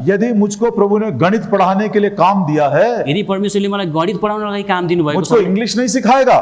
यदि मुझको प्रभु ने गणित पढ़ाने के लिए काम दिया है, यदि परमेश्वरले मलाई गणित पढाउनको लागि काम दिनुभएको मुझको छ, इंग्लिश नहीं सिखाएगा।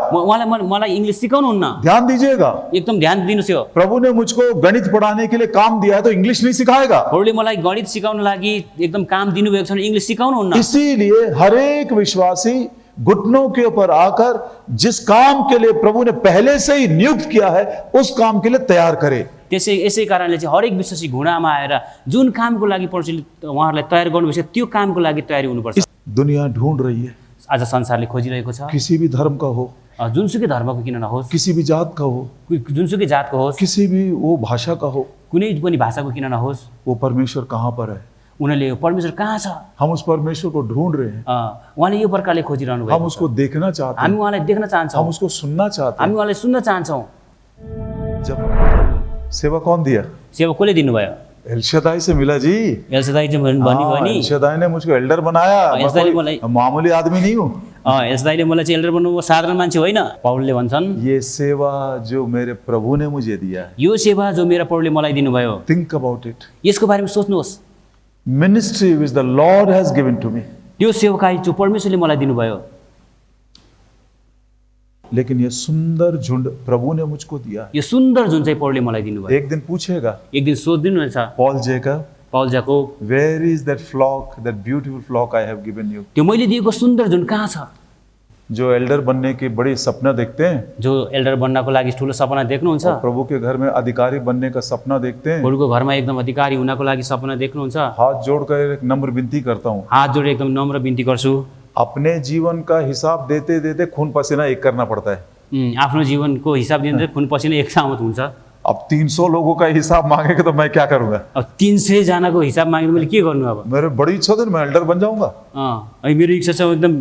मलाई इङ्ग्लिस सिकाउनुहुन्न। ध्यान दीजिएगा, एकदम ध्यान दिनुस् यो। प्रभु ने मुझको गणित पढ़ाने के लिए काम दिया है तो इंग्लिश नहीं सिखाएगा। प्रभुले मलाई गणित सिकाउन लागि एकदम काम दिनुभएको छ भने इङ्ग्लिस सिकाउनुहुन्न। इसीलिए हर एक विश्वासी घुटनों के ऊपर आकर जिस काम के लिए प्रभु ने पहले से ही नियुक्त किया है उस काम के लिए तैयार करे। यसै कारणले चाहिँ हरेक विश्वासी घुँडामा आएर जुन कामको लागि परमेश्वरले उहाँहरूलाई तयार गर्नुभएको छ त्यो कामको लागि तयारी हुनुपर्छ। दुनिया ढूंढ रही है, आज संसारले खोजिरहेको छ, किसी भी धर्म का हो, जुनसुकै धर्मको किन नहोस्, किसी भी जात का हो, जुनसुकै जातको होस्, किसी भी वो भाषा का हो, कुनै पनि भाषाको किन नहोस्, वो परमेश्वर कहाँ पर है, उनीहरूले परमेश्वर कहाँ छ, हम उस परमेश्वर को ढूंढ रहे हैं। उहाँले यो प्रकारले खोजिरहनु भएको हम उसको देखना चाहते हामी हैं, उहाँलाई देख्न चाहन्छौँ, हम उसको सुनना चाहते हामी उहाँलाई सुन्न चाहन्छौँ। जब सेवा कौन दिया? सेवा कसले दिनुभयो? एलशदाई से मिला जी। एल्सादाई चाहिँ भन्नुभयो नि, एलशदाई ने मुझको एल्डर बनाया, एल्सादाईले मैं मलाई कोई मामूली आदमी नहीं हूँ। एल्सादाईले मलाई चाहिँ एल्डर बनाउनु साधारण मान्छे होइन। पौलले भन्छन् ये सेवा जो मेरे प्रभु ने मुझे दिया है, यो सेवा जो मेरा प्रभुले मलाई दिनुभयो, थिंक अबाउट इट। यसको बारेमा सोच्नुहोस्। Ministry which the lord has given to me, त्यो सेवकाई जो परमेश्वरले मलाई दिनुभयो, लेकिन ये सुंदर झुंड प्रभु ने मुझको दिया। यो सुन्दर जुन चाहिँ प्रभुले मलाई दिनुभयो। एक दिन पूछेगा एक दिन सोधिदिनुहुन्छ Paul Jacob, Paul Jacob, where is that flock, that beautiful flock I have given you. त्यो मैले दिएको सुन्दर जुन कहाँ छ? जो एल्डर बनने के बड़े सपना देखते हैं, जो एल्डर बन्नको लागि ठुलो सपना देख्नुहुन्छ, और प्रभु के घर में अधिकारी बनने का सपना देखते हैं, प्रभुको घरमा एकदम अधिकारी हुनको लागि सपना देख्नुहुन्छ, हाथ जोड़कर एक नम्र विनती करता हूँ, हात जोडेर एकदम नम्र बिन्ती गर्छु। अपने जीवन का हिसाब देते देते खून पसीना एक करना पड़ता है। आफ्नो जीवनको हिसाब दिँदै खुन पसिना एक सामत हुन्छ। अब 300 लोगों का हिसाब मांगेगा तो मैं क्या करूंगा? अब 300 जनाको हिसाब माग्दा मैले के गर्नु? अब मेरे बड़ी इच्छा थी मैं एल्डर बन जाऊंगा। अनि मेरो इच्छा छ एकदम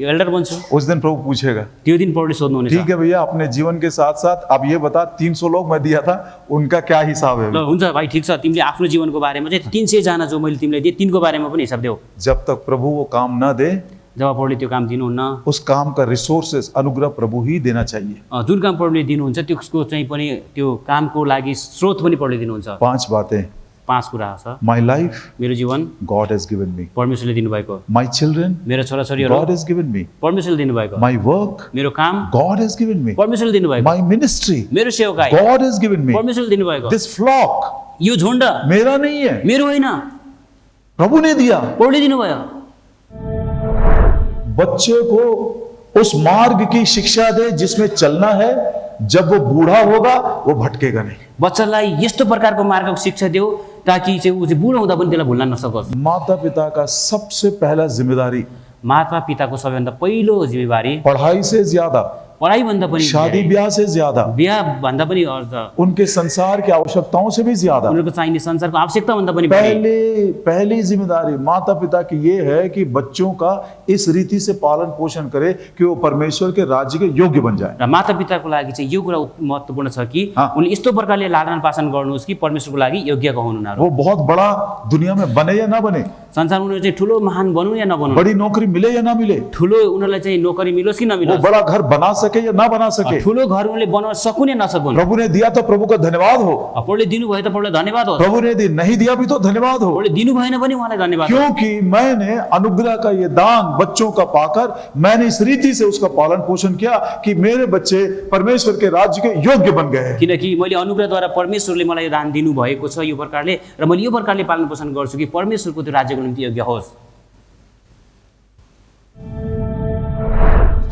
एल्डर बन्छु। उस दिन प्रभु पूछेगा, त्यो दिन प्रभुले सोध्नुहुनेछ, ठीक है भैया, अपने जीवन के साथ साथ अब ये बता 300 लोग मैं दिया था उनका क्या हिसाब है? ल हुन्छ भाइ, ठिक छ, तिमीले आफ्नो जीवनको बारेमा चाहिँ 300 जना जो मैले तिमीलाई दिए तिनको बारेमा पनि हिसाब देऊ। जब तक प्रभु वो काम ना दे, जब प्रभुले त्यो काम दिनुहुन्न, उस काम का रिसोर्सेस अनुग्रह प्रभु ही देना चाहिए। जुन काम प्रभुले दिनुहुन्छ त्यसको चाहिँ पनि त्यो कामको लागि स्रोत पनि प्रभुले दिनुहुन्छ। 5 बातें। 5 कुरा छ। माई लाइफ, मेरो जीवन गॉड हैज गिवन मी। परमेश्वरले दिनुभएको। माई चिल्ड्रेन, मेरो छोराछोरीहरू, गॉड हैज गिवन मी। परमेश्वरले दिनुभएको। माई वर्क, मेरो काम, गॉड हैज गिवन मी। परमेश्वरले दिनुभएको। माई मिनिस्ट्री, मेरो सेवकाई, गॉड हैज गिवन मी। परमेश्वरले दिनुभएको। दिस फ्लॉक, यो झुण्ड मेरा नहीं है, मेरो होइन, प्रभु ने दिया। प्रभुले दिनुभयो। बच्चे को उस मार्ग की शिक्षा दे जिसमें चलना है, जब वो बूढ़ा होगा वो भटकेगा नहीं। बच्चालाई यस्तो प्रकारको मार्गको शिक्षा देऊ ताकि चाहिँ ऊ चाहिँ बुढो हुँदा पनि त्यसलाई भुल्न नसकोस्। माता पिता का सबसे पहला जिम्मेदारी, माता पिताको सबैभन्दा पहिलो जिम्मेवारी, पढ़ाई से ज्यादा, पढाइ भन्दा पनि, शादी ब्याह से ज्यादा, बिहा भन्दा पनि, उनके संसार की आवश्यकताओं से भी ज्यादा, उनीहरूको चाहिने संसारको आवश्यकता भन्दा पनि पहली जिम्मेदारी माता पिता की ये है कि बच्चों का इस रीति से पालन पोषण करे कि वो परमेश्वर के राज्य के योग्य बन जाए। र माता पिताको लागि चाहिँ यो कुरा महत्त्वपूर्ण छ कि उनले यस्तो प्रकारले लालन पालन गर्नुहोस् कि परमेश्वरको लागि योग्यको हुनु न। वो बहुत बड़ा दुनिया में बने या ना बने, संसारमा उनीहरू चाहिँ ठुलो महान बनुन् या नबनुन्, बड़ी नौकरी मिले या ना मिले, ठुलो उनीहरूलाई चाहिँ नोकरी मिलोस् कि वो नमिलोस्, बड़ा घर बना सके या ना बना सके, ठुलो घर उनले बनाउन सकुन् या नसकुन्, प्रभु ने दिया तो प्रभु का धन्यवाद हो, प्रभुले दिनुभयो त प्रभुलाई धन्यवाद होस्, प्रभु ने नहीं दिया भी तो धन्यवाद हो, प्रभुले दिनु भएन पनि उहाँलाई धन्यवाद होस्। क्योंकि मैंने अनुग्रह का ये दान बच्चों का पाकर मैंने इस रीति से उसका पालन पोषण किया कि मेरे बच्चे परमेश्वर के राज्य के योग्य बन गए। किनकि मैले अनुग्रहद्वारा परमेश्वरले मलाई दान दिनु भएको छ यो प्रकारले, र मैले यो प्रकारले पालन पोषण गर्छु कि परमेश्वरको त्यो राज्यको निम्ति योग्य होस्।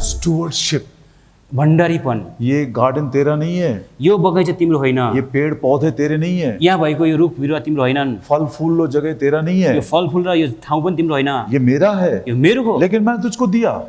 स्टुअर्डशिप, भण्डारीपन, ये गार्डन तेरा नहीं है, यो बगैँचा तिम्रो होइन, ये पेड़ पौधे तेरे नहीं है, यहाँ भएको यो रुख बिरुवा तिम्रो होइनन्, फल फूल लो जगह तेरा नहीं है, यो फलफुल र यो ठाउँ पनि तिम्रो होइन, ये मेरा है, यो मेरो हो, लेकिन मैंने तुझको दिया।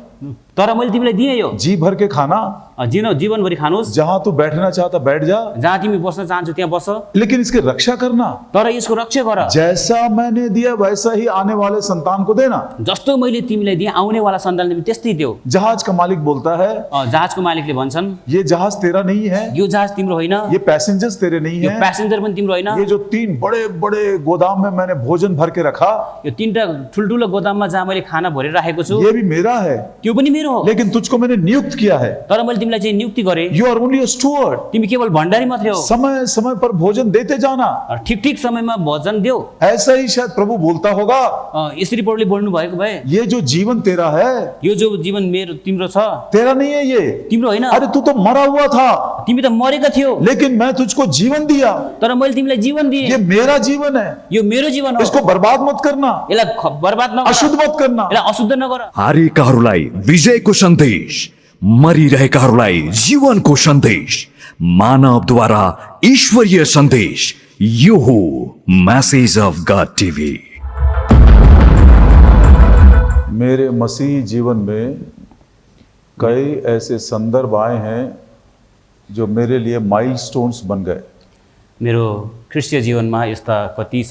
तर मैले तिमीलाई दिएँ यो। जी भर के खाना, जीवनभरि खानुहोस्, जहां तू बैठना चाहता बैठ जा, जहाँ तिमी बस्न चाहन्छौ त्यहाँ बस, लेकिन इसकी रक्षा करना। तर यसको रक्षा गर। जैसा मैंने दिया वैसा ही आने वाले संतान को देना। जस्तो मैले तिमीलाई दिएँ आउनेवाला सन्तानले पनि त्यस्तै देऊ। जहाज का मालिक बोलता है, जहाजको मालिकले भन्छन्, ये जहाज तेरा नहीं है, यो जहाज तिम्रो होइन, ये पैसेंजर्स तेरे नहीं यो है, प्यासेन्जर पनि तिम्रो होइन, ये जो 3 बड़े बड़े गोदाम में मैंने भोजन भर के रखा, यो 3टा ठुल्ठुलो गोदाममा जहाँ मैले खाना भरेर राखेको छु, ये भी मेरा है। त्यो त्यो पनि मेरो हो। लेकिन तुझको मैंने नियुक्त किया है। तर मैले तिमीलाई चाहिँ नियुक्ति गरेँ। You are only a steward. तिमी केवल भण्डारी मात्रै हो। समय समय पर भोजन देते जाना। ठिक ठिक समयमा भोजन देऊ। ऐसा ही शायद प्रभु बोलता होगा। यसरी प्रभुले बोल्नु भएको भए ये जो जीवन तेरा है, यो जो जीवन मेरो तिम्रो छ तेरा नहीं है ये। तिम्रो होइन। अरे तू तो मरा हुआ था, तिमी त मरेका थियौ, लेकिन मैं तुझको जीवन दिया। तर मैले तिमीलाई जीवन दिएँ। ये मेरा जीवन है, यो मेरो जीवन हो। इसको बर्बाद मत करना, यसलाई बर्बाद नगर, अशुद्ध मत करना। यसलाई अशुद्ध नगर। हारेकाहरूलाई विजयको सन्देश, मरिरहेकाहरूलाई जीवनको सन्देश, मानवद्वारा ईश्वरीय सन्देश। यो हो मैसेज ऑफ गॉड टीवी। मेरे मसीही जीवन में कई ऐसे संदर्भ आए हैं जो मेरे लिए माइलस्टोन्स बन गए। मेरो ख्रिस्टीय जीवनमा यस्ता कति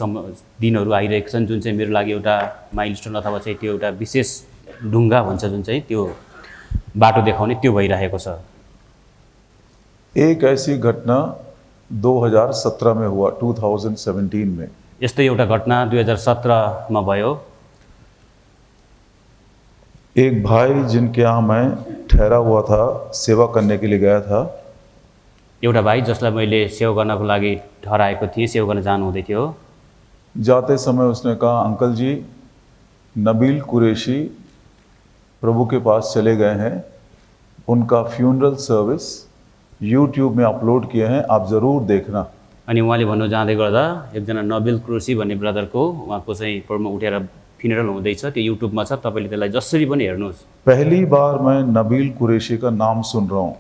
दिनहरू आइरहेका छन् जुन चाहिँ मेरो लागि एउटा माइलस्टोन अथवा चाहिँ त्यो एउटा विशेष ढुङ्गा भन्छ जुन चाहिँ त्यो बाटो देखाउने त्यो भइरहेको छ। एक ऐसी घटना 2017 में हुआ, 2017 में। यस्तै एउटा घटना 2017 मा भयो। एक भाई जिनके यहाँ मैं ठहरा हुआ था, सेवा करने के लिए गया था, एउटा भाइ जसलाई मैले सेवा गर्नको लागि ठहराएको थिएँ, सेवा गर्न जानु हुँदै थियो। जाते समय उसने कहा, अंकल जी नबील कुरैशी प्रभु के पास चले गए हैं, उनका फ्यूनरल सर्विस यूट्यूब में अपलोड किए हैं, आप ज़रूर देखना। अनि उहाँले भन्नु जाँदै गर्दा एकजना नबिल कुरैशी भन्ने ब्रदरको उहाँको चाहिँ परमा उठेर फ्युनरल हुँदैछ, त्यो युट्युबमा छ, तपाईँले त्यसलाई जसरी पनि हेर्नुहोस्। पहली बार मैं नबील कुरैशी का नाम सुन रहा हूँ।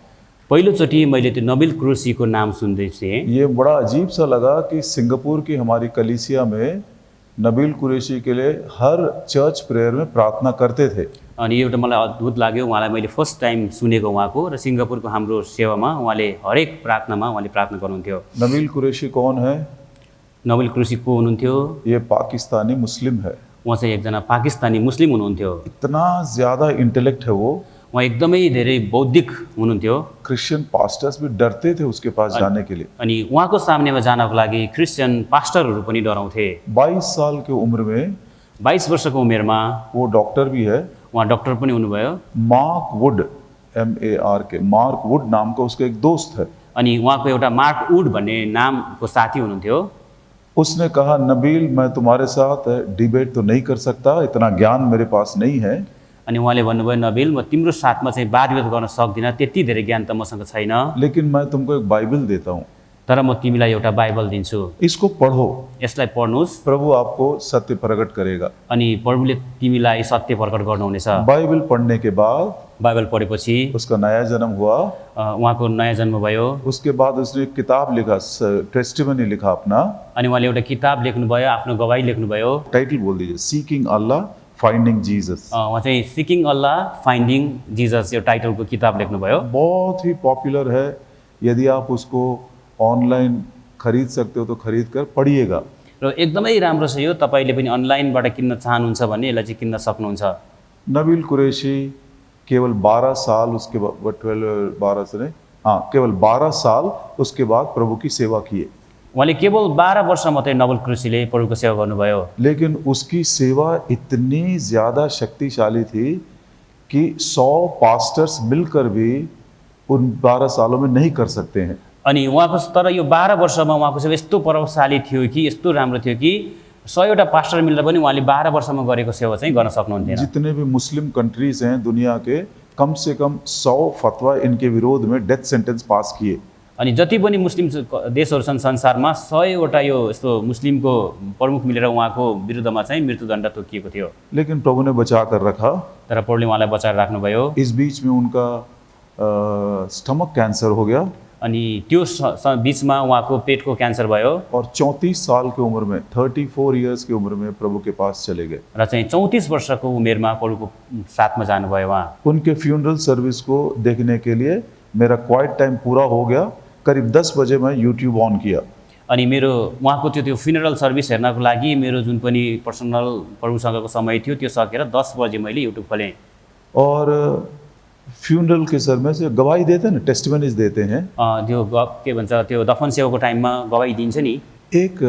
पहिलोचोटि मैले त्यो नबिल कुरैशीको नाम सुन्दै थिएँ। ये बड़ा अजीब सा लगा कि सिंगापुर की हमारी कलीसिया में नबील कुरैशी के लिए हर चर्च प्रेयर में प्रार्थना करते थे। अनि एउटा मलाई अद्भुत लाग्यो, उहाँलाई मैले फर्स्ट टाइम सुनेको उहाँको, र सिङ्गापुरको हाम्रो सेवामा उहाँले हरेक प्रार्थनामा उहाँले प्रार्थना गर्नुहुन्थ्यो। नबील कुरैशी कौन है? नबिल कुरैशी को हुनुहुन्थ्यो? ये पाकिस्तानी मुस्लिम है। उहाँ चाहिँ एकजना पाकिस्तानी मुस्लिम हुनुहुन्थ्यो। इतना ज़्यादा इंटेलेक्ट है वो, उहाँ एकदमै धेरै बौद्धिक हुनुहुन्थ्यो। क्रिश्चियन पास्टर्स भी डरते थे उसके पास जाने के लिए। अनि उहाँको सामनेमा जानको लागि क्रिस्चियन पास्टरहरू पनि डराउँथे। 22 साल की उम्र में 22 वर्षको उमेरमा वो डॉक्टर भी है। उहाँ डक्टर पनि हुनुभयो। Mark Wood, MARK, Mark Wood नाम का उसका एक दोस्त है। अनि उहाँको एउटा मार्क वुड भन्ने नामको साथी हुनुहुन्थ्यो। उसने कहा, नबील मैं तुम्हारे साथ डिबेट तो नहीं कर सकता, इतना ज्ञान मेरे पास नहीं है। अनि उहाँले भन्नुभयो, नबिल म तिम्रो साथमा चाहिँ वाद विवाद गर्न सक्दिनँ, त्यति धेरै ज्ञान त मसँग छैन, लेकिन मैं तुमको एक बाइबल देता हूँ, तर म तिमीलाई एउटा बाइबल दिन्छु, इसको पढ़ो, यसलाई पढ्नुहोस्, प्रभु आपको सत्य प्रकट करेगा। अनि प्रभुले तिमीलाई सत्य प्रकट गर्नुहुनेछ। बाइबल पढ़ने के बाद बाइबल पढेपछि उसका नया जन्म हुआ। उहाँको नयाँ जन्म भयो। उसके बाद उसने एक किताब लिखा, टेस्टिमनी लिखा अपना। अनि उहाँले एउटा किताब लेख्नुभयो, आफ्नो गवाही लेख्नुभयो। टाइटल बोल दीजिए, सीकिंग अल्लाह फाइंडिंग जीसस। उहाँ चाहिँ सिकिङ अल्लाह फाइन्डिङ जिजस यो टाइटलको किताब लेख्नुभयो। बहुत ही पॉपुलर है, यदि आप उसको ऑनलाइन खरीद सकते हो तो खरीद कर पढ़िएगा। र एकदमै राम्रो छ यो, तपाईँले पनि अनलाइनबाट किन्न चाहनुहुन्छ भने यसलाई चाहिँ किन्न सक्नुहुन्छ। नबील कुरैशी केवल 12 साल उसके बाद 12 से नहीं, हाँ केवल 12 साल उसके बाद प्रभु की सेवा किए। उहाँले केवल 12 वर्ष मात्रै नबिल कुरैशीले प्रभुको सेवा गर्नुभयो। लेकिन उसकी सेवा इतनी ज़्यादा शक्तिशाली थी कि 100 पास्टर्स मिलकर भी उन 12 सालों में नहीं कर सकते हैं। अनि उहाँको तर यो 12 वर्षमा उहाँको सेवा यस्तो प्रभावशाली थियो कि, यस्तो राम्रो थियो कि 100वटा पास्टर मिलेर पनि उहाँले 12 वर्षमा गरेको सेवा चाहिँ गर्न सक्नुहुन्थेन। जितने भी मुस्लिम कंट्रीज हैं दुनिया के, कम से कम 100 फतवा इनके विरोध में डेथ सेंटेंस पास किए। अनि जति पनि मुस्लिम देशहरू छन् संसारमा, 100वटा यो यस्तो मुस्लिमको प्रमुख मिलेर उहाँको विरुद्धमा चाहिँ मृत्युदण्ड तोकिएको थियो। लेकिन प्रभु ने बचा कर रखा। तर प्रभुले उहाँलाई बचाएर राख्नुभयो। इस बीच में उनका स्टमक कैंसर हो गया। अनि त्यो बीचमा उहाँको पेटको क्यान्सर भयो। और 34 साल की उम्र में, 34 इयर्स की उम्र में प्रभु के पास चले गए। र चाहिँ 34 वर्षको उमेरमा प्रभुको साथमा जानुभयो उहाँ। उनके फ्यूनरल सर्विस को देखने के लिए मेरा क्वाइट टाइम पूरा हो गया। करीब 10 बजे मैं यूट्यूब ऑन किया। अनि मेरो उहाँको त्यो फ्युनरल सर्भिस हेर्नको लागि मेरो जुन पनि पर्सनल प्रभुसँगको समय थियो त्यो सकेर 10 बजे मैले युट्युब खोलेँ। और फ्यूनरल के समय से गवाही देते हैं ना, टेस्टिमनीज देते हैं। त्यो के भन्छ, त्यो दफन सेवाको टाइममा गवाही दिन्छ नि। एक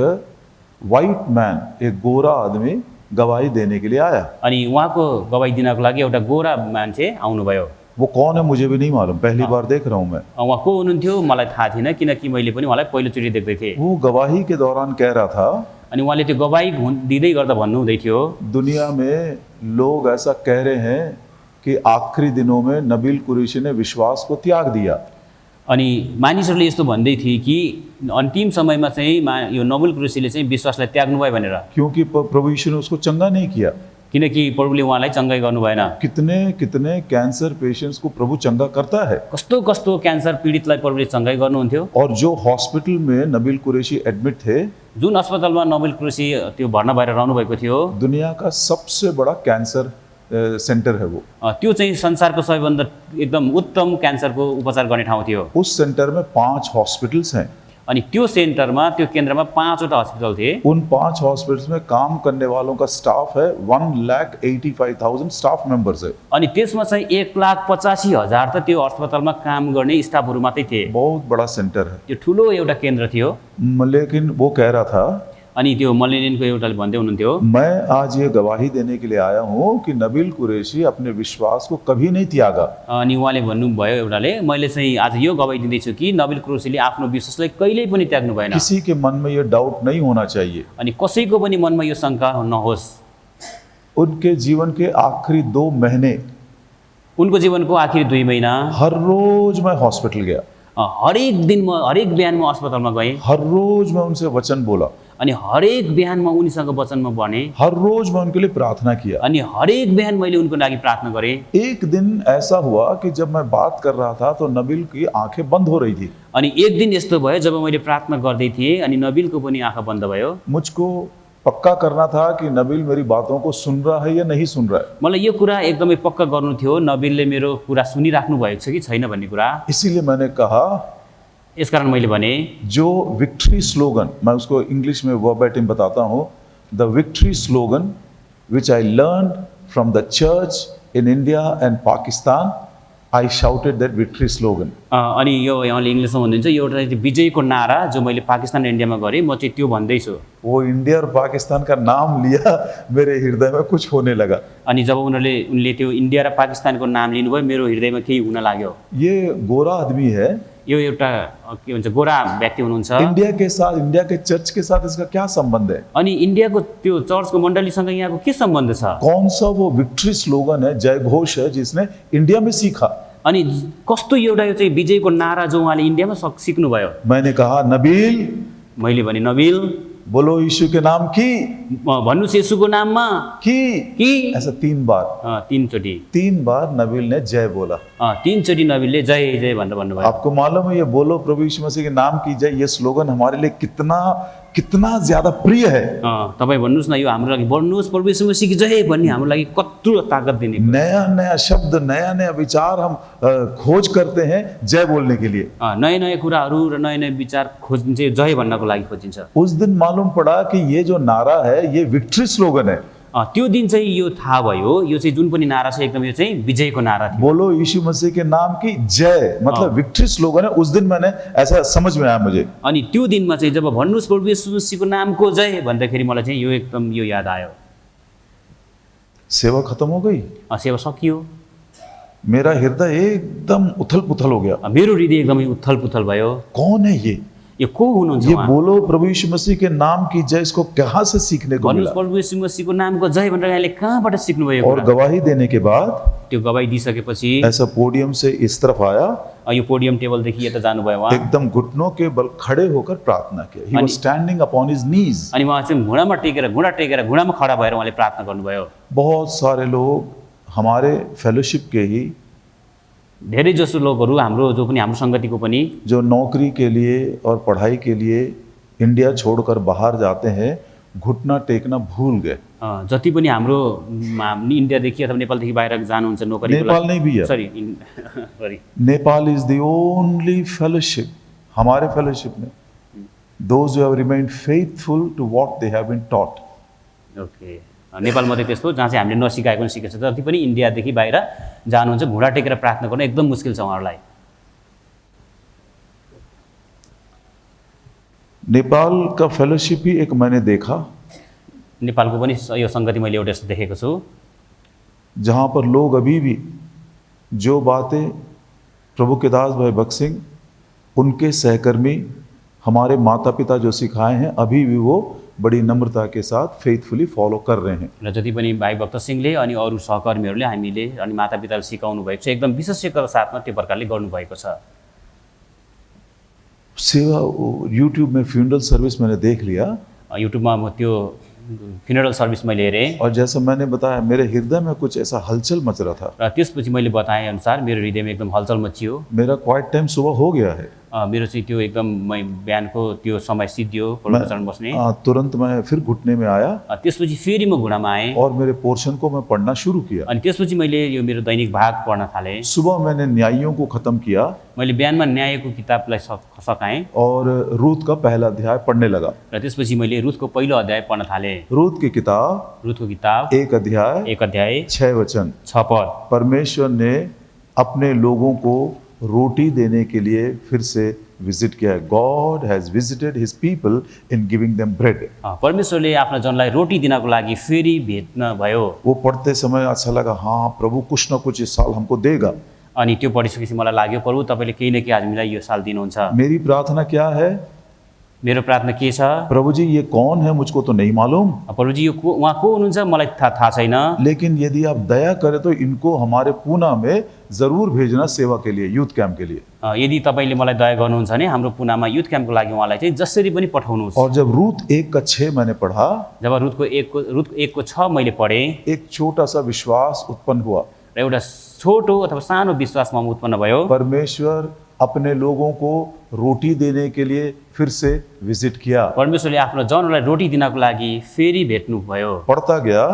वाइट मैन, एक गोरा आदमी गवाही देने के लिए आया। अनि उहाँको गवाई दिनको लागि एउटा गोरा मान्छे आउनुभयो। वो कौन है मुझे भी नहीं मालूम, पहली बार देख रहा हूँ मैं। उहाँ को हुनुहुन्थ्यो मलाई थाहा थिएन, किनकि मैले पनि उहाँलाई पहिलोचोटि देख्दै थिएँ। वो गवाही के दौरान कह रहा था, अनि उहाँले त्यो गवाई दिँदै गर्दा भन्नुहुँदै थियो, दुनिया में लोग ऐसा कह रहे हैं कि आखिरी दिनों में नबील कुरैशी ने विश्वास को त्याग दिया। अनि मानिसहरूले यस्तो भन्दै थिए कि अन्तिम समयमा चाहिँ यो नबिल कुरैशीले चाहिँ विश्वासलाई त्याग्नुभयो भनेर, क्योंकि प्रभु यीशु ने उसको चंगा नहीं किया। किनकि प्रभुले उहाँलाई चङ्गाई गर्नु भएन। कितने कितने कैंसर पेशेंट्स को प्रभु चंगा करता है। कस्तो कस्तो क्यान्सर पीडितलाई प्रभुले चङ्गाई गर्नुहुन्थ्यो। और जो हॉस्पिटल में नबील कुरैशी एडमिट थे, जुन अस्पतालमा नबिल कुरैशी त्यो भर्ना भएर रहनु भएको थियो, दुनिया का सबसे बड़ा कैंसर सेंटर है वो। त्यो चाहिँ संसारको सबैभन्दा एकदम उत्तम क्यान्सरको उपचार गर्ने ठाउँ थियो। उस सेंटर में 5 हॉस्पिटल्स हैं। अनि त्यो सेन्टरमा, त्यो केन्द्रमा 5वटा हस्पिटल थिए। उन 5 हॉस्पिटल्स में काम करने वालों का स्टाफ है 1,85,000 स्टाफ मेंबर्स है। अनि त्यसमा चाहिँ 1,85,000 त त्यो अस्पतालमा काम गर्ने स्टाफहरू मात्रै थिए। बहुत बड़ा सेंटर है। त्यो ठुलो एउटा केन्द्र थियो। लेकिन वो कह रहा था, अनि त्यो मलेनियनको एउटाले भन्दै हुनुहुन्थ्यो, मैं आज ये गवाही देने के लिए आया हूँ कि नबील कुरैशी अपने विश्वास को कभी नहीं त्यागा। अनि उहाँले भन्नुभयो एउटाले, मैले चाहिँ आज यो गवाही दिँदैछु कि नबिल कुरैशीले आफ्नो विश्वासलाई कहिल्यै पनि त्याग्नु भएन। किसी के मन में ये डाउट नहीं होना चाहिए। अनि कसैको पनि मनमा यो शङ्का नहोस्। उनके जीवन के आखिरी 2 महीने, उनको जीवनको आखिरी 2 महिना हर रोज मैं हॉस्पिटल गया, हरेक दिन म हरेक बिहान म अस्पतालमा गएँ। हर रोज मैं उनसे वचन बोला, अनि हरेक बिहान म उनीसँग वचनमा भने, हर रोज मैं उनके लिए प्रार्थना किया। अनि हरेक बिहान मैले उनको लागि प्रार्थना गरेँ। एक दिन ऐसा हुआ कि जब मैं बात कर रहा था तो नबील की आंखें बंद हो रही थी। अनि एक दिन यस्तो भयो जब मैले प्रार्थना गर्दै थिएँ अनि नबिलको पनि आँखा बन्द भयो। मुझको पक्का करना था कि नबील मेरी बातों को सुन रहा है या नहीं सुन रहा है। मलाई यो कुरा एकदमै पक्का गर्नु थियो, नबिलले मेरो कुरा सुनिराख्नु भएको छ कि छैन भन्ने कुरा। इसीलिए मैंने कहा, यसकारण मैले भने, जो विक्ट्री स्लोगन, मैं उसको इंग्लिश में वर्बैटिम बताता हूँ, the victory slogan which I learn from the church in India and Pakistan, I shouted that victory slogan. अनि यो यहाँले इङ्ग्लिसमा भन्नुहुन्छ, यो एउटा विजयको नारा जो मैले पाकिस्तान र इन्डियामा गरेँ, म चाहिँ त्यो भन्दैछु। वो इंडिया और पाकिस्तान का नाम लिया, मेरे हृदय में कुछ होने लगा। अनि जब उनले त्यो इन्डिया र पाकिस्तानको नाम लिनुभयो, मेरो हृदयमा केही हुन लाग्यो। ये गोरा आदमी है, यो एउटा के भन्छ गोरा व्यक्ति हुनुहुन्छ। इंडिया के साथ, इंडिया के चर्च के साथ इसका क्या संबंध है? अनि इन्डियाको त्यो चर्चको मण्डलीसँग यहाँको के सम्बन्ध छ? कौन सा वो विक्ट्री स्लोगन है, जय घोष है, जिसने इंडिया में सीखा? अनि कस्तो एउटा यो चाहिँ विजयको नारा जो उहाँले इन्डियामा सिक्नुभयो। मैंने कहा, नबील, मैले भने, नबिल, बोलो यीशु के नाम की, भन्नुहोस् येशूको नाममा की, ऐसा 3 बार, 3 बार नबील ने जय बोला। 3 नबिलले जय जय भनेर भन्नुभयो। आपको मालूम है, ये बोलो प्रभु यीशु मसीह के नाम की जय, ये स्लोगन हमारे लिए कितना ज्यादा प्रिय है। तपाईँ भन्नुहोस् न, यो हाम्रो लागि भन्नुहोस् प्रभु यीशु मसीह की जय भन्ने हाम्रो लागि कत्रो ताकत दिने। नया नया शब्द, नया नया विचार हम खोज करते हैं जय बोलने के लिए। नयाँ नयाँ कुराहरू र नयाँ नयाँ विचार खोजिन्छ, जय भन्नको लागि खोजिन्छ। उस दिन मालूम पड़ा कि ये जो नारा है, ये विक्ट्री स्लोगन है। त्यो दिन चाहिँ यो थाहा भयो, यो चाहिँ जुन पनि नारा छ एकदम यो चाहिँ विजयको नारा थियो। बोलो यीशु मसीह के नाम की जय, मतलब विक्ट्री स्लोगन है। उस दिन मैंने ऐसा समझ में आया मुझे। अनि त्यो दिनमा चाहिँ जब भन्नुहोस् प्रभु यीशु मसीहको नामको जय भन्दाखेरि मलाई चाहिँ यो एकदम यो याद आयो। सेवा खत्म हो गई, सेवा सकियो, मेरा हृदय एकदम उथल पुथल हो गया। मेरो हृदय एकदमै उथल पुथल भयो। कौन है ये को हुनुहुन्छ? ये बोलो प्रभु यीशु मसीह के नाम की जय, इसको कहाँ से सीखने को मिला? प्रभु यीशु मसीहको नामको जय भनेर यहाँले कहाँबाट सिक्नु भयो? और गवाही देने के बाद, त्यो गवाही दिइसकेपछि ऐसा पोडियम से इस तरफ आया, यो पोडियम टेबलदेखि यता जानुभयो उहाँ। एकदम घुटनों के बल खड़े होकर प्रार्थना किया। He was standing upon his knees. अनि उहाँ चाहिँ घुँडा टेकेर घुँडामा खडा भएर उहाँले प्रार्थना गर्नुभयो। बहुत सारे लोग हमारे फेलोशिप के ही, धेरै जसो लोगहरू हाम्रो जो पनि हाम्रो संगतिको पनि, जो नौकरी के लिए और पढ़ाई के लिए इंडिया छोड़कर बाहर जाते हैं, घुटना टेकना भूल गए। जति पनि हाम्रो इन्डियादेखि अथवा नेपालदेखि बाहिर जानुहुन्छ नोकरी, नेपाल नहीं भी है, sorry Nepal is the only fellowship, हमारे फेलोशिप में, those who have remained faithful to what they have been taught. Okay, Nepal मात्रै त्यस्तो जहाँ चाहिँ हामीले नसिकाएको पनि सिकेको छ। जति पनि इन्डियादेखि बाहिर जानुहुन्छ घुँडा टेकेर प्रार्थना गर्न एकदम मुस्किल छ उहाँहरूलाई। नेपाल का फेलोशिप ही एक मैंने देखा, नेपालको पनि यो सङ्गति मैले एउटा यस्तो देखेको छु जहाँ पर लोग अभी भी जो बातें प्रभु के दास भाई भक्त सिंह उनके सहकर्मी हमारे माता पिता जो सिखाए हैं अभी भी वो बड़ी नम्रता के साथ फेथफुली फॉलो कर रहे हैं। र जति पनि भाइ भक्त सिंहले अनि अरू सहकर्मीहरूले हामीले अनि मातापिताले सिकाउनु भएको छ एकदम विशेषज्ञताको साथमा त्यो प्रकारले गर्नुभएको छ। सेवा यूट्यूब में फ्यूनरल सर्विस मैंने देख लिया युट्युबमा म त्यो फ्युनरल सर्भिस मैले हेरेँ और जैसा मैंने बताया मेरे हृदय में कुछ ऐसा हलचल मच रहा था। र त्यसपछि मैले बताएँ अनुसार मेरो हृदयमा एकदम हलचल मचियो। मेरा क्वाइट टाइम सुबह हो गया है। मेरो चाहिँ त्यो एकदम बिहानको त्यो समय सिद्धियो प्रभुको चरण बस्ने। तुरंत मैं फिर घुटने में आया त्यसपछि फेरि म घुँडामा आएँ और मेरे पोर्शन को मैं पढ़ना शुरू किया। अनि त्यसपछि मैले यो मेरो दैनिक भाग पढ्न थालेँ। सुबह मैंने न्यायियों को खत्म किया मैले बिहानमा न्यायको किताबलाई सकाएँ और रूथ का पहला अध्याय पढ़ने लगा। र त्यसपछि मैले रुथको पहिलो अध्याय पढ्न थालेँ। रूथ की किताब रुथको किताब 1 अध्याय 6 वचन। 6 पद। परमेश्वर ने अपने लोगों को रोटी देने के लिए फिर से विजिट किया है। God has visited his people in giving them bread. परमेश्वरले आफ्ना जनलाई रोटी दिनको लागि फेरि भेट्न भयो। वो पढ़ते समय अच्छा लगा, हाँ प्रभु कुछ न कुछ इस साल हमको देगा। अनि त्यो पढिसकेपछि मलाई लाग्यो प्रभु तपाईँले केही न केही हामीलाई यो साल दिनुहुन्छ। मेरी प्रार्थना क्या है? मेरो प्रार्थना के छ? प्रभु जी ये कौन है मुझको तो नहीं मालूम। प्रभु जी यो उहाँ को हुनुहुन्छ मलाई थाहा छैन। लेकिन यदि आप दया करें तो इनको हमारे पूना में जरूर भेजना सेवा के लिए, यूथ कैंप के लिए। यदि तपाईँले मलाई दया गर्नुहुन्छ भने हाम्रो पुनामा युथ क्याम्पको लागि उहाँलाई चाहिँ जसरी पनि पठाउनुहोस्। और जब रूथ 1:6 मैंने पढ़ा, जब रुथ 1:6 मैले पढेँ, एक छोटा सा विश्वास उत्पन्न हुआ र एउटा छोटो अथवा सानो विश्वास ममा उत्पन्न भयो। परमेश्वर अपने लोगों को रोटी देने के लिए फिर से विजिट किया। परमेश्वरले आफ्नो जनलाई रोटी दिनको लागि फेरि भेट्नु भयो। पढ़ता गया,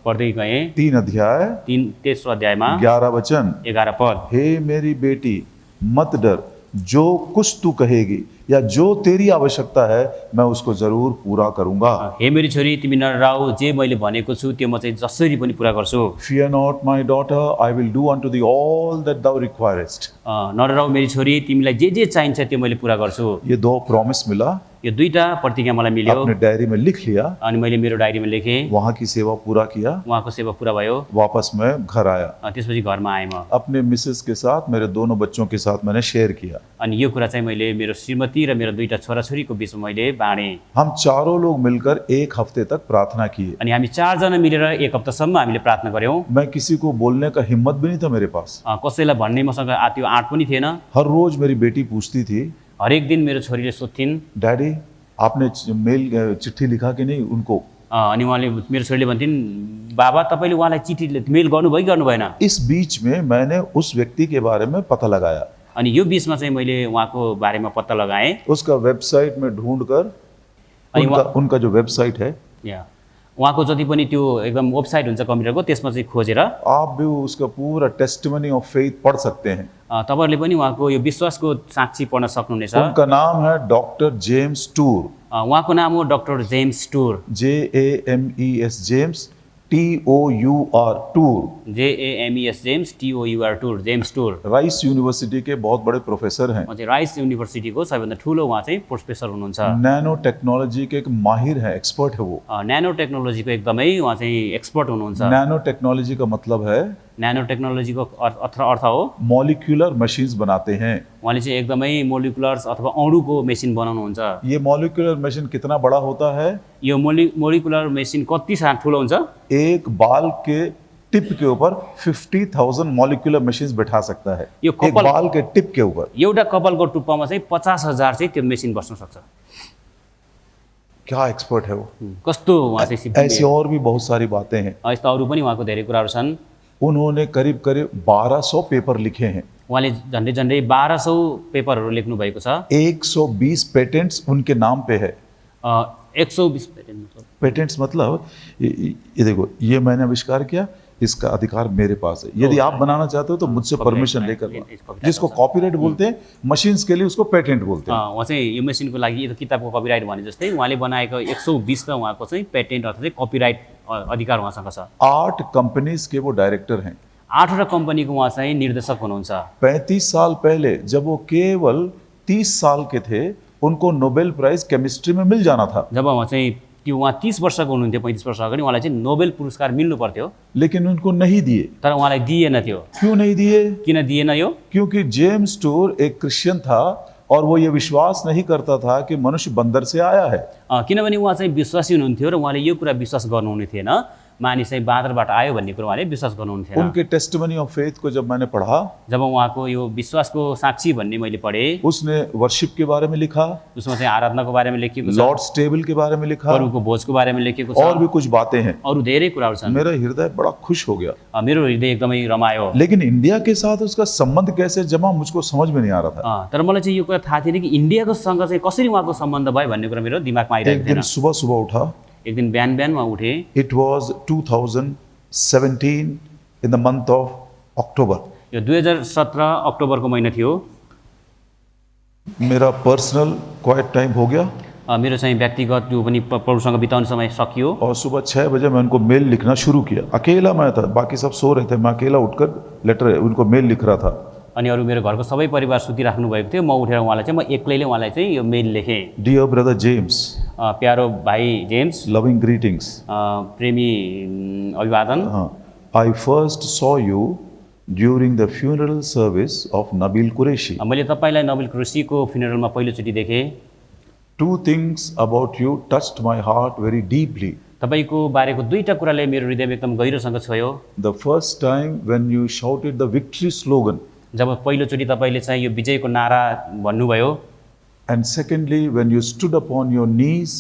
पढ्दै गएँ 3 अध्याय 3 अध्यायमा 11 वचन। 11 पद। हे मेरी बेटी मत डर, जो कुछ तू कहेगी या जो तेरी आवश्यकता है मैं उसको जरूर पूरा करूंगा। हे मेरी छोरी तिमी नडराऊ, जे मैले भनेको छु त्यो म चाहिँ जसरी पनि पूरा गर्छु। Fear not my daughter, I will do unto thee all that thou requirest। नडराऊ मेरी छोरी, तिमीलाई जे जे चाहिन्छ त्यो मैले पूरा गर्छु। ये 2 प्रॉमिस मिला, यो 2टा प्रतिज्ञा मलाई मिल्यो। अपने डायरी में लिख लिया, अनि मैले मेरो डायरीमा लेखेँ। वहाँ की सेवा पूरा किया, उहाँको सेवा पूरा भयो। वापस मैं घर आया। त्यसपछि घरमा आएँ म। अपने मिसेस के साथ, मेरे दोनों बच्चों के साथ मैंने शेयर किया। अनि यो कुरा चाहिँ मैले मेरो श्रीमती र मेरो 2टा छोराछोरीको बिचमा मैले बाँडेँ। हम चारों लोग मिलकर 1 हफ्ते तक प्रार्थना किए। अनि हामी 4 जना मिलेर 1 हप्तासम्म हामीले प्रार्थना गऱ्यौँ। मैं किसी को बोलने का हिम्मत भी नहीं था मेरे पास। कसैलाई भन्ने मसँग त्यो आँट पनि थिएन। हर रोज मेरी बेटी पूछती थी, हरेक दिन मेरो छोरीले सोध्थिन्, डैडी आपने मेल चिट्ठी लिखा कि नहीं उनको? अनि उहाँले मेरो छोरीले भन्थिन्, बाबा तपाईँले उहाँलाई चिठी मेल गर्नुभयो कि गर्नु भएन? इस बीच में मैंने उस व्यक्ति के बारे में पता लगाया। अनि यो बिचमा चाहिँ मैले उहाँको बारेमा पत्ता लगाएँ। उसका वेबसाइट में ढूंढकर उनका जो वेबसाइट है, उहाँको जति पनि त्यो एकदम वेबसाइट हुन्छ कम्प्युटरको त्यसमा चाहिँ खोजेर आप भी उसका पूरा टेस्टिमनी ऑफ फेथ पढ़ सकते हैं। तपाईहरुले पनि उहाँको यो विश्वासको साक्षी पढ्न सक्नुहुनेछ। उनका नाम है डॉक्टर जेम्स टूर। उहाँको नाम हो doctor James tour. JAMES James TOUR tour. JAMES James TOUR tour, James tour. Rice university के बहुत बड़े प्रोफेसर हैं। चाहिँ राइस युनिभर्सिटीको सबैभन्दा ठुलो उहाँ चाहिँ प्रोफेसर हुनुहुन्छ। नैनो टेक्नोलॉजी के एक माहिर है, एक्सपर्ट है वो। नैनो टेक्नोलोजीको एकदमै उहाँ चाहिँ एक्सपर्ट हुनुहुन्छ। नैनो टेक्नोलॉजी का मतलब है, नैनो टेक्नोलोजीको अर्थ हो मॉलिक्यूलर मशीन्स बनाते हैं। उहाँले चाहिँ एकदमै मोलिकुलर्स अथवा अणुको मेसिन बनाउनुहुन्छ। ये मॉलिक्यूलर मशीन कितना बड़ा होता है? यो मोलिकुलर मेसिन कति सानो ठुलो हुन्छ? एक बाल के टिप के ऊपर 50,000 मॉलिक्यूलर मशीन्स बैठा सकता है। एक बाल के टिप के ऊपर एउटा कपालको टुप्पामा चाहिँ 50,000 चाहिँ त्यो मेसिन बस्न सक्छ। क्या एक्सपर्ट है वो। कस्तो उहाँ चाहिँ ऐसी और भी बहुत सारी बातें हैं। यस्ता अरू पनि उहाँको धेरै कुराहरू छन्। उन्होंने करीब 1200 पेपर लिखे हैं। उहाँले झन्डै 1200 पेपरहरू लेख्नु भएको छ। 120 पेटेंट्स उनके नाम पे है। 120 पेटेंट्स मतलब ये देखो, ये मैंने आविष्कार किया, इसका अधिकार मेरे पास है। यदि आप बनाना चाहते हो तो मुझसे परमिशन लेकर, जिसको कॉपीराइट बोलते हैं, मशीन्स के लिए उसको पेटेंट बोलते हैं। उहाँ चाहिँ यो मेसिनको लागि यो किताबको कपिराइट भने जस्तै उहाँले बनाएको 120 त उहाँको चाहिँ पेटेन्ट अथवा चाहिँ कपिराइट अधिकार उहाँसँग छ। 8 कंपनीज के वो डायरेक्टर हैं। 8वटा कम्पनीको उहाँ चाहिँ निर्देशक हुनुहुन्छ। 35 साल पहले जब वो केवल 30 साल के थे, उनको नोबेल प्राइज केमिस्ट्री में मिल जाना था। जब उहाँ चाहिँ त्यो उहाँ 30 वर्षको हुनुहुन्थ्यो, 35 वर्ष अगाडि उहाँलाई चाहिँ नोबेल पुरस्कार मिल्नु पर्थ्यो, लेकिन उनको नहीं दिए। तर उहाँलाई दिएन त्यो। क्यों नहीं दिए? किन दिएन यो? क्योंकि जेम्स टूर एक क्रिश्चियन था और वो ये विश्वास नहीं करता था कि मनुष्य बंदर से आया है। किनभने उहाँ चाहिँ विश्वासी हुनुहुन्थ्यो र उहाँले यो कुरा विश्वास गर्नुहुने थिएन, मानिस चाहिँ बाँदरबाट आयो भन्ने कुरा उहाँले विश्वास गर्नुहुन्थेन। उनके टेस्टिमनी ऑफ फेथ को जब मैंने पढ़ा, जब उहाँको यो विश्वासको साक्षी भन्ने मैले पढेँ, उसने वर्शिप के बारे में लिखा, उसमा चाहिँ आराधनाको बारेमा लेखिएको छ, लॉर्ड्स टेबल के बारे में लिखा, प्रभुको भोजको बारेमा लेखिएको छ, और भी कुछ बातें हैं। अरू धेरै कुराहरू छन्। मेरा हृदय बड़ा खुश हो गया, मेरो हृदय एकदमै रमायो। लेकिन इंडिया के साथ उसका संबंध कैसे जमा मुझको समझ में नहीं आ रहा था। तर मलाई चाहिँ यो कुरा थाहा थिएन कि इन्डियाको सँग चाहिँ कसरी उहाँको सम्बन्ध भयो भन्ने कुरा मेरो दिमागमा एक आइरहेको दिन थिएन। सुबह सुबह उठा, एक दिन बिहान बिहानमा उठेँ। It was 2017 in the month of October. यो 2017 अक्टोबरको महिना थियो। मेरा पर्सनल क्वाइट टाइम हो गया मेरो चाहिँ व्यक्तिगत जो पनि प्रभुसँग बिताउने समय सकियो और सुबह 6 बजे मैं उनको मेल लिखना शुरू किया। अकेला मैं था, बाकी सब सो रहे थे, मैं अकेला उठकर लेटर उनको मेल लिख रहा था। अनि अरू मेरो घरको सबै परिवार सुतिराख्नु भएको थियो, म उठेर उहाँलाई चाहिँ म एक्लैले उहाँलाई चाहिँ यो मेल लेखेँ। डियर ब्रदर जेम्स, प्यारो भाइ जेम्स, लविंग ग्रीटिंग्स, प्रेमी अभिवादन। I first saw you during the funeral service of Nabeel Qureshi. मैले तपाईलाई नबील कुरैशीको फ्युनरलमा पहिलोचोटि देखेँ। Two things about you touched my heart very deeply. तपाईको बारेको दुईटा कुराले मेरो हृदयमा एकदम गहिरोसँग छोयो। The first time when you shouted the victory slogan. जब पहिलोचोटि तपाईले चाहिँ यो विजयको नारा भन्नुभयो। And secondly when you stood upon your knees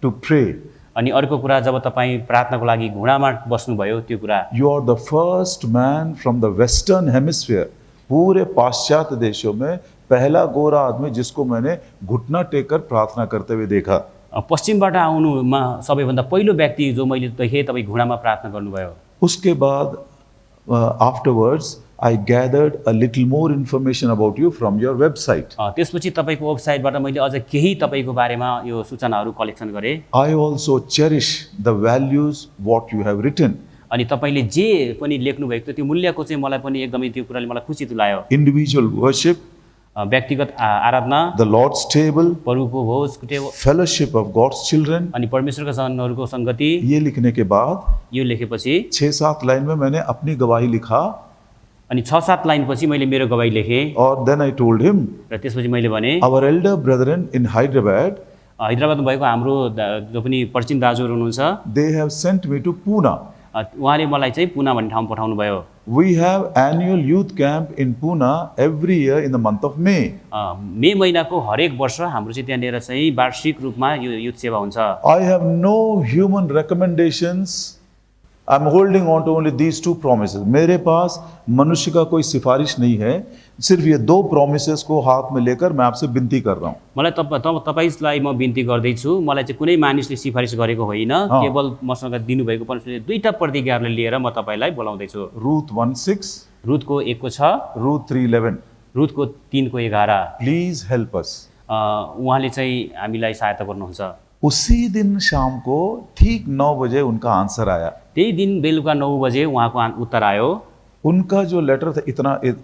to pray. अनि अर्को कुरा जब तपाईँ प्रार्थनाको लागि घुँडामा बस्नुभयो, त्यो कुरा। You are the first man from the western hemisphere, पूरे पाश्चात्य देशों में पहला गोरा आदमी जिसको मैंने घुटना टेककर प्रार्थना करते हुए देखा। पश्चिमबाट आउनुमा सबैभन्दा पहिलो व्यक्ति जो मैले देखेँ तपाईँ घुँडामा प्रार्थना गर्नुभयो। उसके बाद afterwards I gathered a little more information about you from your website. त्यसपछि तपाईको वेबसाइटबाट मैले अझ केही तपाईको बारेमा यो सूचनाहरू कलेक्सन गरेँ। I also cherish the values what you have written. अनि तपाईले जे पनि लेख्नु भएको थियो त्यो मूल्यको चाहिँ मलाई पनि एकदमै त्यो कुराले मलाई खुसी तुल्यायो। Individual worship, व्यक्तिगत आराधना, the Lord's table, प्रभुको भोजको table, fellowship of God's children. अनि परमेश्वरका जनहरूको संगति। ये लिखने के बाद यो लेखेपछि 6-7 लाइन में मैंने अपनी गवाही लिखा। अनि 6-7 लाइन पछि मैले मेरो गवाही लेखेँ। और then I told him, र त्यसपछि मैले भने our elder brethren in Hyderabad, हैदराबादमा भएको हाम्रो जो पनि परिचित दाजुहरू हुनुहुन्छ, they have sent me to Pune. उहाँले मलाई चाहिँ पुना भन्ने ठाउँमा पठाउनु भयो। We have annual youth camp in Pune every year in the month of May. मे महिनाको हरेक वर्ष हाम्रो चाहिँ त्यहाँनिर चाहिँ वार्षिक रूपमा यो युथ सेवा हुन्छ। I have no human recommendations. I'm holding on to only these 2 promises. मेरे पास मनुष्य का कोई सिफारिश नहीं है, सिर्फ ये 2 promises को हाथ में लेकर मैं आपसे विनती कर रहा हूँ। मलाई तपाईलाई म बिन्ती गर्दैछु, मलाई चाहिँ कुनै मानिसले सिफारिस गरेको होइन, केवल मसँग दिनुभएको परमेश्वरले 2टा प्रतिज्ञाहरूले लिएर म तपाईलाई बोलाउँदैछु। Ruth 1:6, रुथको 1 को 6, Ruth 3:11. रुथको 3 को 11। Please help us. उहाँले चाहिँ हामीलाई सहायता गर्नुहुन्छ। उसी दिन शाम को ठीक 9 बजे उनका आंसर आया। त्यही दिन बेलुका 9 बजे उहाँको उत्तर आयो। उनका जो लेटर था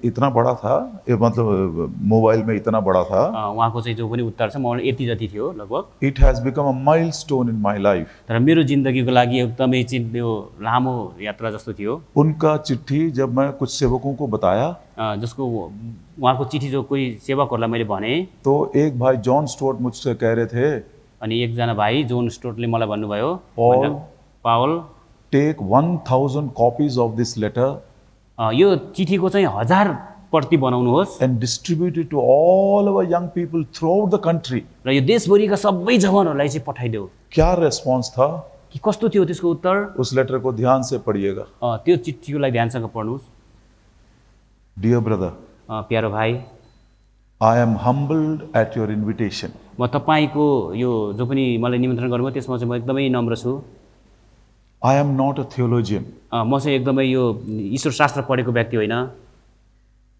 इतना बड़ा था, मतलब मोबाइल में इतना बड़ा था। उहाँको चाहिँ जो पनि उत्तर छ म यति जति थियो लगभग। It has become a milestone in my life. तर मेरो जिन्दगीको लागि एकदमै चाहिँ यो लामो यात्रा जस्तो थियो। उनका चिट्ठी जब मैं कुछ सेवकों को बताया, जसको उहाँको चिठी जो कोही सेवकहरूलाई मैले भने, तो एक भाई जॉन स्टुअर्ट मुझसे कह रहे थे, अनि एकजना भाइ जोन स्टुअर्टले मलाई भन्नुभयो, पावल, take 1000 copies of this letter यो चिठीको चाहिँ 1000 प्रति बनाउनुहोस् and distribute it to all our young people throughout the country. र यो देशभरिका सबै जवानहरूलाई चाहिँ पठाइदेऊ। क्या रेस्पॉन्स था कि कस्तो थियो त्यसको उत्तर? उस लेटर को ध्यान से पढ़िएगा। त्यो चिठीलाई ध्यानसँग पढ्नुहोस्। Dear brother, प्यारो भाइ, I am humbled at your invitation. म तपाईको यो जो पनि मलाई निमन्त्रण गर्नुभयो त्यसमा चाहिँ म एकदमै नम्र छु। I am not a theologian. म चाहिँ एकदमै यो ईश्वर शास्त्र पढेको व्यक्ति होइन।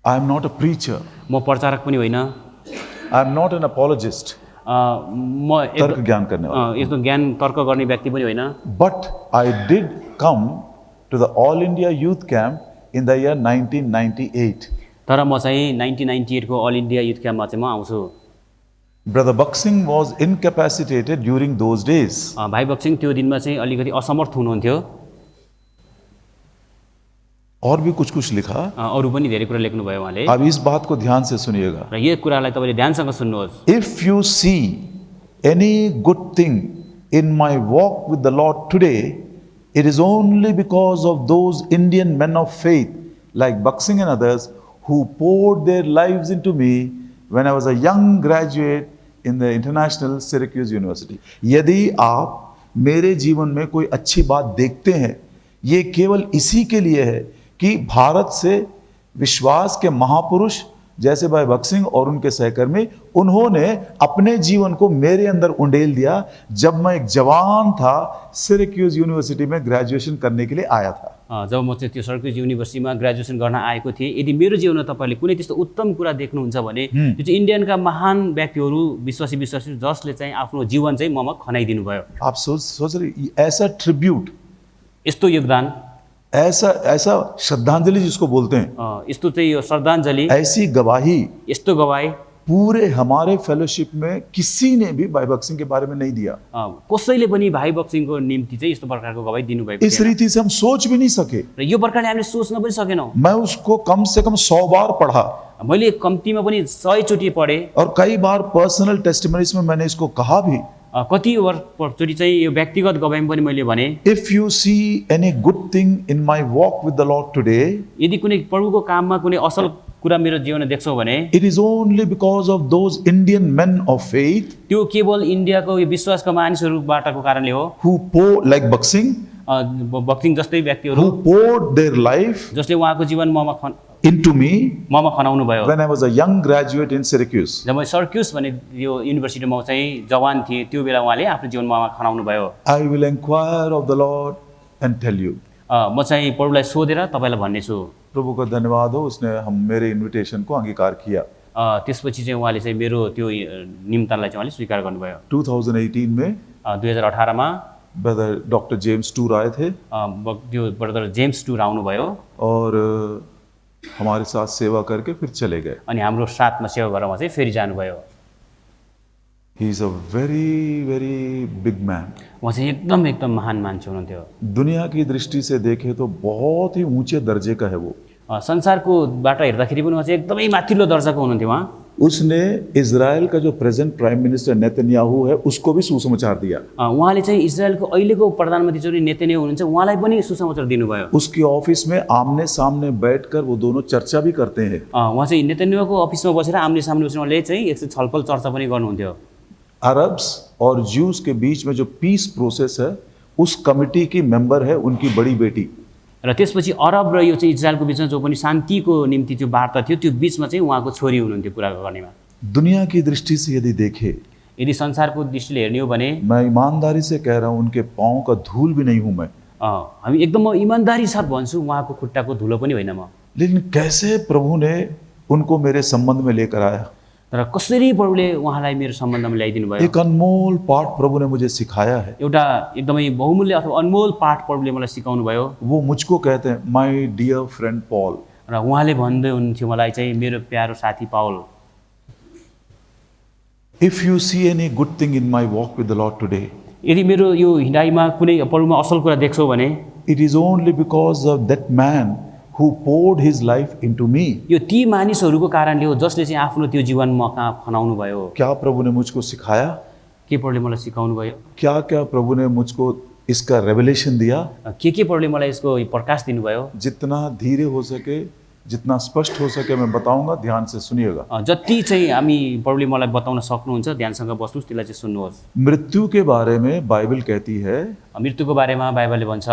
I am not a preacher. म प्रचारक पनि होइन। I am not an apologist. म तर्क ज्ञान करने वाला। यस्तो ज्ञान तर्क गर्ने व्यक्ति पनि होइन। But I did come to the All India Youth Camp in the year 1998. तर म चाहिँ 1998 को अल इन्डिया युथ क्याम्पमा चाहिँ म आउँछु। Brother Buxing was incapacitated during those days. भाइ बक्सिङ त्यो दिनमा चाहिँ अलिकति असमर्थ हुनुहुन्थ्यो। और भी कुछ कुछ लिखा। अरू पनि धेरै कुरा लेख्नुभयो उहाँले। अब इस बात को ध्यान से सुनिएगा। र यो कुरालाई तपाईँले ध्यानसँग सुन्नुहोस्। If you see any good thing in my walk with the Lord today, it is only because of those Indian men of faith like Buxing and others who poured their lives into me when I was a young graduate in the International Syracuse University. यदि आप मेरे जीवन में कोई अच्छी बात देखते हैं, ये केवल इसी के लिए है कि भारत से विश्वास के महापुरुष जैसे भाई बक्सिंग और उनके सहकर्मी, उन्होंने अपने जीवन को मेरे अंदर उंडेल दिया जब मैं एक जवान था, सिरक्यूज यूनिवर्सिटी में ग्रेजुएशन करने के लिए आया था। जब म चाहिँ त्यो सिरक्यूज युनिभर्सिटीमा ग्रेजुएसन गर्न आएको थिएँ, यदि मेरो जीवनमा तपाईँले कुनै त्यस्तो उत्तम कुरा देख्नुहुन्छ भने त्यो चाहिँ इन्डियनका महान व्यक्तिहरू, विश्वासी जसले चाहिँ आफ्नो जीवन चाहिँ ममा खनाइदिनु भयो। आप सोच रहे ऐसा ट्रिब्यूट, यस्तो योगदान, ऐसा श्रद्धांजलि जिसको बोलते हैं, यस्तो चाहिँ यो श्रद्धांजलि, ऐसी गवाही, यस्तो गवाही पूरे हमारे फेलोशिप में किसी ने भी भाई बक्सिंग के बारे में नहीं दिया। कसैले पनि भाइ बक्सिङको निम्ति चाहिँ यस्तो प्रकारको गवाही दिनुभएको इस रीति से हम सोच भी नहीं सके। र यो प्रकारले हामीले सोच्न पनि सकेनौँ। मैं उसको कम से कम 100 बार पढ़ा, मैले कम्तीमा पनि 100 चोटि पढेँ और कई बार पर्सनल टेस्टिमनीज में मैंने इसको कहा भी। कति चोटि चाहिँ यो व्यक्तिगत गवाही पनि मैले भने, If you see any good thing in my walk with the Lord today, यदि कुनै प्रभुको काममा कुनै असल कुरा मेरो जीवनमा देख्छौ भने it is only because of those Indian men of faith त्यो केवल इन्डियाको यो विश्वासका मानिसहरूबाटको कारणले हो, who poured, like Buxing, boxing जस्तै व्यक्तिहरू who poured their life जसले उहाँको जीवन into me ममा खनाउनु भयो। when I was a young graduate in Syracuse. जब म सिरक्युज भन्ने यो युनिभर्सिटीमा चाहिँ जवान थिएँ, त्यो बेला उहाँले आफ्नो जीवन ममा खनाउनु भयो। I will inquire of the Lord and tell you. म चाहिँ प्रभुलाई सोधेर तपाईँलाई भन्नेछु। प्रभु का धन्यवाद हो, उसने हम मेरे इन्विटेशन को अंगीकार किया। त्यसपछि चाहिँ उहाँले चाहिँ मेरो त्यो निम्तालाई चाहिँ उहाँले स्वीकार गर्नुभयो। 2018 में 2018 मा ब्रदर डॉक्टर जेम्स टूर आए थे, त्यो ब्रदर जेम्स टूर आउनुभयो और हमारे साथ सेवा करके फिर चले गए। अनि हाम्रो साथमा सेवा गरेर उहाँ चाहिँ फेरि जानुभयो। He is a very very big man. उहाँ चाहिँ एकदम महान मान्छे हुनुहुन्थ्यो। दुनिया की दृष्टि से देखे तो बहुत ही ऊंचे दर्जे का है वो। संसारको बाट हेर्दाखेरि पनि उहाँ चाहिँ एकदमै माथिल्लो दर्जाको हुनुहुन्थ्यो। उहाँ उसने इजराइल का जो प्रेजेंट प्राइम मिनिस्टर नेतन्याहू है उसको भी सुसमाचार दिया। उहाँले चाहिँ इजरायलको अहिलेको प्रधानमन्त्री जो नेतन्याहू हुनुहुन्छ उहाँलाई पनि सुसमाचार दिनुभयो। उसके ऑफिस में आमने सामने बैठकर वो दोनों चर्चा भी करते हैं। उहाँ चाहिँ नेतन्याहूको अफिसमा बसेर आमने सामने बसेर उहाँले चाहिँ एक छलफल चर्चा पनि गर्नुहुन्थ्यो। अरब्स और ज्यूज के बीच में जो पीस प्रोसेस है उस कमिटी की मेंबर है उनकी बड़ी बेटी। र त्यसपछि अरब र यो चाहिँ इजरायलको बिचमा जो पनि शान्तिको निम्ति जो वार्ता थियो त्यो बिचमा चाहिँ उहाँको छोरी हुनुहुन्थ्यो कुरा गर्नेमा। दुनिया की दृष्टि से यदि देखे, यदि संसारको दृष्टिले हेर्ने हो भने मैं ईमानदारी से कह रहा हूँ, उनके पाँव का धूल भी नहीं हूँ मैं। हामी एकदम म ईमानदारी साथ भन्छु, उहाँको खुट्टाको धुलो पनि होइन म। लेकिन कैसे प्रभु ने उनको मेरे संबंध में लेकर आया, र कसरी प्रभुले उहाँलाई मेरो सम्बन्धमा ल्याइदिनु भयो। एक अनमोल पाठ प्रभु ने मुझे सिखाया है। एउटा एकदमै बहुमूल्य अथवा अनमोल पाठ प्रभुले मलाई सिकाउनु भयो। वो मुझको कहते हैं माय डियर फ्रेंड पॉल, र उहाँले भन्दै हुनुहुन्थ्यो मलाई चाहिँ मेरो प्यारो साथी Paul, if you see any good thing in my walk with the lord today, यदि मेरो यो हिँडाइमा कुनै प्रभुमा असल कुरा देख्छौ भने it is only because of that man who poured his life into me. यो ती मानिसहरूको कारणले हो जसले चाहिँ आफ्नो त्यो जीवनमा खनाउनु भयो। क्या प्रभु ने मुझको सिखाया, के प्रभुले मलाई सिकाउनु भयो, क्या क्या प्रभु ने मुझको इसका रेवलेशन दिया, के प्रभुले मलाई यसको प्रकाश दिनुभयो। जितना धीरे हो सके, जितना स्पष्ट हो सके मैं बताऊंगा, ध्यान से सुनिएगा। जति चाहिँ हामी प्रभुले मलाई बताउन सक्नुहुन्छ ध्यानसँग बस्नुस्, त्यसलाई चाहिँ सुन्नुहोस्। मृत्यु के बारे में बाइबल कहती है, मृत्युको बारेमा बाइबलले भन्छ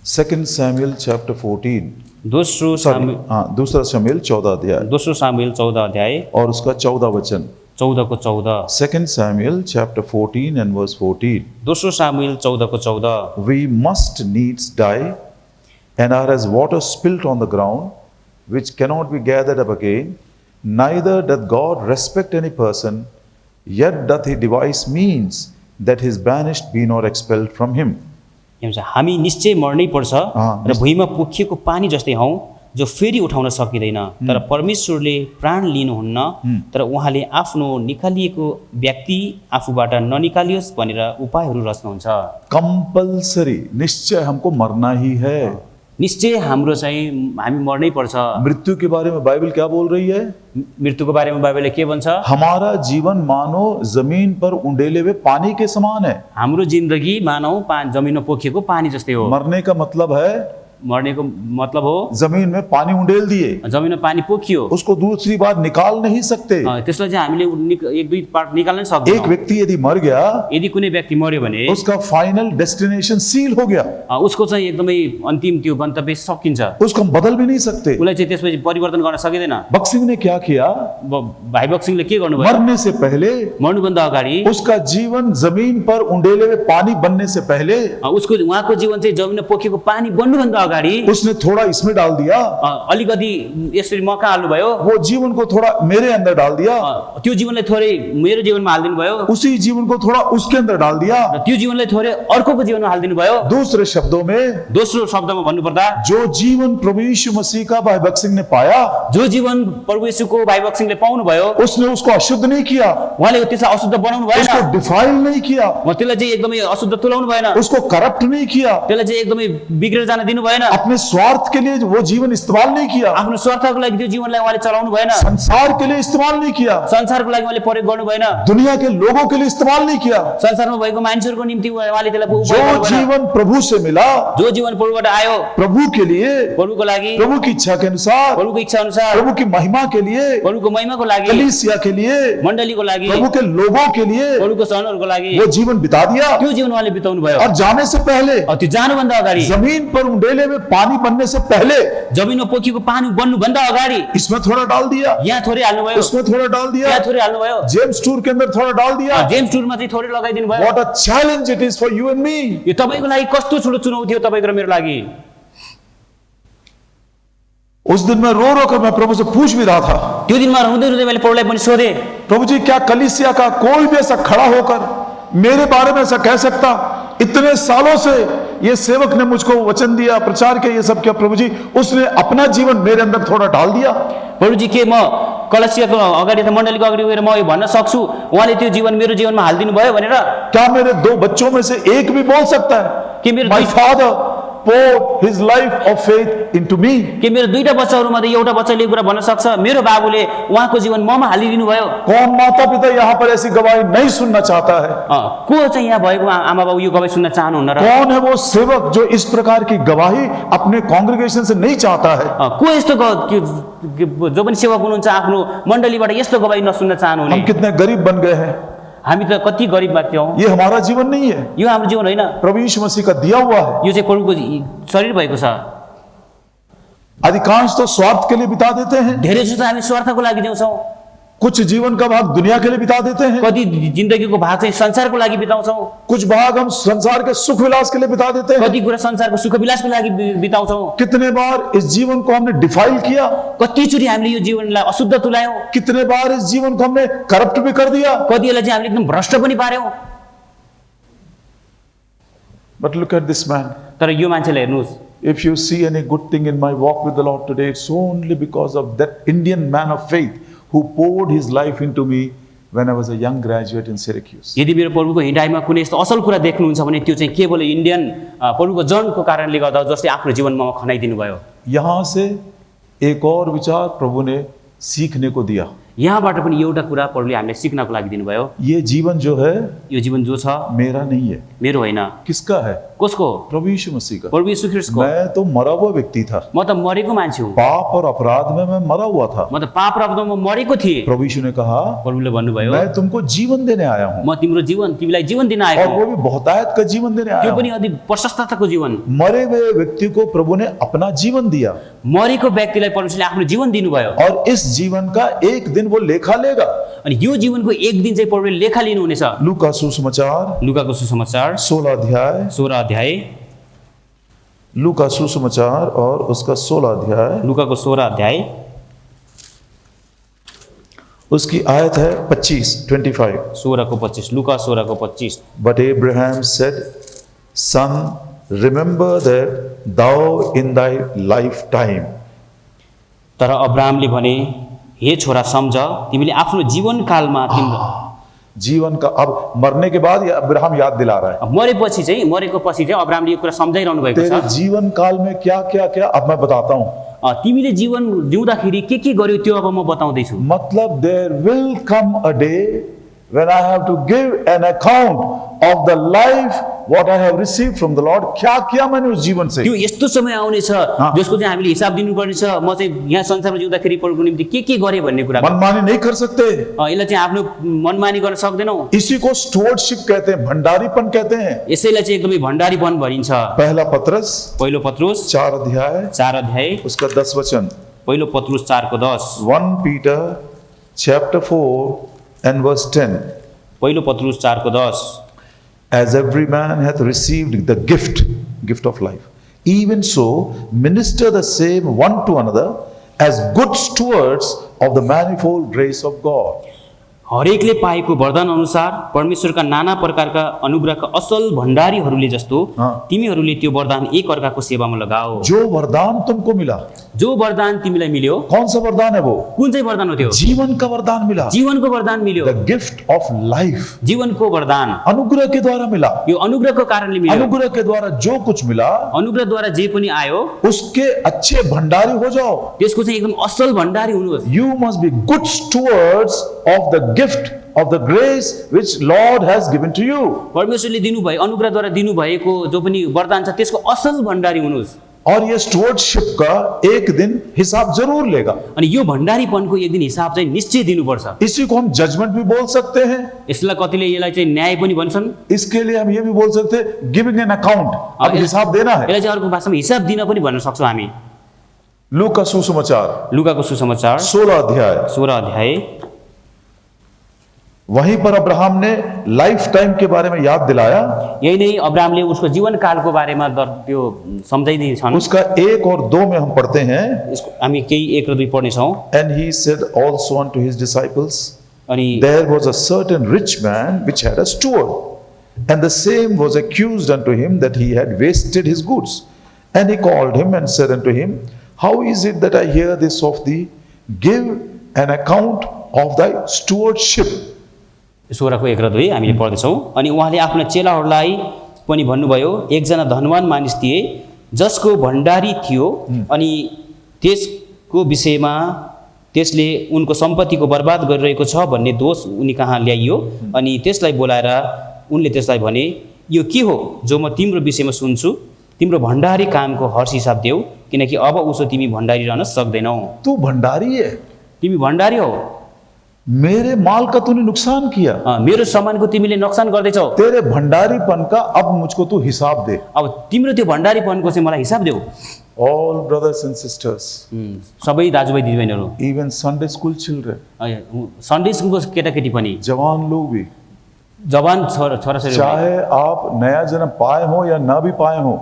2 Samuel chapter 14, दूसरा शमूएल 14 अध्याय और उसका 14 वचन। 14 को 14। 2 Samuel chapter 14 and verse 14. दूसरा सामुएल 14 को 14। We must needs die and are as water spilt on the ground, which cannot be gathered up again. Neither doth God respect any person, yet doth he devise means that his banished be not expelled from him. हामी निश्चय मर्नै पर्छ र भुइँमा पोखिएको पानी जस्तै हौँ, जो फेरि उठाउन सकिँदैन। तर परमेश्वरले प्राण लिनुहुन्न, तर उहाँले आफ्नो निकालिएको व्यक्ति आफूबाट ननिकालियोस् भनेर उपायहरू रच्नुहुन्छ। कंपल्सरी, निश्चय हमको मरना ही है। निश्चय हाम्रो चाहिँ हामी मर्नै पर्छ। मृत्यु के बारे में बाइबल क्या बोल रही है? मृत्युको बारेमा बाइबलले के भन्छ? हमारा जीवन मानो जमीन पर उंडेले हुए पानी के समान है। हाम्रो जिन्दगी मानौ जमिनमा पोखिएको पानी जस्तै हो। मरने का मतलब है मर्नेको मतलब हो जमीन में पानी उंडेल दिए, जमिनमा पानी पोखियो, उसको दूसरी बार निकाल नहीं सकते। त्यसलाई चाहिँ हामीले एक दुई पार्ट निकाल्न एक सक्दैनौँ। व्यक्ति यदि मर गया, यदि कुनै व्यक्ति मर्यो भने उसका फाइनल डेस्टिनेशन सील हो गया, उसको चाहिँ एकदमै अन्तिम त्यो गन्तव्य सकिन्छ। उसको हम बदल भी नहीं सकते। उसलाई चाहिँ त्यसपछि परिवर्तन गर्न सकिँदैन। बक्सिंग ने क्या किया? भाइ बक्सिङले के गर्नुभयो? मरने से पहले, मर्नुभन्दा अगाडि उसका जीवन जमीन पर उंडेले हुए पानी बनने से पहले उसको उहाँको जीवन चाहिँ जमिनमा पोखिएको पानी बन्नुभन्दा अगाडि उसने थोड़ा इसमें डाल दिया, अलिकति यसरी मका हाल्नुभयो, वो जीवन को थोड़ा मेरे अंदर डाल दिया, त्यो जीवनलाई थोरै मेरो जीवनमा हालिदिनु भयो, उसी जीवन को थोड़ा उसके अंदर डाल दिया। त्यो जीवनलाई थोरै अर्कोको जीवनमा हालिदिनु भयो। दूसरे शब्दों में, दोस्रो शब्दमा भन्नुपर्दा जो जीवन प्रभु यीशु मसीह का भाई बक्सिंग ने पाया, जो जीवन प्रभु येशूको भाइ बक्सिङले पाउनु भयो, उसने उसको अशुद्ध नहीं किया, उहाँले त्यसलाई अशुद्ध बनाउनु भएन, उसको डिफाइल नहीं किया, त्यसलाई चाहिँ एकदमै अशुद्ध तुल्याउनु भएन, उसको करप्ट नहीं किया, त्यसलाई चाहिँ एकदमै बिग्रेर जान दिनु भएन, अपने स्वार्थ के लिए वो जीवन इस्तेमाल नहीं किया, आफ्नो स्वार्थको लागि त्यो जीवनलाई उहाँले चलाउनु भएन, संसार के लिए इस्तेमाल नहीं किया, संसारको लागि उहाँले प्रयोग गर्नु भएन, दुनिया के लोगों के लिए इस्तेमाल नहीं किया। संसारमा भएको मानिसहरूको निम्ति उहाँले त्यसलाई उपयोग जो गर्नु भएन। जीवन प्रभु से मिला, जो जीवन प्रभुबाट आयो, प्रभु के लिए, प्रभुको लागि, प्रभु की इच्छा के अनुसार, प्रभुको इच्छा अनुसार, प्रभु की महिमा के लिए, प्रभुको महिमाको लागि, कलीसिया के लिए, मण्डलीको लागि, प्रभु के लोगों के लिए प्रभुको सहनहरूको लागि वो जीवन बिता दिया। त्यो जीवन उहाँले बिताउनु भयो। और जाने से पहले, त्यो जानुभन्दा अगाडि, जमीन पर उंडेले में पानी बनने से पहले जमिनमा पोखिएको पानी बन्नुभन्दा अगाडि इसमें थोड़ा डाल दिया, यहाँ थोरै हाल्नुभयो, उसमें थोड़ा डाल दिया, यहाँ थोरै हाल्नुभयो, जेम्स टूर के अंदर थोड़ा डाल दिया। जेम्स टुरमा चाहिँ थोरै लगाइदिनु भयो। What a challenge it is for you and me. यो तपाईँको लागि कस्तो ठुलो चुनौती हो तपाईँको र मेरो लागि। उस दिन मैं रो रो कर मैं प्रभु से पूछ भी रहा था, त्यो दिनमा रुँदै रुँदै मैले प्रभुलाई पनि सोधेँ, प्रभु जी क्या कलीसिया का कोई भी ऐसा खड़ा होकर मेरे बारे में ऐसा कह सकता? इतने सालों से ये सेवक ने मुझको वचन दिया, प्रचार किया, ये सब किया, प्रभु जी उसने अपना जीवन मेरे अंदर थोड़ा डाल दिया। प्रभुजी के म कलसियाको अगाडि त मण्डलीको अगाडि गएर म यो भन्न सक्छु उहाँले त्यो जीवन मेरो जीवनमा हालिदिनु भयो भनेर? क्या मेरे दो बच्चों में से एक भी बोल सकता है कि मेरो my father poured his life of faith into me? के मेरो दुईटा बच्चाहरूमध्ये एउटा बच्चाले कुरा भन्न सक्छ मेरो बाबुले उहाँको जीवन ममा हालिदिनु भयो? कौन माता पिता यहाँ पर ऐसी गवाही नहीं सुनना चाहता है? को चाहिँ यहाँ भएको आमा बाबु यो गवाही सुन्न चाहनुहुन्न र? कौन है वो सेवक जो इस प्रकार की गवाही अपने कांग्रेगेशन से नहीं चाहता है? को यस्तो जो पनि सेवक हुनुहुन्छ आफ्नो मण्डलीबाट यस्तो गवाही नसुन्न चाहनुहुने? हम कितने गरीब बन गए हैं, हामी त कति गरिब मान्छे हौ। ये हमारा जीवन नहीं है, यो हाम्रो जीवन होइन, प्रभु यीशु मसीह का दिया हुआ है। यो चाहिँ प्रभुको शरीर भएको छ। अधिकांश तो स्वार्थ के लिए बिता देते हैं, धेरै जस्तो हामी स्वार्थको लागि दिउँछौँ, कुछ जीवन का भाग दुनिया के लिए बिता देते हैं, कति जिन्दगीको भाग चाहिँ संसारको लागि बिताउँछौँ, कुछ भाग हम संसार के सुख विलास के लिए बिता देते हैं। कति कुरा संसारको सुख विलासको लागि बिताउँछौँ। कितने बार इस जीवन को हमने डिफाइल किया, कतिचोटि हामीले यो जीवनलाई अशुद्ध तुल्यायौँ, कितने बार इस जीवन को हमने करप्ट भी कर दिया। कति यसलाई चाहिँ हामीले एकदम भ्रष्ट पनि पार्यौँ। But look at this man. तर यो मान्छेलाई हेर्नुहोस्, If you see any good thing in my walk with the Lord today, it's only because of that Indian man of faith who poured his life into me when I was a young graduate in Syracuse. यदि मेरो प्रभुको हिँडाइमा कुनै यस्तो असल कुरा देख्नुहुन्छ भने त्यो चाहिँ केवल इन्डियन प्रभुको जनको कारणले गर्दा जसले आफ्नो जीवनमा खनाइदिनु भयो। यहाँ से एक और विचार प्रभु ने सीखने को दिया। यहाँबाट पनि एउटा कुरा प्रभुले हामीलाई सिक्नको लागि दिनुभयो। ये जीवन जो है यो जीवन जो छ मेरा नहीं है। मेरो होइन। किसका है? कसको? प्रभु यीशु मसीह का। प्रभु यीशु ख्रीष्टको। मैं तो मरा हुआ व्यक्ति था, म त मरेको मान्छे हुँ। पाप और अपराध में मैं मरा हुआ था। म त पाप र अपराधमा मरेको थिएँ। प्रभु यीशु ने कहा, प्रभुले भन्नुभयो, मैं तुमको जीवन देने आया हूँ, म तिमीलाई जीवन दिन आएको और हुँ। वो भी बहुतायत का जीवन देने आया त्यो हूँ। पनि अति प्रशस्तताको जीवन। मरे हुए व्यक्ति को प्रभु ने अपना जीवन दिया, मरेको व्यक्तिलाई परमेश्वरले आफ्नो जीवन दिनुभयो। और इस जीवन का एक दिन वो लेखा लेगा। अनि यो जीवनको एक दिन चाहिँ प्रभुले लेखा लिनुहुनेछ। लूका सुसमाचार लुकाको सुसमाचार 16 अध्याय, 16 अध्याय, लूका सुसमाचार और उसका 16 अध्याय, लुकाको 16 अध्याय, उसकी आयत है 25, 25। 16 को 25, लुका 16 को 25। But Abraham said, Son, remember that thou in thy lifetime तर अब्राहमले भने हे छोरा सम्झ तिमीले आफ्नो जीवनकालमा तिम्रो जीवन का अब मरने के बाद ये अब्राहम याद दिला रहा है, मरेको पछि चाहिँ अब्राहमले यो कुरा सम्झाइरहनु भएको तेरे छ। जीवन काल में क्या क्या क्या अब मैं बताता हूं। तिमीले जीवन जिउँदाखेरि के गर्यो त्यो अब म बताउँदैछु। मतलब there will come a day when I have to give an account of the life what I have received from the Lord। क्या किया मैंने उस जीवन से, त्यो यस्तो समय आउनेछ जसको चाहिँ हामीले हिसाब दिनुपर्ने छ। म चाहिँ यहाँ संसारमा जिउँदाखेरि पढ्नुको निम्ति के गरेँ भन्ने कुरा। मनमानी नहीं कर सकते, यसलाई चाहिँ आफ्नो मनमानी गर्न सक्दैनौ। इसी को स्टुअर्डशिप कहते हैं, भंडारीपन कहते हैं। यसैलाई चाहिँ एकदमै भण्डारीपन भनिन्छ। पहला पत्रस पहिलो पत्रुस 4 अध्याय 4 अध्याय उसका 10 वचन। पहिलो पत्रुस 4 को 10। 1 Peter chapter 4 and verse 10। पहिलो पत्रुस 4 को 10। As every man hath received the gift of life, even so minister the same one to another as good stewards of the manifold grace of God। हरेकले पाएको वरदान अनुसार परमेश्वरका नाना प्रकारका अनुग्रहका असल भण्डारीहरूले जस्तो तिमीहरूले त्यो वरदान एक अर्काको सेवामा लगाओ। जो वरदान तुमको मिला, जो वरदान तिमीलाई मिल्यो, कौन सा वरदान है वो? कुन चाहिँ वरदान हो त्यो? जीवन का वरदान मिला, जीवनको वरदान मिल्यो। द गिफ्ट ऑफ लाइफ, जीवनको वरदान अनुग्रह के द्वारा मिला। यो अनुग्रहको कारणले मिल्यो। अनुग्रह के द्वारा जो कुछ मिला, अनुग्रहद्वारा जे पनि आयो उसके अच्छे भंडारी हो जाओ। त्यसको चाहिँ एकदम असल भण्डारी हुनुहोस्। You must be good stewards of the gift of the grace which Lord has given to you। परमेश्वरले दिनुभए अनुग्रहद्वारा दिनुभएको जो पनि वरदान छ त्यसको असल भण्डारी हुनुहोस्। और ये स्टुअर्डशिप का एक दिन हिसाब जरूर लेगा। अनि यो भण्डारीपनको एक दिन हिसाब चाहिँ निश्चय दिनुपर्छ। इसी को हम जजमेंट भी बोल सकते हैं। यसलाई कतिले यसलाई चाहिँ न्याय पनि भन्छन्। इसके लिए हम ये भी बोल सकते हैं गिविंग एन अकाउंट, अब हिसाब देना है। यसलाई चाहिँ अर्को भाषामा हिसाब दिन पनि भन्न सक्छौँ हामी। लूका सुसमाचार लुकाको सुसमाचार 16 अध्याय 16 अध्याय। वहीं पर अब्राहम ने लाइफ टाइम के बारे में याद दिलाया। यही नै अब्राहमले उसको जीवनकालको बारेमा त्यो सम्झाइदिन्छन्। उसका 1 और 2 में हम पढ़ते हैं, हामी केही 1 र 2 पढ्ने छौँ। and he said also unto his disciples, अनि there was a certain rich man which had a steward, and the same was accused unto him that he had wasted his goods. And he called him and said unto him, how is it that I hear this of thee? Give an account of thy stewardship। 16 को 1 र 2 हामीले पढ्दैछौँ। अनि उहाँले आफ्ना चेलाहरूलाई पनि भन्नुभयो, एकजना धनवान मानिस थिए जसको भण्डारी थियो, अनि त्यसको विषयमा त्यसले उनको सम्पत्तिको बर्बाद गरिरहेको छ भन्ने दोष उनी कहाँ ल्याइयो। अनि त्यसलाई बोलाएर उनले त्यसलाई भने, यो के हो जो म तिम्रो विषयमा सुन्छु? तिम्रो भण्डारी कामको हर्ष हिसाब देऊ, किनकि अब उसो तिमी भण्डारी रहन सक्दैनौ। तू भंडारी है, तिमी भण्डारी हो। मेरे माल का तूने नुकसान किया, मेरो सामानको तिमीले नोक्सान गर्दैछौ। तेरे भंडारीपन का अब मुझको तू हिसाब दे। अब तिम्रो त्यो भण्डारीपनको चाहिँ मलाई हिसाब देऊ। All brothers and sisters, सबै दाजुभाइ दिदीबहिनीहरू, even Sunday school children, Sunday स्कुलको केटाकेटी पनि, जवान लोग भी, जवान छोराछोरी, चाहे आप नया जन्म पाए हो या ना भी पाए हो,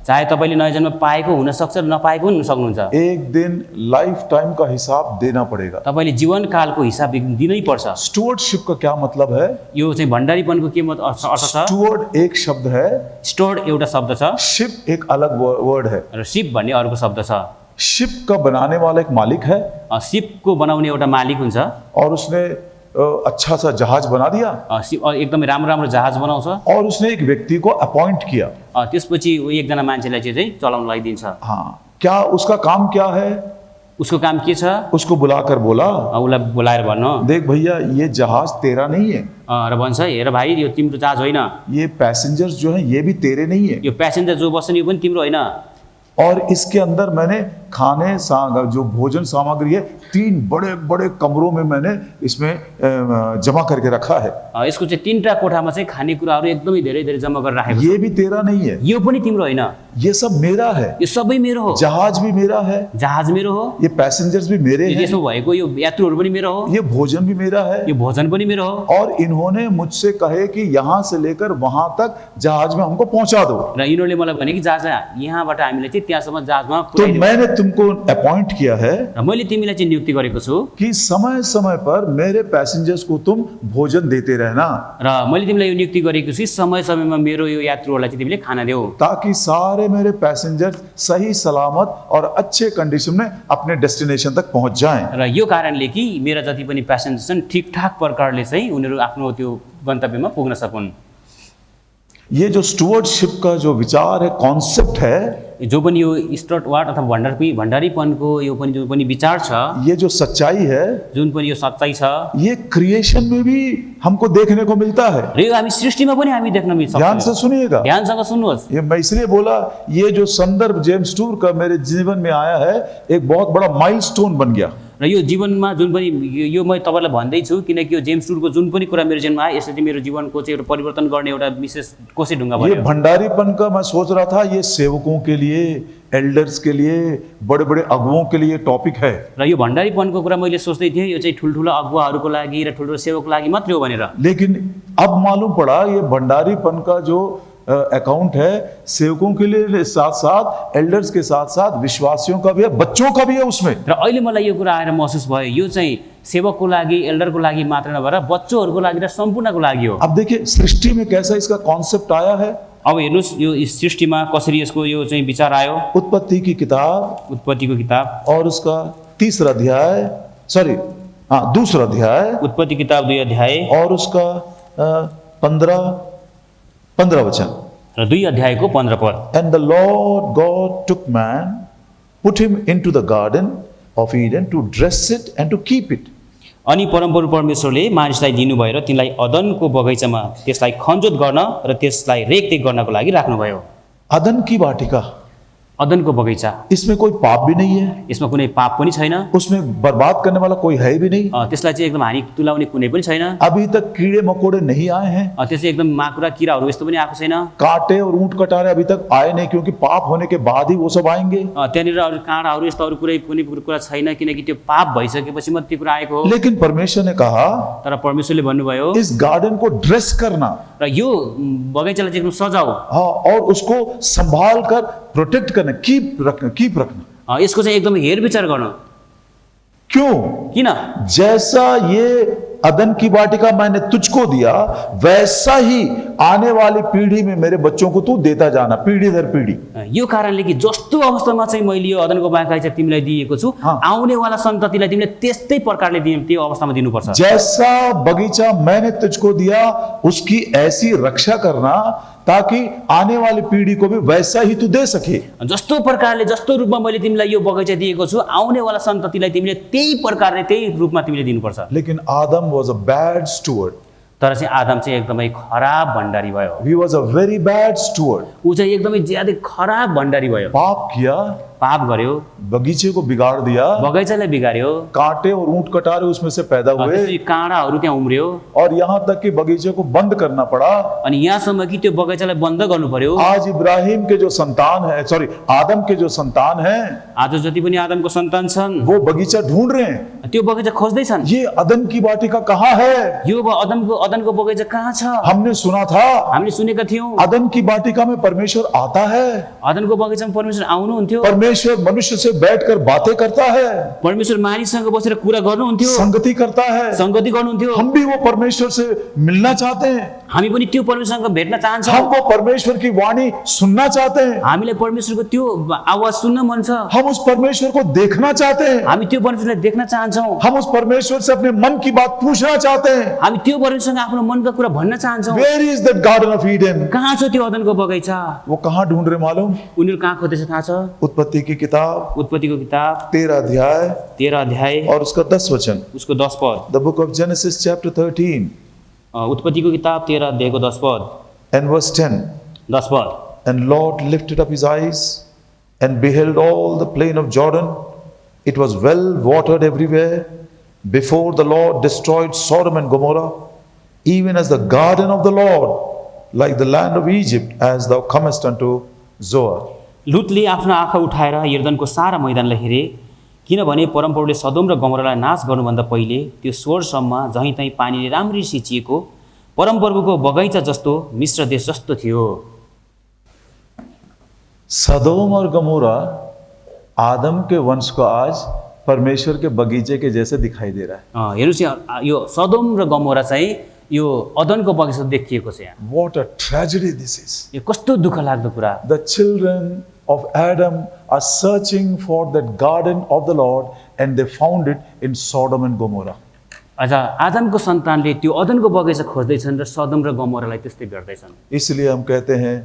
चाहे तपाईँले नयाँ जन्म पाएको हुनसक्छ र नपाएको पनि हुन सक्नुहुन्छ, एक दिन लाइफ टाइम का हिसाब देना पड़ेगा। तपाईँले जीवनकालको हिसाब दिनै पर्छ। स्टुअर्डशिप का क्या मतलब है? यो चाहिँ भण्डारीपनको के अर्थ छ? स्टुअर्ड एक शब्द है, स्टोर्ड एउटा शब्द छ, शिप एक अलग वर्ड है। र सिप भन्ने अर्को शब्द छ। शिप का बनाने वाला एक मालिक है, सिपको बनाउने एउटा मालिक हुन्छ, और उसने अच्छा सा जहाज बना दिया, एकदमै राम्रो राम्रो जहाज बनाउँछ, और उसने एक व्यक्ति को अपॉइंट किया। त्यसपछि एकजना मान्छेलाई चाहिँ चलाउनलाई दिन्छ। हाँ, क्या उसका काम क्या है? उसको काम के छ? उसको बुलाकर बोला, उसलाई बोलाएर भन्नु, देख भैया ये जहाज तेरा नहीं है, र भन्छ हेर भाइ यो तिम्रो जहाज होइन, ये पैसेंजर्स जो हैं ये भी तेरे नहीं है, यो प्यासेन्जर जो बस्छन् यो पनि तिम्रो होइन, और इसके अंदर मैंने खाने जो भोजन सामग्री है 3 बड़े बड़े कमरों में मैंने इसमें जमा करके रखा है। यसको चाहिँ 3टा कोठामा चाहिँ खानेकुराहरू एकदमै धेरै धेरै जम्मा गरेर राखेको छ। ये भी तेरा नहीं है, यो पनि तिम्रो होइन, ये सब मेरा है, यो सबै मेरो हो। जहाज भी मेरा है, जहाज मेरो हो, ये पैसेंजर्स भी मेरे हैं, यसो भएको यो यात्रुहरू पनि मेरो हो, ये भोजन भी मेरा है, यो भोजन पनि मेरो हो। और इन्होंने मुझसे कहे कि यहाँ से लेकर वहां तक जहाज में हमको पहुंचा दो। र यिनीहरूले मलाई भने कि जहाज यहाँबाट हामीले चाहिँ त्यहाँसम्म जहाजमा तो मैंने तुमको अपॉइंट किया है, र मैले तिमीलाई चाहिँ नियुक्ति गरेको छु कि समय समय पर मेरे पैसेंजर्स को तुम भोजन देते रहना, र मैले तिमीलाई यो नियुक्ति गरेको छु समय समयमा मेरो यो यात्रुहरूलाई चाहिँ तिमीले खाना देऊ, ताकि सारे सारे मेरे पैसेंजर सही सलामत और अच्छे कंडीशन में अपने डेस्टिनेशन तक पहुंच जाएं। र यो कारणले कि मेरा जति पनि प्यासेन्जर छन् ठिकठाक प्रकारले चाहिँ उनीहरू आफ्नो त्यो गन्तव्यमा पुग्न सकुन्। ये जो स्टुवर्डशिप का जो विचार है, कॉन्सेप्ट है, जो पनि यो स्टुअर्डवार्ड अथवा भण्डारीपनको यो पनि जो पनि विचार छ, ये जो सच्चाई है, जुन पनि यो सच्चाइ छ, ये क्रिएशन में भी हमको देखने को मिलता है। र यो हामी सृष्टिमा पनि हामी देख्न मिल्छ। ध्यान से सुनिएगा। ध्यानसँग सुन्नुहोस्। ये मैं इसलिए बोला, ये जो संदर्भ जेम्स टूर का मेरे जीवन में आया है, एक बहुत बड़ा माइलस्टोन बन गया। र यो जीवनमा जुन पनि यो म तपाईलाई भन्दैछु किनकि यो जेम्स टूरको जुन पनि कुरा मेरो जीवनमा आयो यसले चाहिँ मेरो जीवनको चाहिँ एउटा परिवर्तन गर्ने एउटा विशेष कोसी ढुङ्गा ये बन्यो। भंडारीपन का मैं सोच रहा था, ये सेवकों के लिए, एल्डर्स के लिए, बड़े बड़े अगुओं के लिए टॉपिक है। र यो भण्डारीपनको कुरा मैले सोच्दै थिएँ यो चाहिँ ठुल्ठुला अगुवाहरूको लागि र ठुल्ठुलो सेवकको लागि मात्रै हो भनेर। लेकिन अब मालूम पड़ा ये भंडारीपन का जो अकाउंट है, सेवकों के लिए साथ साथ, एल्डर्स के साथ साथ विश्वासियों का भी है, बच्चों का भी है उसमें। र अहिले मलाई यो कुरा आएर महसुस भयो यो चाहिँ सेवकको लागि एल्डरको लागि मात्र नभएर बच्चोहरूको लागि र सम्पूर्णको लागि हो। अब देखिए सृष्टि में कैसा इसका कॉन्सेप्ट आया है। अब हेर्नुहोस् यो सृष्टिमा कसरी यसको यो चाहिँ विचार आयो। उत्पत्ति की किताब उत्पत्तिको किताब और उसका दूसरा अध्याय उत्पत्ति किताब 2 अध्याय और उसका 15 वचन। र 2 अध्यायको 15 पद। And the Lord God took man, put him into the garden of Eden to dress it and to keep it. अनि परमप्रभु परमेश्वरले मानिसलाई दिनुभयो र तिनलाई अदनको बगैँचामा त्यसलाई खनजोत गर्न र त्यसलाई रेखदेख गर्नको लागि राख्नुभयो। अदन की वाटिका, अदनको बगैँचा, इसमें कोई पाप भी नहीं है, यसमा कुनै पाप पनि छैन, उसमें बर्बाद करने वाला कोई है भी नहीं। त्यसलाई चाहिँ एकदम हानि तुलाउने कुनै पनि छैन। अभी तक कीड़े मकोड़े नहीं आए हैं, त्यसै एकदम माकुरा किराहरू यस्तो पनि आएको छैन। कांटे और ऊंट कटारे अभी तक आए नहीं, क्योंकि पाप होने के बाद ही वो सब आएंगे। त्यहाँनिर अरू काँडाहरू यस्तो अरू कुनै कुरा छैन किनकि त्यो पाप भइसकेपछि मात्रै त्यो कुरा आएको हो। लेकिन परमेश्वर ने कहा तर परमेश्वरले भन्नुभयो इस गार्डन को ड्रेस करना, र यो बगैँचालाई चाहिँ एकदम सजाऊ, हाँ, और उसको संभाल कर प्रोटेक्ट करना, कीप रखना। यसको चाहिँ एकदम हेरविचार गर्न। क्यों? किन? जैसा ये अदन की वाटिका मैंने तुझको दिया, वैसा ही आने वाली पीढ़ी में मेरे बच्चों को तू देता जाना, पीढ़ी दर पीढ़ी। यो कारणले कि जस्तो अवस्थामा चाहिँ मैले यो अदनको बगैँचा तिमीलाई दिएको छु, आउने वाला सन्ततिलाई तिमीले त्यस्तै प्रकारले त्यो अवस्थामा दिनुपर्छ। जैसा बगीचा मैंने तुझको दिया उसकी ऐसी रक्षा करना, ताकि आने वाली पीढ़ी को भी वैसा ही तू दे सके। जस्तो प्रकारले जस्तो रूपमा मैले तिमीलाई यो बगैँचा दिएको छु, आउने वाला सन्ततिलाई तिमीले त्यही प्रकारले त्यही रूपमा तिमीले दिनुपर्छ। लेकिन आदम was a bad steward. तर चाहिँ आदम चाहिँ एकदमै खराब भण्डारी भयो। He was a very bad steward. ऊ चाहिँ एकदमै ज्यादै खराब भण्डारी भयो। पाप किया, पाप गर्यो, बगीचे को बिगाड़ दिया, बगैँचालाई बिगार्यो, कांटे और ऊंट कटारे उसमें से पैदा हुए, त्यसपछि काँडाहरू त्यहाँ उम्रियो, और यहाँ तक कि बगीचे को बंद करना पड़ा। अनि यहाँसम्म कि त्यो बगैँचालाई बन्द गर्नु पर्यो। आज इब्राहिम के जो संतान है, आदम के जो संतान है, आज जति पनि आदमको सन्तान छन् वो बगीचा ढूंढ रहे हैं। त्यो बगैँचा खोज्दैछन्। ये अदन की वाटिका कहाँ है? यो अदनको बगैँचा कहाँ छ? हमने सुना था हामीले सुनेका थियौँ अदन की वाटिका में परमेश्वर आता है, अदनको बगैँचामा परमेश्वर आउनुहुन्थ्यो, परमेश्वर मनुष्य से बैठकर बातें करता है, परमेश्वर मानिससँग बसेर कुरा गर्नुहुन्थ्यो, संगति करता है। संगति गर्नुहुन्थ्यो। हम भी वो परमेश्वर से मिलना चाहते हैं, हामी पनि त्यो परमेश्वरसँग भेट्न चाहन्छौँ। हम वो परमेश्वर की वाणी सुनना चाहते हैं, हामीलाई परमेश्वरको त्यो आवाज सुन्न मन छ। हम उस परमेश्वर को देखना चाहते हैं, हामी त्यो परमेश्वरलाई देख्न चाहन्छौँ। हम उस परमेश्वर से अपने मन की बात पूछना चाहते हैं। हामी त्यो परमेश्वरसँग आफ्नो मनका कुरा भन्न चाहन्छौँ। Where is that garden of Eden? कहाँ छ त्यो अदनको बगैँचा? वो कहाँ ढूंढ रहे मालूम? उनीहरू कहाँ खोज्दैछ थाहा छ? उत्पत्ति की किताब उत्पत्तिको किताब 13 अध्याय 13 अध्याय और उसका 10 वचन। उसको 10 पद। The book of Genesis chapter 13 उत्पत्तिको किताब 13 अध्यायको 10 पद। and verse 10. 10 पद। And Lot lifted up his eyes and beheld all the plain of Jordan. It was well watered everywhere. Before the Lord destroyed Sodom and Gomorrah, even as the garden of the Lord, like the land of Egypt, as thou comest unto Zoar. लुतले आफ्नो आँखा उठाएर यर्दनको सारा मैदानलाई हेरे, किनभने परमप्रभुले सदोम र गमोरालाई नाश गर्नुभन्दा पहिले त्यो सोरसम्म जहीँ तहीँ पानीले राम्ररी सिंचिएको परमप्रभुको बगैँचा जस्तो मिश्र देश जस्तो थियो। सदोम और गमोरा आदम के वंश को आज परमेश्वर के बगीचे के जैसे दिखाई दे रहा है। हेर्नुहोस् यो सदोम र गमोरा चाहिँ यो अदनको बगैँचा देखिएको छ यहाँ। What a tragedy this is. यो कस्तो दुःख लाग्दो कुरा। The children of Adam are searching for that garden of the Lord and they found it in Sodom and Gomorrah. अझ आदमको सन्तानले त्यो अदनको बगैँचा खोज्दैछन् र सदम र गमोरालाई त्यस्तै गर्दैछन्। इसलिए हम कहते हैं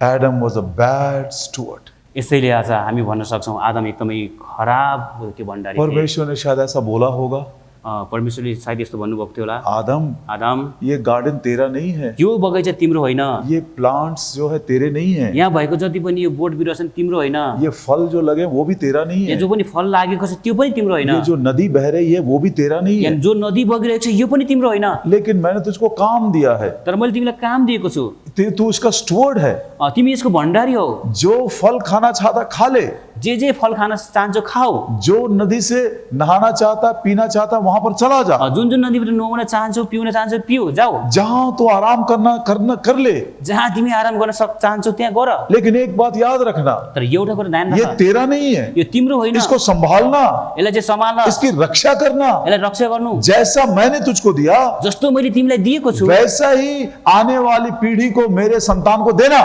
Adam was a bad steward. यसैले आज हामी भन्न सक्छौँ आदम एकदमै खराब त्यो भण्डारी थिए। परमेश्वर ने शायद ऐसा बोला होगा, परमेश्वरले सायद यस्तो भन्नुभएको थियो होला, आदम आदम ये गार्डन तेरा नहीं है, यो बगैँचा तिम्रो होइन, ये प्लांट्स जो है तेरे नहीं है, यहाँ भएको जति पनि यो बोट बिरुवा छन् तिम्रो होइन, ये फल जो लगे वो भी तेरा नहीं यहाँ है, जो पनि फल लागेको छ त्यो पनि तिम्रो होइन, ये जो नदी बह रही है वो भी तेरा नहीं है, यहाँ जो नदी बगिरहेको छ यो पनि तिम्रो होइन, लेकिन मैंने तुझको काम दिया है, तर मैले तिमीलाई काम दिएको छु, तू उसका स्टुअर्ड है, तिमी यसको भण्डारी हो, जो फल खाना चाहता खा ले, जे फल खान चाहन्छौ खाऊ, जो नदी से नहाना चाहता पीना चाहता वहां पर चला जा, जुन जुन नदीबाट नुहाउन चाहन्छौ पिउन चाहन्छौ पिउ जाऊ, जहां तो आराम करना कर ले, जहाँ तिमी आराम गर्न चाहन्छौ त्यहाँ गर, लेकिन एक बात याद रखना, तर एउटा कुरा ध्यान ये राख, तेरा नहीं है, यो तिम्रो होइन, इसको संभालना, यसलाई चाहिँ सम्हाल्न, इसकी रक्षा करना, यसलाई रक्षा गर्नु, जैसा मैंने तुझको दिया जस्तो मैले तिमीलाई दिएको छु वैसा ही आने वाली पीढ़ी को मेरे संतान को देना।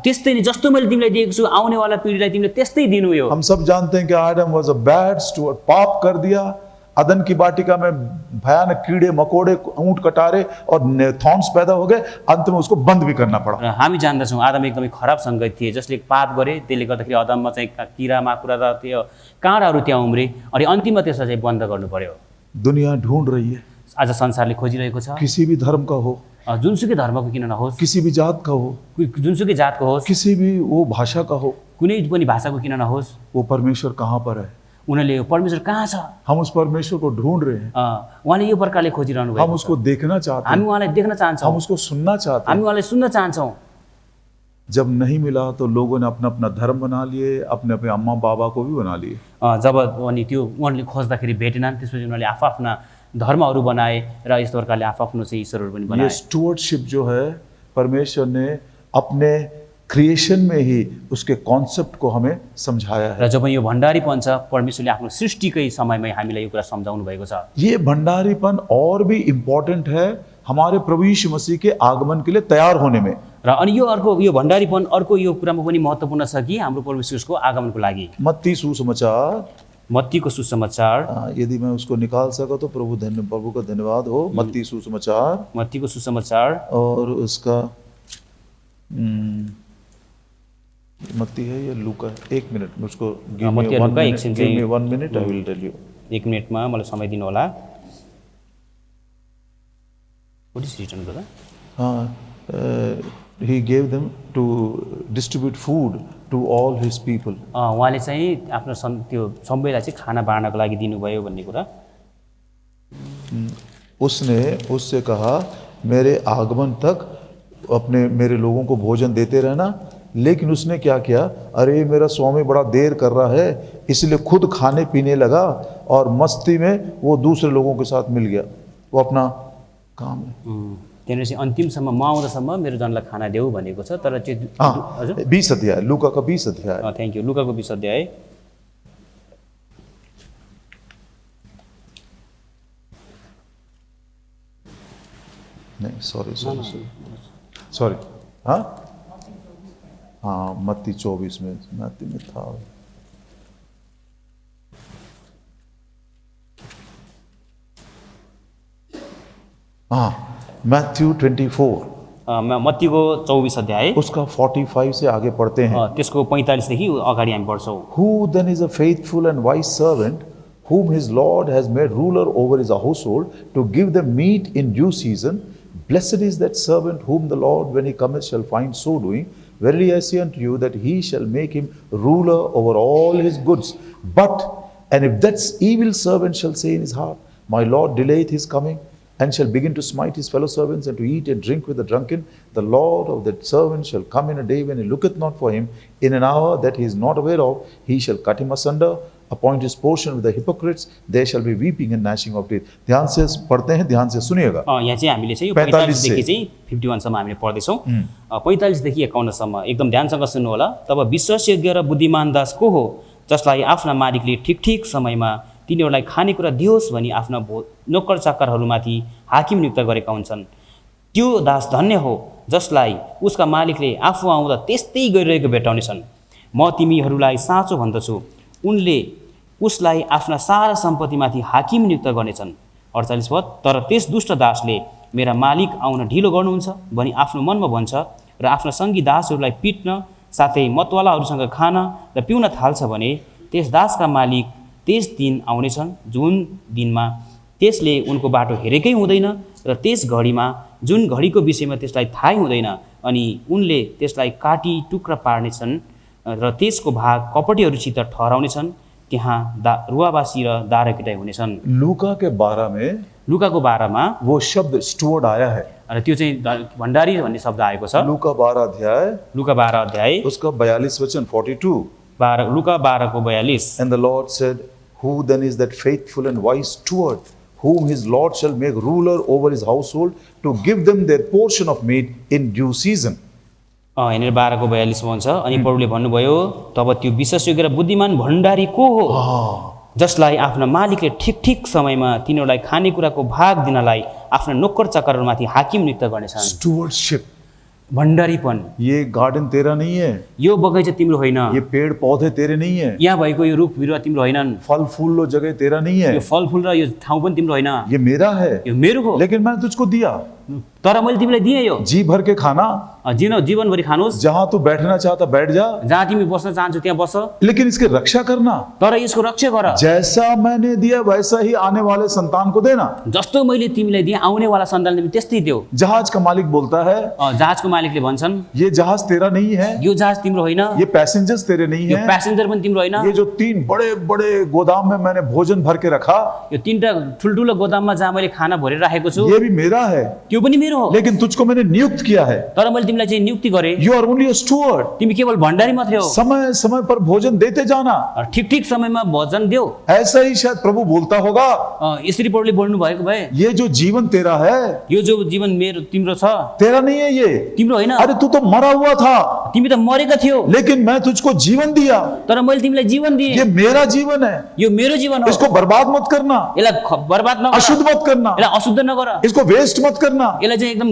त्यस्तै नि जस्तो मैले तिमीलाई दिएको छु आउनेवाला पिँढीलाई तिमीले त्यस्तै दिनु यो। हम सब जानते हैं कि आदम वाज अ बैड स्टुअर्ड, पाप कर दिया, अदन की वाटिका में भयानक कीड़े मकोड़े ऊंट कटारे और थॉर्न्स पैदा हो गए, अंत में उसको बंद भी करना पड़ा। र हामी जान्दछौँ आदम एकदमै खराब सङ्गत थिए जसले पाप गरे, त्यसले गर्दाखेरि अदममा चाहिँ किरा माकुरा र त्यो काँडाहरू त्यहाँ उम्रे अनि अन्तिममा त्यसलाई चाहिँ बन्द गर्नु पर्यो। दुनिया ढूंढ रही है, आज संसारले खोजिरहेको छ, किसी भी धर्म का हो, जुनसुकै धर्मको किन नहोस्, किसी भी जात का हो, जुनसुकै जातको होस्, किसी भी वो भाषा का हो, कुनै पनि भाषाको किन नहोस्, वो परमेश्वर कहाँ पर है? उनीहरूले परमेश्वर कहाँ छ, हम उस परमेश्वर को ढूंढ रहे हैं, उहाँले यो प्रकारले खोजिरहनु हम भएको छ। उसको देखना चाहते हामी हैं, उहाँलाई देख्न चाहन्छौँ, हम उसको सुनना चाहते हामी हैं। उहाँलाई सुन्न चाहन्छौँ। जब नहीं मिला तो लोगों ने अपना अपना धर्म बना लिए, अपने अपने अम्मा बाबा को भी बना लिए। जब अनि त्यो उहाँले खोज्दाखेरि भेटेनन् त्यसपछि उनीहरूले आफ्ना धर्महरू बनाए र यस्तो प्रकारले आफ्नो चाहिँ ईश्वरहरू पनि ये बनाए। स्टुअर्डशिप जो है परमेश्वर ने अपने क्रिएशन में ही उसके कॉन्सेप्ट को हमें समझाया है। र जब यो भण्डारीपन छ परमेश्वरले आफ्नो सृष्टिकै समयमै हामीलाई यो कुरा सम्झाउनु भएको छ। ये भंडारीपन और भी इम्पोर्टेंट है हमारे प्रभु यीशु मसीह के आगमन के लिए तैयार होने में। र अनि यो अर्को यो भण्डारीपन अर्को यो कुरामा पनि महत्त्वपूर्ण छ कि हाम्रो प्रभु यीशुको आगमनको लागि। मत्ती सुसमाचार, मत्तीको सुसमाचार, यदि मैं उसको निकाल सका तो प्रभु का धन्यवाद हो। मत्ती सुसमाचार, मत्तीको सुसमाचार और उसका मत्ती है या लूका? एक मिनट मुझको मत्ती या लूका, एकछिन चाहिँ 1 minute, I will tell you. 1 मिनेटमा मलाई समय दिनु होला। What is written brother? He gave them to distribute food to all his people. उहाँले चाहिँ आफ्नो त्यो सबैलाई चाहिँ खाना बाँड्नको लागि दिनुभयो भन्ने कुरा। उसने उससे कहा मेरे आगमन तक मेरे लोगों को भोजन देते रहना, लेकिन उसने क्या किया, अरे मेरा स्वामी बड़ा देर कर रहा है, इसलिए खुद खाने पीने लगा और मस्ती में वो दूसरे लोगों के साथ मिल गया। वो अपना काम है। त्यहाँनिर चाहिँ अन्तिमसम्म म आउँदासम्म मेरो जनलाई खाना देऊ भनेको छ। तर त्यो हजुर 20 अध्याय, लूका का 20 अध्याय। Thank you. लूकाको 20 अध्याय। नहीं सॉरी हाँ मत्ती 24 में मत्ती में था। हाँ मैथ्यू 24 मत्तीको 24 अध्याय उसका 45 से आगे पढ़ते हैं। त्यसको 45 देखि अगाडि हामी पढ्छौँ। Who then is a faithful and wise servant whom his Lord has made ruler over his household to give them meat in due season? Blessed is that servant whom the Lord when he cometh shall find so doing. Verily I say unto you that he shall make him ruler over all his goods. And if that evil servant shall say in his heart, my Lord delayeth his coming, and shall begin to smite his fellow servants and to eat and drink with the drunken, the Lord of that servant shall come in a day when he looketh not for him, in an hour that he is not aware of, he shall cut him asunder, appoint his portion with the hypocrites, there shall be weeping and gnashing of teeth. ध्यान से पढ़ते हैं, ध्यान से सुनिएगा। यहाँ चाहिँ हामीले चाहिँ 45 देखि चाहिँ 51 सम्म हामीले पढ्दैछौँ। 45 देखि 51 सम्म एकदम ध्यानसँग सुन्नु होला। तब विश्वासयोग्य र बुद्धिमान दास को हो जसलाई आफ्ना मालिकले ठिक ठिक समयमा तिनीहरूलाई खानेकुरा दियोस् भनी आफ्ना नोकर चाकरहरूमाथि हाकिम नियुक्त गरेका हुन्छन्। त्यो दास धन्य हो जसलाई उसका मालिकले आफू आउँदा त्यस्तै गरिरहेको भेटाउनेछन्। म तिमीहरूलाई साँचो भन्दछु, उनले उसलाई आफ्ना सारा सम्पत्तिमाथि हाकिम नियुक्त गर्नेछन्। 48 पद, तर त्यस दुष्ट दासले मेरा मालिक आउन ढिलो गर्नुहुन्छ भनी आफ्नो मनमा भन्छ र आफ्ना सङ्गी दासहरूलाई पिट्न साथै मतवालाहरूसँग खान र पिउन थाल्छ भने त्यस दासका मालिक त्यस दिन आउनेछन् जुन दिनमा त्यसले उनको बाटो हेरेकै हुँदैन र त्यस घडीमा जुन घडीको विषयमा त्यसलाई थाहै हुँदैन, अनि उनले त्यसलाई काटी टुक्रा पार्नेछन् र त्यसको भाग कपटीहरूसित ठहराउनेछन्। त्यहाँ रुवाबासी र दारापिटाइ हुनेछन्। लूका के 12 में लुकाको 12 मा वो शब्द स्टुअर्ड आया है। र त्यो चाहिँ भण्डारी भन्ने शब्द आएको छ। लूका 12 अध्याय लुका 12 अध्याय उसका 42 वचन 42। लुका 12 को 42। And the Lord said, who then is that faithful and wise steward, whom his Lord shall make ruler over his household, to give them their portion of meat in due season? यहाँनिर 12 को 42 मा हुन्छ, अनि प्रभुले भन्नुभयो, तब त्यो विश्वासयोग्य र बुद्धिमान भण्डारी को हो जसलाई आफ्ना मालिकले ठिक ठिक समयमा तिनीहरूलाई खानेकुराको भाग दिनलाई आफ्ना नोकर चाकरहरूमाथि हाकिम नियुक्त गर्नेछन्। Stewardship. भण्डारीपन। ये गार्डन तेरा नहीं है, यो बगैँचा तिम्रो होइन, ये पेड़ पौधे तेरे नहीं है, यहाँ भएको यो रुख बिरुवा तिम्रो होइनन्, फल फूल जगह तेरा नहीं है, यो फलफुल र यो ठाउँ पनि तिम्रो होइन, ये मेरा है, यो मेरो हो, लेकिन मैंने तुझको दिया। तर मैले तिमीलाई दिएँ यो। जी भर के खाना, जीवनभरि खानुहोस्, जहां तू बैठना चाहता बैठ जा, जहाँ तिमी बस्न चाहन्छौ त्यहाँ बस, लेकिन इसकी रक्षा करना। तर यसको रक्षा गर। जैसा मैंने दिया वैसा ही आने वाले संतान को देना। जस्तो मैले तिमीलाई दिएँ आउनेवाला सन्तानले पनि त्यस्तै देऊ। जहाज का मालिक बोलता है, जहाजको मालिकले भन्छन्, ये जहाज तेरा नहीं है, यो जहाज तिम्रो होइन, ये पैसेंजर्स तेरे नहीं यो है, प्यासेन्जर पनि तिम्रो होइन, ये जो 3 बड़े बड़े गोदाम में मैंने भोजन भर के रखा, यो 3टा ठुल्ठुलो गोदाममा जहाँ मैले खाना भरेर राखेको छु, ये भी मेरा है, त्यो पनि मेरो हो, लेकिन तुझको मैंने नियुक्त किया है। तर मैले तिमीलाई चाहिँ नियुक्ति गरेँ। You are only a steward. तिमी केवल भण्डारी मात्रै हो। समय समय पर भोजन देते जाना। ठिक ठिक समयमा भोजन देऊ। ऐसा ही शायद प्रभु बोलता होगा, यसरी प्रभुले बोल्नु भएको भए, ये जो जीवन तेरा है, यो जो जीवन मेरो तिम्रो छ, तेरा नहीं है, ये तिम्रो होइन। अरे तू तो मरा हुआ था, तिमी त मरेका थियौ, लेकिन मैं तुझको जीवन दिया, तर मैले तिमीलाई जीवन दिएँ। ये मेरा जीवन है, यो मेरो जीवन हो, इसको बर्बाद मत करना, यसलाई बर्बाद नगर, अशुद्ध मत करना, यसलाई अशुद्ध नगर, इसको वेस्ट मत करना, यसलाई चाहिँ एकदम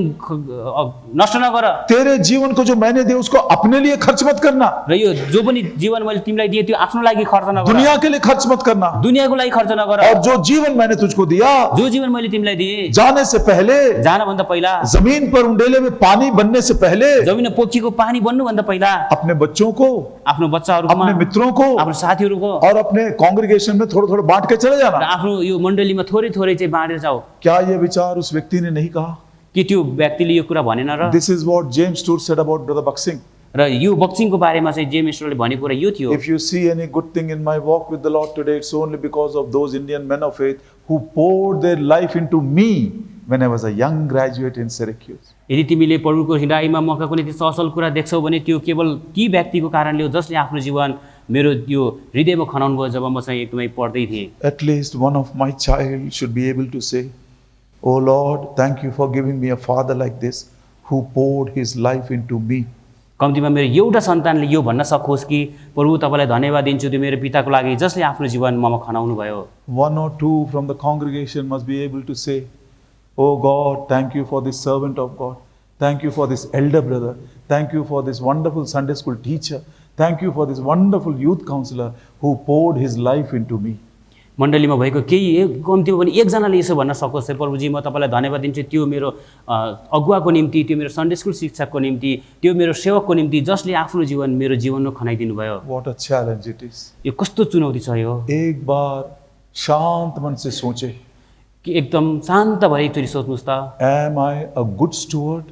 नष्ट नगर। तेरे जीवन को जो मैंने दिया उसको अपने लिए खर्च मत करना, र यो जो पनि जीवन मैले तिमीलाई दिएँ त्यो आफ्नो लागि खर्च नगर, दुनिया के लिए खर्च मत करना, दुनियाको लागि खर्च नगर। और जो जीवन मैंने तुझको दिया, जो जीवन मैले तिमीलाई दिएँ, जाने से पहले, जान भन्दा पहिला, जमीन पर उंडेले में पानी बनने से पहले, जमिनमा पोखीको पानी बन्नु भन्दा पहिला, अपने बच्चों को, आफ्नो बच्चाहरूमा, अपने मित्रों को, आफ्नो साथीहरूको और अपने कांग्रेगेशन में थोड़ा थोड़ा बांट के चले र जाना। आफ्नो यो मण्डलीमा थोरै थोरै चाहिँ बाँडेर जाऊ। क्या ये विचार उस व्यक्ति ने नहीं कहा? कि त्यो व्यक्तिले यो कुरा भनेन र? This is what James Stewart said about Brother Buxing. र यो बक्सिङको बारेमा चाहिँ जेम्स स्टुअर्टले भनेको कुरा यो थियो। If you see any good thing in my walk with the Lord today, it's only because of those Indian men of faith who poured their life into me when I was a young graduate in Syracuse. यदि तिमीले प्रभुको हृदयमा मका कुनै त्यस्तो असल कुरा देख्छौ भने त्यो केवल ती व्यक्तिको कारणले हो जसले आफ्नो जीवन मेरो यो हृदयमा खनाउनु भयो जब म चाहिँ एकदमै पढ्दै थिएँ। At least one of my child should be able to say, "Oh Lord, thank you for giving me a father like this who poured his life into me." कम्तीमा मेरो एउटा सन्तानले यो भन्न सकोस् कि प्रभु तपाईँलाई धन्यवाद दिन्छु त्यो मेरो पिताको लागि जसले आफ्नो जीवन ममा खनाउनु भयो। One or two from the congregation must be able to say, "Oh God, thank you for this servant of God. Thank you for this elder brother. Thank you for this wonderful Sunday school teacher. Thank you for this wonderful youth counselor who poured his life into me." मण्डलीमा भएको केही कम्तीमा पनि एकजनाले यसो भन्न सकोस् प्रभुजी म तपाईँलाई धन्यवाद दिन्छु त्यो मेरो अगुवाको निम्ति, त्यो मेरो सन्डे स्कुल शिक्षकको निम्ति, त्यो मेरो सेवकको निम्ति जसले आफ्नो जीवन मेरो जीवनमा खनाइदिनु भयो। What a challenge it is. यो कस्तो चुनौती छ यो। एक बार शांत मन से सोचे, कि एकदम शान्त भएर एकचोटि सोच्नुहोस् त, am I a good steward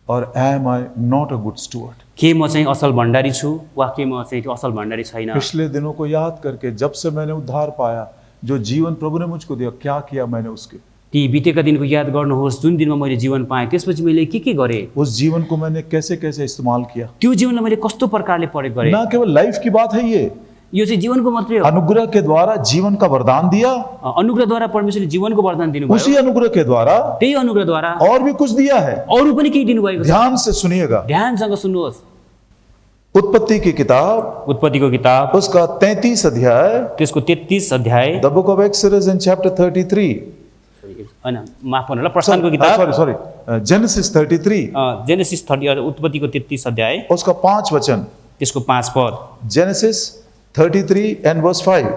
or am I not a good steward? के म चाहिँ असल भण्डारी छु वा के म चाहिँ असल भण्डारी छैन। पिछले दिनों को याद करके जब से मैंने उद्धार पाया, जो जीवन प्रभु ने मुझको दिया, क्या किया मैंने उसके? ती बितेका दिनको याद गर्नुहोस् जुन दिनमा मैले जीवन पाएँ त्यसपछि मैले के गरेँ, उस जीवन को मैंने कैसे कैसे इस्तेमाल किया। त्यो जीवनलाई मैले कस्तो प्रकारले प्रयोग गरेँ। ना केवल लाइफ की बात है, यो चाहिँ जीवनको मात्रै हो। अनुग्रह के द्वारा जीवन का वरदान दिया, अनुग्रहद्वारा परमेश्वरले जीवनको वरदान दिनुभयो, उसी अनुग्रह के द्वारा त्यही अनुग्रहद्वारा और भी कुछ दिया है। अरू पनि केही दिनुभएको छ। ध्यान से सुनिएगा। ध्यानसँग सुन्नुहोस्। उत्पत्ति की किताब, उत्पत्तिको किताब उसका 33 अध्याय, त्यसको 33 अध्याय, the book of exodus in chapter 33, होइन माफ गर्नु होला प्रस्थानको किताब सॉरी जेनेसिस 33 जेनेसिस 30 उत्पत्तिको 33 अध्याय उसका 5 वचन, त्यसको 5 पद, जेनेसिस 33 and verse 5.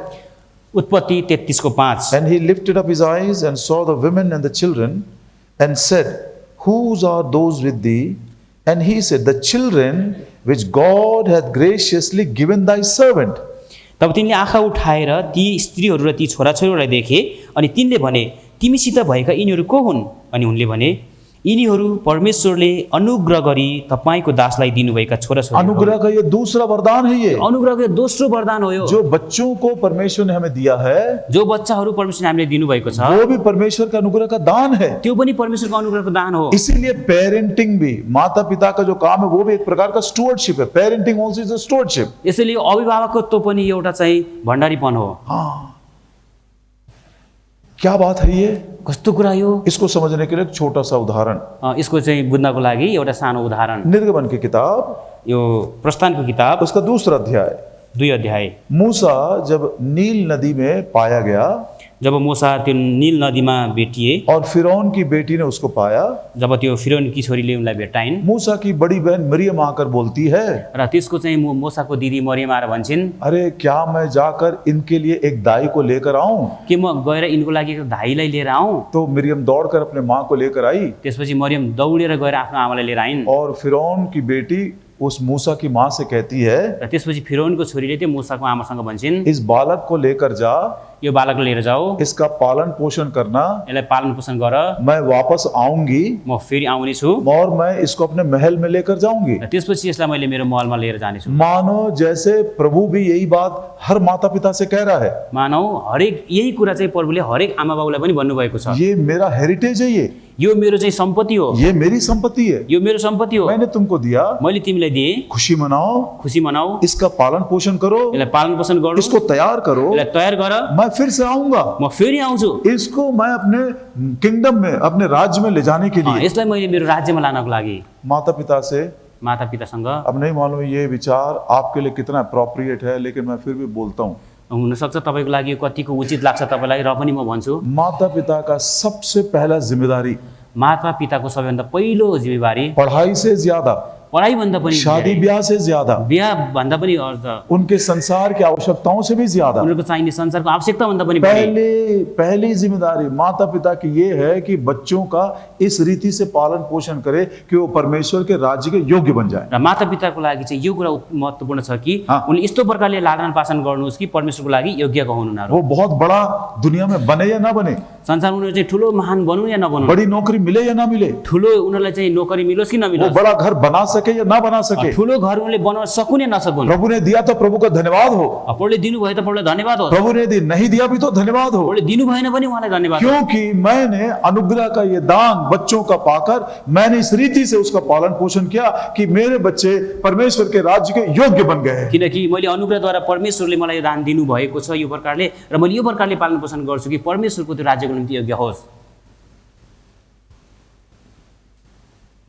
उत्पत्ति 33 को 5। And he lifted up his eyes and saw the women and the children and said, whose are those with thee? And he said, the children which God hath graciously given thy servant. तब तिनले आँखा उठाएर ती स्त्रीहरू र ती छोराछोरीहरूलाई देखे अनि तिनले भने तिमीसित भएका यिनीहरू को हुन्? अनि उनले भने यिनीहरू परमेश्वरले अनुग्रह गरी तपाईको दासलाई दिनुभएका छोराछोरी। अनुग्रह का ये दूसरा वरदान है, ये अनुग्रहको दोस्रो वरदान हो यो। जो बच्चों को परमेश्वर ने हमें दिया है, जो बच्चाहरू परमेश्वरले हामीले दिनुभएको छ वो भी परमेश्वर का अनुग्रह का दान है। त्यो पनि परमेश्वरको अनुग्रहको दान हो। इसीलिए पेरेंटिंग भी, माता पिता का जो काम है वो भी एक प्रकार का स्टुअर्डशिप है। Parenting also is a stewardship. यसैले अभिभावकत्व पनि एउटा चाहिँ भण्डारीपन हो। हाँ, क्या बात है ये? कस्तो कुरा यो? इसको समझने के लिए एक छोटा सा उदाहरण, यसको चाहिँ बुझ्नको लागि एउटा सानो उदाहरण। निर्गमन की किताब, यो प्रस्थानको किताब उसका 2 अध्याय। 2 अध्याय। मूसा जब नील नदी में पाया गया, जब मूसा त्यो नील नदीमा भेटिए और फिरौन की बेटी ने उसको पाया, जब त्यो फिरौनकी छोरीले उनलाई भेटाइन्, मूसा की बड़ी बहन मरियम आकर बोलती है, र त्यसको चाहिँ मूसाको दिदी मरियम आएर भन्छिन्, अरे क्या मैं जाकर इनके लिए एक दाई को लेकर आऊं? के म गएर इनको लागि एक धाईलाई लिएर आऊं? तो मरियम दौड़कर अपने माँ को लेकर आई, त्यसपछि मरियम दौडेर गएर आफ्नो आमालाई लिएर आइन्, और फिरौन की बेटी उस मूसा की माँ से कहती है, र त्यसपछि फिरौनको छोरीले त्यो मूसाको आमासँग भन्छिन्, इस बालक को लेकर जा, यो बालकलाई लिएर जाऊ, इसका पालन पोषण करना, यसलाई पालन पोषण गर, मैं वापस आऊंगी म फेरि आउने छु, और मैं इसको अपने महल में लेकर जाऊंगी। र त्यसपछि यसलाई मैले मेरो महलमा लिएर जानेछु। मानो जैसे प्रभु भी यही बात हर माता पिता से कह रहा है। मानौ हरेक यही कुरा चाहिँ प्रभुले हरेक आमा बाबुलाई पनि भन्नुभएको छ। ये मेरा हेरिटेज है, यो मेरो चाहिँ सम्पत्ति हो, ये मेरी संपत्ति है, यो मेरो सम्पत्ति हो, मैंने तुमको दिया, मैले तिमीलाई दिए, खुशी मनाओ, खुसी मनाऊ, इसका पालन पोषण करो, यसलाई पालन पोषण गर्नु, इसको तैयार करो, यसलाई तयार गर, मैं फिर से आऊंगा, म फेरि आउँछु, इसको मैं अपने किंगडम में, अपने राज्य में ले जाने के लिए। यसलाई मैले मेरो राज्यमा लानको लागि माता पिता से माता पितासँग, अब नहीं मालूम ये विचार आपके लिए कितना अप्रोप्रिएट है, लेकिन मैं फिर भी बोलता हूँ, हुनसक्छ तपाईँको लागि यो कतिको उचित लाग्छ तपाईँलाई, र पनि म भन्छु, माता पिता का सबसे पहला जिम्मेदारी माता पिताको सबैभन्दा पहिलो जिम्मेवारी पढ़ाई से ज्यादा, पढाइभन्दा पनि शादी ब्याह से ज्यादा, बिहाभन्दा पनि अर्थ, उनके संसार की आवश्यकताओं से भी ज्यादा, उनीहरूको चाहिने संसारको आवश्यकताभन्दा पनि बढी पहली जिम्मेदारी माता पिता की ये है कि बच्चों का इस रीति से पालन पोषण करे कि वो परमेश्वर के राज्य के योग्य बन जाए। र माता पिताको लागि चाहिँ यो कुरा महत्त्वपूर्ण छ कि हाँ। उनले यस्तो प्रकारले लालन पालन गर्नुहोस् कि परमेश्वरको लागि योग्य हुन् उनीहरू। वो बहुत बड़ा दुनिया में बने या ना बने, संसारमा उनीहरू चाहिँ ठुलो महान बनुन् या नबनुन्, बड़ी नौकरी मिले या ना मिले, ठुलो उनीहरूलाई चाहिँ नोकरी मिलोस् कि वो नमिलोस्, बड़ा घर बना सके या ना बना सके, ठुलो घर उनले बनाउन सकुन् या नसकुन्, प्रभु ने दिया तो प्रभु का धन्यवाद हो, प्रभुले दिनुभयो त प्रभुलाई धन्यवाद होस्, प्रभु ने नहीं दिया भी तो धन्यवाद हो, प्रभुले दिनु भएन पनि उहाँलाई धन्यवाद होस्। क्योंकि मैंने अनुग्रह का ये दान बच्चों का पाकर मैंने इस रीति से उसका पालन पोषण किया कि मेरे बच्चे परमेश्वर के राज्य के योग्य बन गए। किनकि मैले अनुग्रहद्वारा परमेश्वरले मलाई दान दिनुभएको छ यो प्रकारले, र मैले यो प्रकारले पालन पोषण गर्छु कि परमेश्वरको त्यो राज्यको निम्ति योग्य होस्।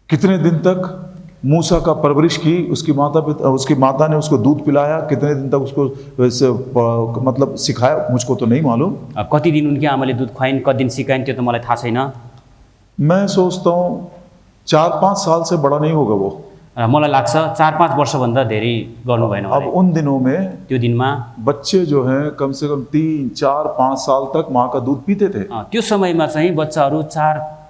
कितने दिन तक मूसा का परवरिश की, उसकी माता ने उसको दूध पिलाया, कितने दिन तक उसको वैसे मतलब सिखाया, मुझको तो नहीं मालूम। कति दिन उनकी आमाले दूध खुवाइन्, कति दिन सिकाइन् त्यो त मलाई थाहा छैन। मैं सोचता हूँ 4-5 साल से बड़ा नहीं होगा वो। मलाई लाग्छ 4-5 वर्षभन्दा धेरै गर्नु भएन। अब उन दिनों में त्यो दिनमा बच्चे जो हैं कम से कम 3-4-5 साल तक माँ का दूध पीते थे। त्यो समयमा चाहिँ बच्चाहरू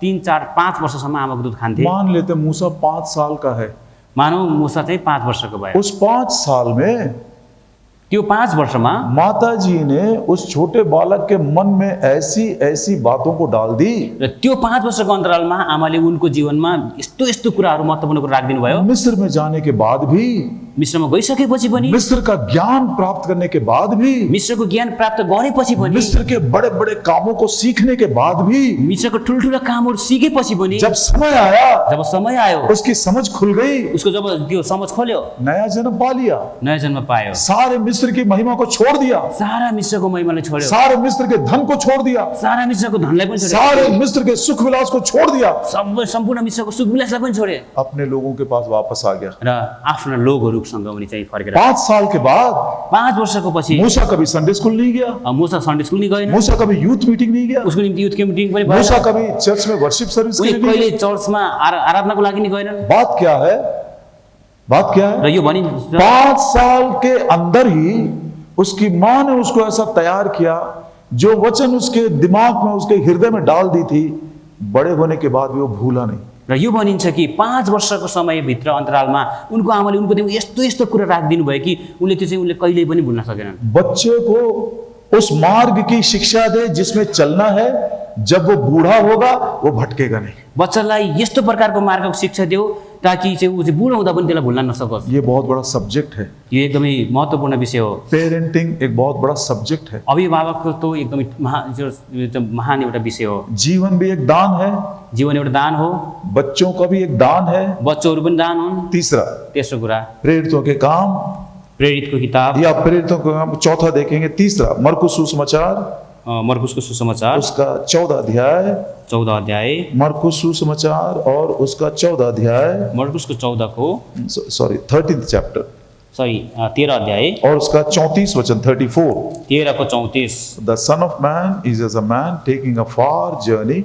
3-4-5 वर्षसम्म आमाको दूध खान्थे। मान लेते मूसा 5 साल का है, मानौ मूसा चाहिँ 5 वर्षको भयो। उस 5 साल में त्यो 5 वर्षमा माता जी ने उस छोटे बालक के मन में ऐसी बातों को डाल दी, र त्यो 5 वर्षको अन्तरालमा आमाले उनको जीवनमा यस्तो कुराहरू महत्त्वपूर्ण कुरा राखिदिनु भयो। मिस्र में जाने के बाद भी, मिस्रमा गइसकेपछि पनि, मिस्र का ज्ञान प्राप्त करने के बाद भी, मिस्रको ज्ञान प्राप्त गरेपछि पनि, मिस्र के बड़े बड़े कामों को सीखने के बाद भी, मिस्रको ठुल्ठुला कामहरू सिकेपछि पनि, जब समय आया, जब समय आयो, उसकी समझ खुल गई, उसको जब त्यो समझ खोल्यो, नया जन्म पा लिया, नयाँ जन्म पायो, सारे मिस्र की महिमा को छोड़ दिया, सारा मिस्रको महिमालाई छोड्यो, सारे मिस्र के धन को छोड़ दिया, सारा मिस्रको धनलाई पनि छोड्यो, सारे मिस्र के सुख विलास को छोड़ दिया, सम्पूर्ण मिस्रको सुख विलासलाई पनि छोड्यो, अपने लोगों के पास वापस आ गया। र आफ्ना लोगहरू लोकसँग उनी चाहिँ फर्केर 5 साल के बाद 5 वर्षको पछि मूसा कभी संडे स्कूल नहीं गया, मुसा सन्डे स्कुल नि गएन, मूसा कभी यूथ मीटिंग नहीं गया, उसको निम्ति युथ मिटिङ पनि मूसा भएन, कभी चर्च में वर्शिप सर्विस के उनी लिए नहीं कहिले चर्चमा आराधनाको लागि नि गएनन्। गया। बात क्या है? बात क्या र है? यो भनिन्छ 5 साल के अंदर ही उसकी माँ ने उसको ऐसा तैयार किया, जो वचन उसके दिमाग में उसके हृदय में डाल दी थी, बड़े होने के बाद भी वो भूला नहीं। र यो भनिन्छ कि 5 वर्षको समयभित्र अन्तरालमा उनको आमाले उनको दिमागमा यस्तो यस्तो कुरा राखिदिनु भयो कि उनले त्यो चाहिँ उनले कहिल्यै पनि भुल्न सकेनन्। बच्चे को उस मार्ग की शिक्षा दे जिसमें चलना है, जब वो बूढ़ा होगा वो भटकेगा नहीं। बच्चालाई यस्तो प्रकारको मार्गको शिक्षा देऊ ताकि चाहिँ ऊ चाहिँ बुढो हुँदा पनि त्यसलाई भुल्न नसकोस्। ये बहुत बड़ा सब्जेक्ट है। यो एकदमै महत्त्वपूर्ण विषय हो। पेरेंटिंग एक बहुत बड़ा सब्जेक्ट है। अभिभावकको त एकदमै महान एउटा विषय हो। जीवन भी एक दान है, जीवन एउटा दान हो, बच्चों का भी एक दान है। बच्चोहरू पनि दान हुन्। तीसरा, तेस्रो कुरा प्रेरितों के काम, प्रेरितको किताब या प्रेरितों के काम। चौथा देखेंगे, तीसरा मरकुस सुसमाचार, मरकुसको सुसमाचार उसका 14 अध्याय, 14 अध्याय, मरकुस सुसमाचार और उसका 14 अध्याय, मरकुसको 14 को सॉरी 13th चैप्टर, सरी 13 अध्याय और उसका 34 वचन 34। 13 को 34। The Son of Man is as a man taking a far journey,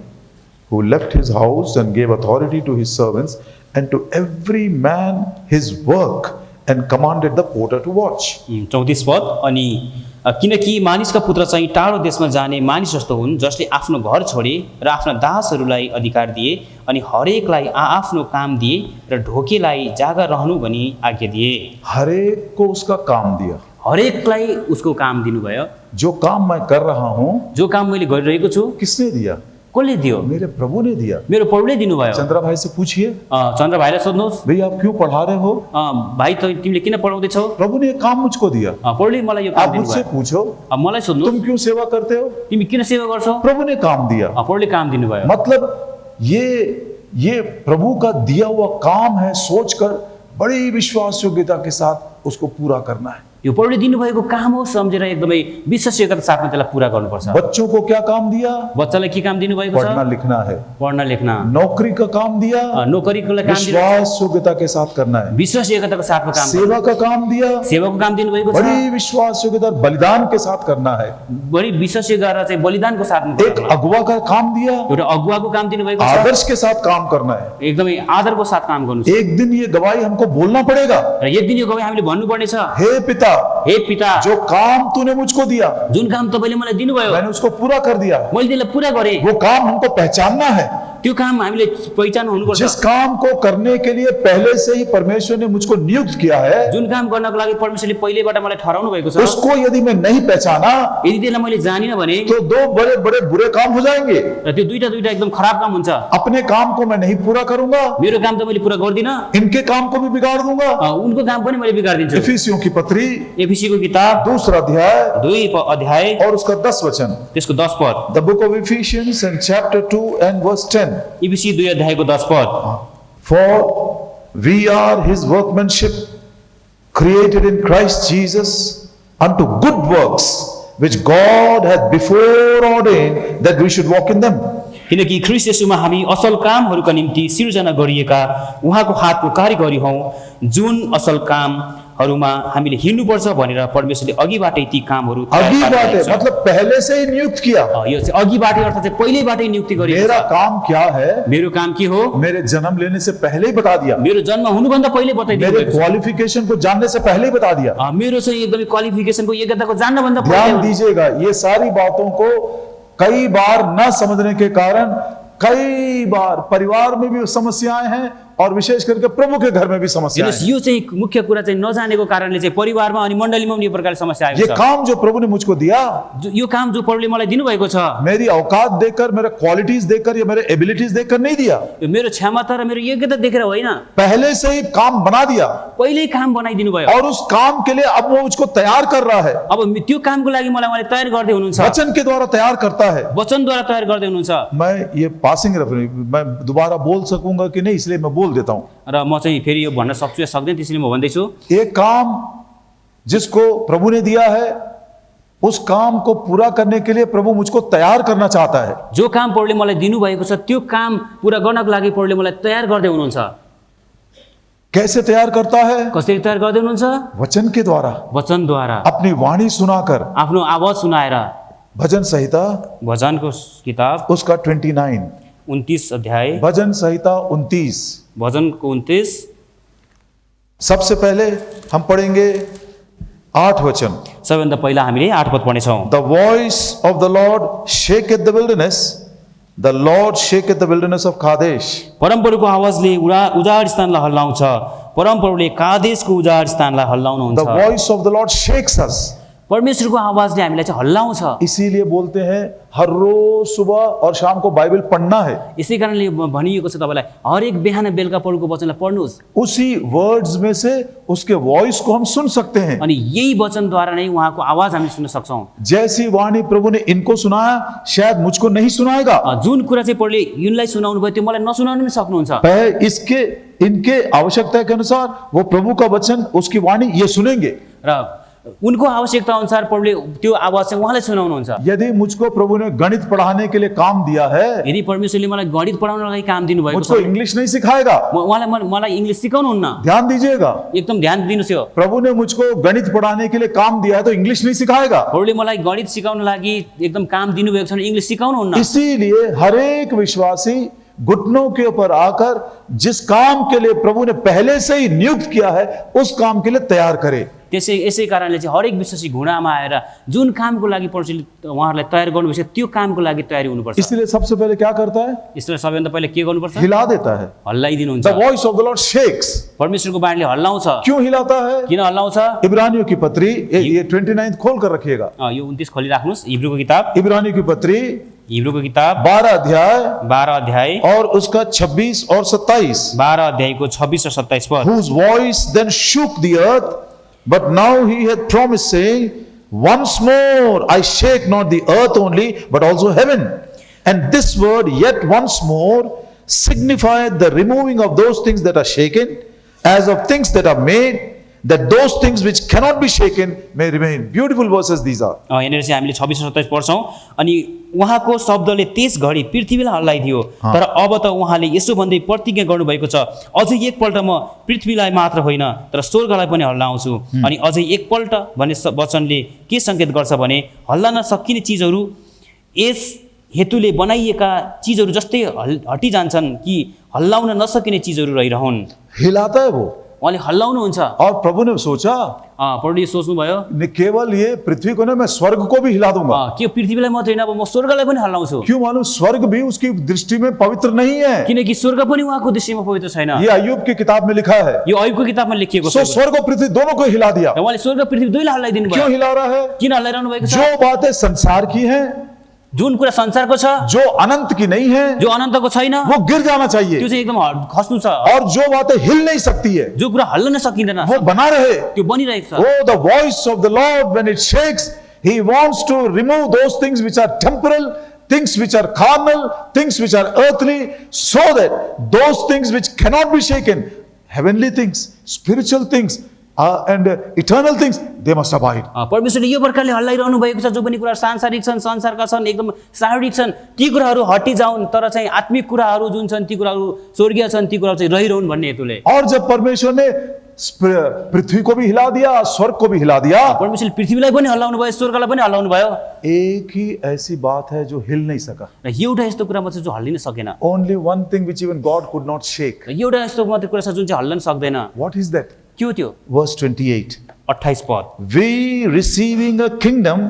who left his house and gave authority to his servants, and to every man his work, and commanded the porter to watch. 34 पद। अनि किनकि मानिसका पुत्र चाहिँ टाढो देशमा जाने मानिस जस्तो हुन्, जसले आफ्नो घर छोडे र आफ्ना दासहरूलाई अधिकार दिए, अनि हरेकलाई आफ्नो काम दिए र ढोकेलाई जागा रहनु भनी आज्ञा दिए। हरेक को उसका काम दिया। हरेकलाई उसको काम दिनुभयो। जो काम मैं कर रहा हूं, जो काम मैले गरिरहेको छु, किसने दिया? कसले दियो? मेरे प्रभु ने दिया। मेरो प्रभुले दिनुभयो। चंद्रा भाई से पूछिए, चन्द्र भाइलाई सोध्नुहोस्, भाई आप क्यों पढ़ा रहे हो? भाइ तिमीले किन पढाउँदैछौ? प्रभु ने एक काम मुझको दिया। प्रभुले मलाई यो काम आप मुझसे दिनुभयो। पूछो, मलाई सोध्नुहोस्, तुम क्यों सेवा करते हो? तिमी किन सेवा गर्छौ? प्रभु ने काम दिया। प्रभुले काम दिनुभयो। मतलब ये प्रभु का दिया हुआ काम है, सोचकर बड़ी विश्वास योग्यता के साथ उसको पूरा करना है। यो प्रभुले दिनुभएको काम हो सम्झेर एकदमै विश्वासयोग्यताका साथमा त्यसलाई पूरा गर्नुपर्छ। बच्चों को क्या काम दिया? बच्चालाई के काम दिनुभएको छ? पढ़ना लिखना है। पढ्न लेख्न। नौकरी का काम दिया? नोकरीको लागि काम दिनु। विश्वास योग्यता के साथ करना है। विश्वासयोग्यताको साथमा काम। सेवा का काम दिया? सेवाको काम दिनुभएको छ। बड़ी विश्वास योग्यता बलिदान के साथ करना है। बढी विश्वासयोग्य गरेर चाहिँ बलिदानको साथमा। एक अगुवा का काम दिया? एउटा अगुवाको काम दिनुभएको छ। आदर्श के साथ काम करना है। एकदमै आदरको साथ काम गर्नु छ। एक दिन ये गवाही हमको बोलना पड़ेगा, र एक दिन यो गवाही हामीले भन्नुपर्ने छ, हे पिता, हे पिता, जो काम तूने मुझको दिया, जुन काम तपाईँले मलाई दिनुभयो, मैंने उसको पूरा कर दिया। मैले त्यसलाई पूरा गरेँ। वो काम हमको पहचानना है। त्यो काम हामीले पहिचान हुनुपर्छ। जिस काम को करने के लिए पहले से ही परमेश्वर ने मुझको नियुक्त किया है, जुन काम गर्नको लागि परमेश्वरले पहिलेबाट मलाई ठहराउनु भएको छ, उसको यदि मैं नहीं पहचाना यदि त्यसलाई मैले जानिन भने तो 2 बड़े बड़े बुरे काम हो जाएंगे। र त्यो दुईटा एकदम खराब काम हुन्छ। अपने काम को मैं नहीं पूरा करूंगा, मेरो काम त मैले पूरा गर्दिन, इनके काम को भी बिगाड़ दूंगा। उनको काम पनि मैले बिगार्दिन्छु। इफिसियों की पत्री एफिसीको किताब 2 अध्याय 2 अध्याय और उसका 10 वचन। त्यसको 10 पद। The book of Ephesians and chapter 2 and verse 10. एफिसी 2 अध्यायको 10 पद। For we are his workmanship, created in Christ Jesus unto good works, which God hath before ordained that we should walk in them. किनकि ख्रीष्ट येशूमा हामी असल कामहरूका निम्ति सिर्जना गरिएका उहाँको हातको कारिगरी हौं, जुन असल कामहरूमा हामीले हिँड्नुपर्छ भनेर परमेश्वरले अघिबाटै ती कामहरू अघिबाटै मतलब पहले से ही नियुक्त किया। यो चाहिँ अघिबाटै अर्थात् चाहिँ पहिलेबाटै नियुक्ति गरिएको छ। मेरा काम क्या है? मेरो काम के हो? मेरे जन्म लेने से पहले ही बता दिया। मेरो जन्म हुनुभन्दा पहिले बताइदिनु मेरे भएको छ। क्वालिफिकेशन को जानने से पहले ही बता दिया। मेरो चाहिँ एकदमै क्वालिफिकेसनको योग्यताको जान्नभन्दा ध्यान पहिले। दीजिएगा, ये सारी बातों को कई बार न समझने के कारण कई बार परिवार में भी समस्याएं हैं और विशेष करके प्रभु के घर में भी समस्याएं हैं। यो चाहिँ मुख्य कुरा चाहिँ नजानेको कारणले चाहिँ परिवारमा अनि मण्डलीमा पनि यो प्रकारले समस्या आएको ये छ। काम जो प्रभु ने मुझको दिया, यो काम जो प्रभुले मलाई दिनुभएको छ, मेरी औकात देखकर, मेरे क्वालिटीज देखकर या मेरे एबिलिटीज देखकर नहीं दिया। यो मेरो क्षमता र मेरो योग्यता देखेर होइन, पहले से ही काम बना दिया पहिल्यै काम बनाइदिनु भयो। और उस काम के लिए अब वो मुझको तैयार कर रहा है। अब त्यो कामको लागि मलाई उहाँले तयार गर्दै हुनुहुन्छ, वचन के द्वारा तैयार करता है। वचनद्वारा तयार गर्दै हुनुहुन्छ। मैं ये पासिंग रेफरेंस, मैं दोबारा बोल सकूंगा कि नहीं, इसलिए मैं बोल देता हूं। र म चाहिँ फेरि यो भन्न सक्छु या सक्दैन, त्यसैले म भन्दैछु। एक काम जिसको प्रभु ने दिया है, उस काम को पूरा करने के लिए प्रभु मुझको तैयार करना चाहता है। जो काम प्रभुले मलाई दिनुभएको छ त्यो काम पूरा गर्नको लागि प्रभुले मलाई तयार गर्दै हुनुहुन्छ। कैसे तैयार करता है? कसरी तयार गर्दै हुनुहुन्छ? वचन के द्वारा, वचनद्वारा, अपनी वाणी सुनाकर। आफ्नो आवाज सुनाएर। भजन संहिता भजनको किताब उसका 29, 29 अध्याय, भजन संहिता 29। भजनको 29। सबसे पहले हम पढ़ेंगे 8 वचन। सबैभन्दा पहिला हामीले 8 पद पढ्नेछौँ। The voice of the Lord shaketh the wilderness. The Lord shaketh the wilderness of Kadesh. परमप्रभुको आवाजले उजाड स्थानलाई हल्लाउँछ। परमप्रभुले कादेशको उजाड स्थानलाई हल्लाउनुहुन्छ। The voice of the Lord shakes us. परमेश्वरको आवाजले हामीलाई चाहिँ हल्लाउँछ। इसीलिए बोलते हैं हर रोज सुबह और शाम को बाइबल पढ़ना है। यसै कारणले भनिएको छ तपाईलाई हरेक बिहान बेलुका प्रभुको वचनलाई पढ्नुहोस्। उसी वर्ड्स में से उसके वॉइस को हम सुन सकते हैं। अनि यही वचनद्वारा नै उहाँको आवाज हामी सुन्न सक्छौँ। जैसी वाणी प्रभु ने इनको सुनाया शायद मुझको नहीं सुनाएगा। जुन कुरा चाहिँ प्रभुले यिनलाई सुनाउनु भयो त्यो मलाई नसुनाउनु पनि सक्नुहुन्छ। इसके इनके आवश्यकता के अनुसार वो प्रभु का वचन उसकी वाणी ये सुनेंगे। र उनको आवश्यकता अनुसार प्रभुले त्यो आवाज चाहिँ उहाँलाई सुनाउनुहुन्छ। यदि मुझको प्रभु ने गणित पढ़ाने के लिए काम दिया है, यदि परमेश्वरले मलाई गणित पढाउनको लागि काम दिनुभएको मुझको छ, इंग्लिश नहीं सिखाएगा। मलाई इंग्लिश सिकाउनुहुन्न। ध्यान दीजिएगा, एकदम ध्यान दिनुस् यो। प्रभु ने मुझको गणित पढ़ाने के लिए काम दिया है तो इंग्लिश नहीं सिखाएगा। प्रभुले मलाई गणित सिकाउन लागि एकदम काम दिनुभएको छ भने इंग्लिश सिकाउनुहुन्न। इसीलिए हर एक विश्वासी घुटनों के ऊपर आकर जिस काम के लिए प्रभु ने पहले से ही नियुक्त किया है उस काम के लिए तैयार करे। यसै कारणले चाहिँ हरेक विश्वासी घुँडामा आएर जुन कामको लागि परमेश्वरले उहाँहरूलाई तयार गर्नुभएको छ त्यो कामको लागि तयारी हुनुपर्छ। इसलिए सबसे पहले क्या करता है? इसलिए सबैभन्दा पहिला के गर्नुपर्छ? हिला देता है। हल्लाइदिनुहुन्छ। The voice of the Lord shakes. परमेश्वरको बाणीले हल्लाउँछ। क्यों हिलाता है? किन हल्लाउँछ? इब्रानियों की पत्री ये 29 खोल कर रखिएगा। यो 29 खोलिराख्नुहोस्। हिब्रूको किताब, इब्रानियों की पत्री हिब्रूको किताब 12 अध्याय 12 अध्याय और उसका 26 और 27। 12 अध्यायको 26 र 27 पद। Whose voice then shook the earth, but now he hath promised, saying, once more I shake not the earth only, but also heaven. And this word, yet once more, signifieth the removing of those things that are shaken, as of things that are made, that those things which cannot be shaken may remain. Beautiful verses these are. यहाँनिर चाहिँ हामीले 26 र 27 पढ्छौँ। अनि उहाँको शब्दले त्यस घडी पृथ्वीलाई हल्लाइदियो। तर अब त उहाँले यसो भन्दै प्रतिज्ञा गर्नुभएको छ, अझै एकपल्ट म पृथ्वीलाई मात्र होइन तर स्वर्गलाई पनि हल्लाउँछु। अनि अझै एकपल्ट भन्ने वचनले के सङ्केत गर्छ भने हल्ला नसकिने चिजहरू यस हेतुले बनाइएका चिजहरू जस्तै हटिजान्छन् कि हल्लाउन नसकिने चिजहरू रहिरहन्। हिलाता है वो, उहाँले हल्लाउनुहुन्छ। और प्रभु ने सोचा प्रभुले सोच्नुभयो केवल ये पृथ्वी को ना, मैं स्वर्ग को भी हिला दूंगा। के पृथ्वीलाई मात्रै होइन, अब म स्वर्गलाई पनि हल्लाउँछु। क्यों मालूम? स्वर्ग भी उसकी दृष्टि में पवित्र नहीं है। किनकि स्वर्ग पनि उहाँको दृष्टिमा पवित्र छैन। ये अय्यूब की किताब में लिखा है। यो अय्यूबको किताबमा लेखिएको छ। स्वर्ग और पृथ्वी दोनों को हिला दिया। उहाँले स्वर्ग पृथ्वी दुईलाई हल्लाइदिनु भयो। क्यों हिला रहा है? किन हल्लाइरहनु भएको छ? जो बातें संसार की हैं, जुन कुरा संसारको छ, जो अनंत की नहीं है, जो अनन्तको छैन, वो गिर जाना चाहिए। त्यो चाहिँ एकदम खस्नु छ। और जो बातें हिल नहीं सकती है, जो कुरा हल्लन सकिँदैन, वो बना रहे। त्यो बनिरहेको छ। Oh, the voice of the Lord when it shakes, He wants to remove those things which are temporal, things which are carnal, things which are earthly, so that those things which cannot be shaken, heavenly things, spiritual things, and eternal things, they must abide. परमेश्वरले यो प्रकारले हल्लाइरहनु भएको छ। जो पनि कुरा सांसारिक छन्, संसारका छन्, एकदम शारीरिक छन्, ती कुराहरू हटिजाउन्, तर चाहिँ आत्मिक कुराहरू जुन छन्, ती कुराहरू स्वर्गीय छन्, ती कुराहरू चाहिँ रहिरहन् भन्ने हेतुले। और जब परमेश्वर ने पृथ्वी को भी हिला दिया, स्वर्ग को भी हिला दिया, परमेश्वरले पृथ्वीलाई पनि हल्लाउनु भयो, स्वर्गलाई पनि हल्लाउनु भयो। एक ही ऐसी बात है जो हिल नहीं सका। र एउटा यस्तो कुरा मात्र जो हल्लिन सकेन। Only one thing which even God could not shake. र एउटा यस्तो मात्र कुरा छ जुन चाहिँ हल्लन सक्दैन। What is that? के हो त्यो? Verse 28. 28 पद। We receiving a kingdom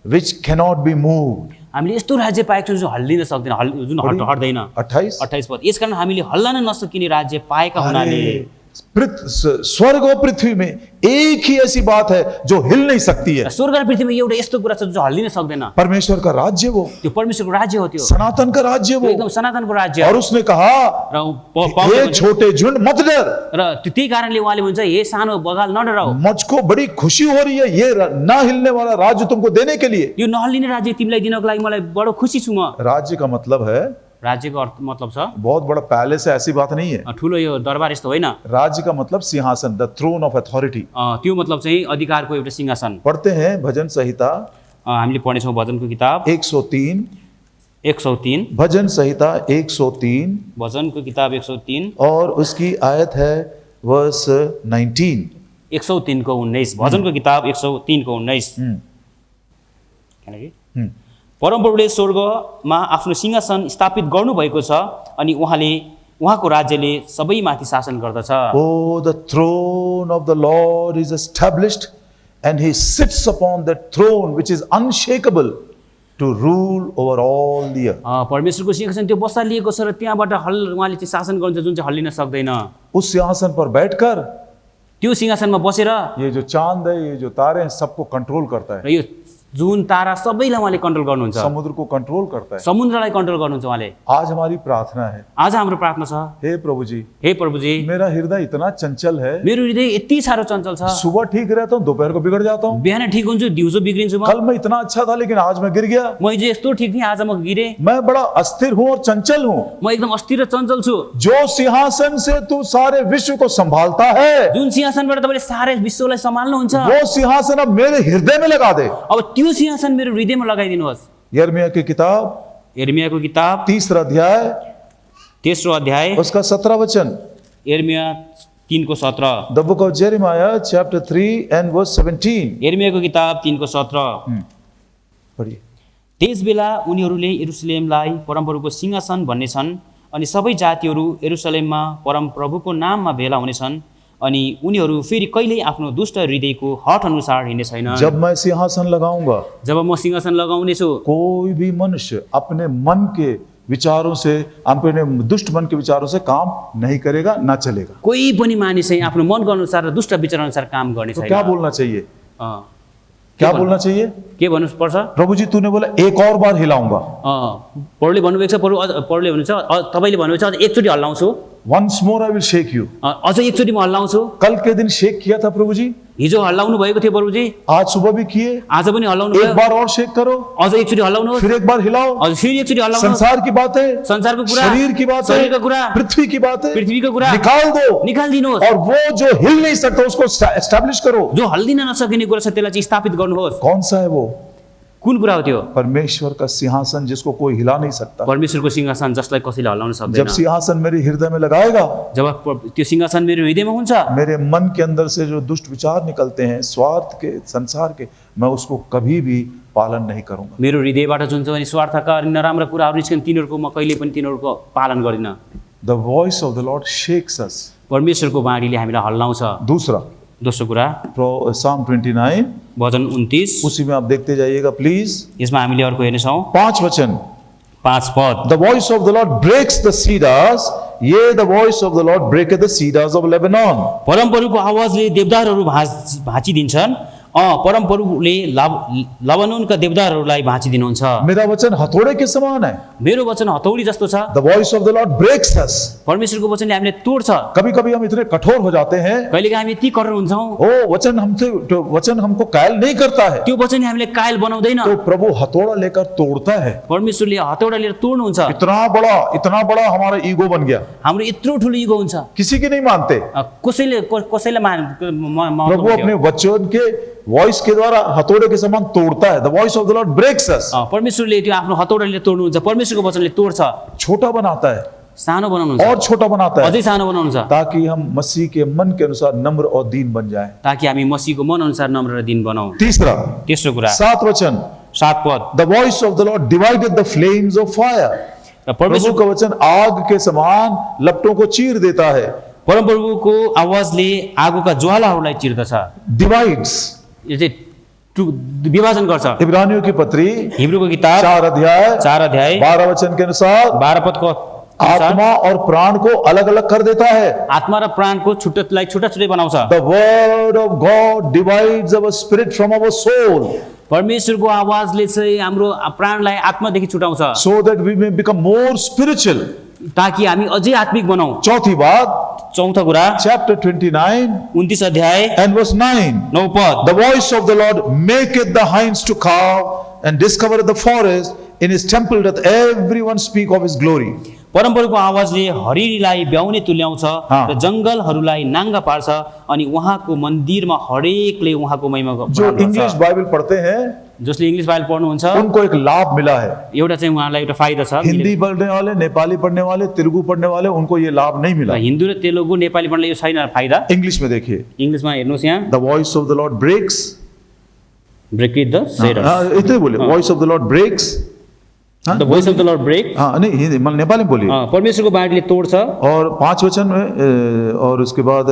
which cannot be moved. हामीले यस्तो राज्य पाएका छौँ जो हल्लिन सक्दैन, जुन हट्दैन। 28 पद। यसकारण हामीले हल्लन नसकिने राज्य पाएका हुनाले स्वर्ग और पृथ्वी में एक ही ऐसी बात है जो हिल नहीं सकती है। स्वर्ग र पृथ्वीमा एउटा यस्तो कुरा छ जो हल्लिन सक्दैन। परमेश्वर का राज्य वो, त्यो परमेश्वरको राज्य हो, त्यो सनातन का राज्य वो, एकदम सनातनको राज्य। और उसने कहा ये छोटे झुंड मत डर। र त्यही कारणले उहाँले भन्छ हे सानो बगाल नडराऊ। मुझको बड़ी खुशी हो रही है ये ना हिलने वाला राज्य तुमको देने के लिए। यो नहल्लिने राज्य तिमीलाई दिनको लागि मलाई बडो खुसी छु म। राज्य का मतलब है, राज्यको अर्थ मतलब छ बहुत बड़ा पैलेस है, ऐसी बात नहीं है। ठुलो यो दरबार यस्तो होइन। राज्य का मतलब सिंहासन, द थ्रोन ऑफ अथॉरिटी। त्यो मतलब चाहिँ अधिकारको एउटा सिंहासन। पढ़ते हैं भजन संहिता, हामीले पढ्नेछौँ भजनको किताब 103। 103 भजन संहिता 103 भजनको किताब 103 और उसकी आयत है verse 19. 103 को 19 भजनको किताब 103 को 19 परमप्रभुले स्वर्गमा आफ्नो सिंहासन स्थापित गर्नुभएको छ अनि उहाँको राज्यले सबैमाथि शासन गर्दछ। Oh, the throne of the Lord is established, and he sits upon that throne which is unshakable to rule over all the earth. परमेश्वरको सिंहासन त्यो बसालिएको छ र त्यहाँबाट उहाँले चाहिँ शासन गर्नुहुन्छ जुन चाहिँ हल्लिन सक्दैन। उस सिंहासन पर बैठकर त्यो सिंहासनमा बसेर ये जो चांद है, ये जो तारे हैं, सबको कंट्रोल करता है। र यो जुन तारा सबैलाई उहाँले कन्ट्रोल गर्नुहुन्छ, समुद्र को कंट्रोल करता है। समुद्रलाई कन्ट्रोल गर्नुहुन्छ उहाँले। आज हमारी प्रार्थना है, आज हाम्रो प्रार्थना छ, हे प्रभु जी, हे प्रभुजी, मेरा हृदय इतना चंचल है, मेरो हृदय यति साह्रो चञ्चल छ, सुबह ठीक रहता हूँ, दोपहर को बिगड़ जाता हूँ। बिहान ठिक हुन्छु, दिउँसो बिग्रिन्छु म। कल मैं इतना अच्छा था, लेकिन आज मैं गिर गया। म हिजो यस्तो ठिक थिएँ, आज म गिरे। मैं बड़ा अस्थिर हूँ और चंचल हूँ। म एकदम अस्थिर र चञ्चल छु। जो सिंहासन से तू सारे विश्व को संभालता है, जुन सिंहासनबाट तपाईँले सारे विश्वलाई सम्हाल्नुहुन्छ, वो सिंहासन अब मेरे हृदय में लगा दे। अब त्यो सिंहासन मेरो हृदयमा लगाइदिनुहोस्। यिर्मयाह की किताब यिर्मयाहको किताब 3 अध्याय, तेस्रो अध्याय, उसका 17 वचन। यिर्मयाह 3 को 17। The book of Jeremiah chapter 3 and verse 17. यिर्मयाहको किताब 3 को 17। पढ़िए। त्यसबेला उनीहरूले यरुशलेमलाई परमप्रभुको सिंहासन भन्नेछन् अनि सबै जातिहरू यरुशलेममा परमप्रभुको नाममा भेला हुनेछन् अनि उनीहरू फेरि कहिल्यै आफ्नो दुष्ट हृदयको हठ अनुसार हिँड्ने छैन। जब मैं सिंहासन लगाऊंगा, जब म सिंहासन लगाउने छु, कोई भी मनुष्य अपने मन के विचारों से, अपने दुष्ट मन के विचारों से काम नहीं करेगा, ना चलेगा। कोही पनि मानिस चाहिँ आफ्नो मनको अनुसार र दुष्ट विचार अनुसार काम गर्ने तो छैन। क्या बोलना चाहिए? अँ, क्या बोलना चाहिए? के भन्नु पर्छ? प्रभु जी, तूने बोला एक और बार हिलाऊंगा। पढले भन्नुभएको छ, पढले भन्नुहुन्छ, तपाईँले भन्नुभएको छ एकचोटि हल्लाउँछु, Once more I will shake you. अझ एकचोटि म हल्लाउँछु। कल के दिन शेक किया था प्रभु जी, हिजो हल्लाउनु भएको थियो प्रभुजी, आज सुबह भी किए। आज पनि हल्लाउनु एक भयो, बार और शेक करो, अझ एकचोटि हल्लाउनुहोस्, फिर एक बार हिलाओ। अझ फेरि एकचोटि हल्लाउनुहोस्। संसार की बातें, संसारको कुरा, शरीर की बातें, शरीरको कुरा, पृथ्वी की बातें पृथ्वीको कुरा निकाल दो, निकालिदिनुहोस्। और वो जो हिल नहीं सकता उसको एस्टैब्लिश करो। जो हल्दिन नसकिने कुरा छ त्यसलाई चाहिँ स्थापित गर्नुहोस्। कौन सा है वो? कुन कुरा हो त्यो? परमेश्वर का सिंहासन जिसको कोई हिला नहीं सकता। परमेश्वरको सिंहासन जसलाई कसैले हल्लाउन जब सक्दैन। सिंहासन मेरे हृदय में लगाएगा, जब त्यो सिंहासन मेरो हृदयमा हुन्छ, मेरे मन के अंदर से जो दुष्ट विचार निकलते हैं, स्वार्थ के, संसार के, मैं उसको कभी भी पालन नहीं करूंगा। मेरो हृदयबाट जुन चाहिँ स्वार्थका अनि नराम्रा कुराहरू निस्कन तिनीहरूको म कहिले पनि तिनीहरूको पालन गर्दिन। The voice of the Lord shakes us. परमेश्वरको बाणीले हामीलाई हल्लाउँछ। दूसरा, दोस्रो कुरा Psalm 29, भजन 29, उसी में आप देखते जाइएगा प्लीज। यसमा हामीले अर्को हेर्नेछौँ 5 वचन। 5 पद। The voice of the Lord breaks the cedars, yea, the voice of the Lord breaketh the cedars of Lebanon. परमप्रभुको आवाजले देवदारहरू भाँचिदिन्छन्। परमप्रभुले लबनोनका देवदारहरूलाई भाँचिदिनुहुन्छ। मेरा वचन हथौड़े के समान है। मेरो वचन हथौडी जस्तो छ। The voice of the Lord breaks us. परमेश्वरको वचनले हामीले तोड्छ। कभी कभी हम इतने कठोर हो जाते हैं, कहिलेकाहीँ हामी यति कठोर हुन्छौँ, वचन हमको कायल नहीं करता है, त्यो वचनले हामीले कायल बनाउँदैन। तो प्रभु हथौड़ा लेकर तोड़ता है। परमेश्वरले हथौडा लिएर तोड्नुहुन्छ। इतना बड़ा हमारा ईगो बन गया, हाम्रो यत्रो ठुलो इगो हुन्छ, किसी की नहीं मानते। कसैलाई प्रभु अपने वचन के वॉइस के द्वारा हथौड़े के समान तोड़ता है। The voice of the Lord breaks us. परमेश्वरले त्यो आफ्नो हथौडाले तोड्नुहुन्छ। परमेश्वरको वचनले तोड्छ, छोटा बनाता है, सानो बनाउनुहुन्छ, और छोटा बनाता है, अझै सानो बनाउनुहुन्छ, ताकि हम मसीह के मन के अनुसार नम्र और दीन बन जाए। ताकि हामी मसीहको मन अनुसार नम्र र दीन बनाऊ। तीसरा, तेस्रो कुरा 7 वचन। 7 पद। The voice of the Lord divided the flames of fire. र प्रभु का वचन आग के समान लपटों को चीर देता है। परमप्रभुको आवाजले आगोका ज्वालाहरूलाई चिर्दछ। Divides. यो चाहिँ विभाजन गर्छ। इब्रानियों की पत्री हिब्रूको किताब 4 अध्याय 12 वचन के अनुसार 12 पदको आत्मा और प्राण को अलग अलग कर देता है। आत्मा र प्राणको छुट्टै छुट्टै बनाउँछ। The word of God divides our spirit from our soul. परमेश्वरको आवाजले चाहिँ हाम्रो प्राणलाई आत्मादेखि छुटाउँछ, So that we may become more spiritual. ताकि हामी अझै आत्मिक बनाऊ। चौथी बात, चौथो कुरा chapter 29 29 अध्याय and verse 9. 9 पद। The voice of the Lord maketh the hinds to cow and discovereth the forest. In his temple doth everyone speak of his glory. परमप्रभुको आवाजले हरिणीलाई ब्याउने तुल्याउँछ र जंगलहरूलाई नाङ्गा पार्छ अनि उहाँको मन्दिरमा हरेकले उहाँको महिमा जो इंग्लिश बाइबल पढ़ते हैं जसले इङ्ग्लिस बाइबल पढ्नुहुन्छ उनको एक लाभ मिला है। एउटा चाहिँ उहाँलाई एउटा फाइदा छ। हिंदी पढ़ने वाले, नेपाली पढ़ने वाले, तेलुगु पढ़ने वाले, उनको ये लाभ नहीं मिला। हिन्दू र तेलुगु नेपाली पढ्नलाई यो छैन फाइदा। इंग्लिश में देखिए, इङ्ग्लिसमा हेर्नुहोस् यहाँ the voice of the lord breaks, break with the cedars, इतने बोले, voice of the lord breaks. The voice of the lord break. हाँ नहीं, हिंदी नेपाली में बोलिए। परमेश्वरको बाणीले तोड्छ। और 5 वचन में और उसके बाद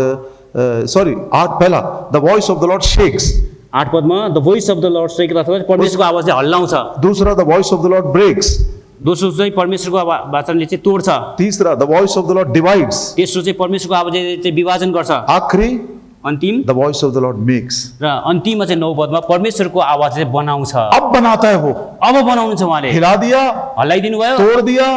सॉरी 8 पहला the voice of the lord shakes, 8 पदमा the voice of the lord shakes अथवा परमेश्वरको आवाजले हल्लाउँछ। दूसरा the voice of the lord breaks, दोस्रो चाहिँ परमेश्वरको वचनले चाहिँ तोड्छ। तीसरा the voice of the lord divides, तेस्रो चाहिँ परमेश्वरको आवाजले चाहिँ विभाजन गर्छ। आखिरी अन्तिम the voice of the lord makes, र अन्तिममा चाहिँ 9 पदमा परमेश्वरको आवाजले बनाउँछ। अब बनाता है वो, अब बनाउनुहुन्छ उहाँले, हिला दिया, हल्लाइदिनु भयो, तोड़ दिया,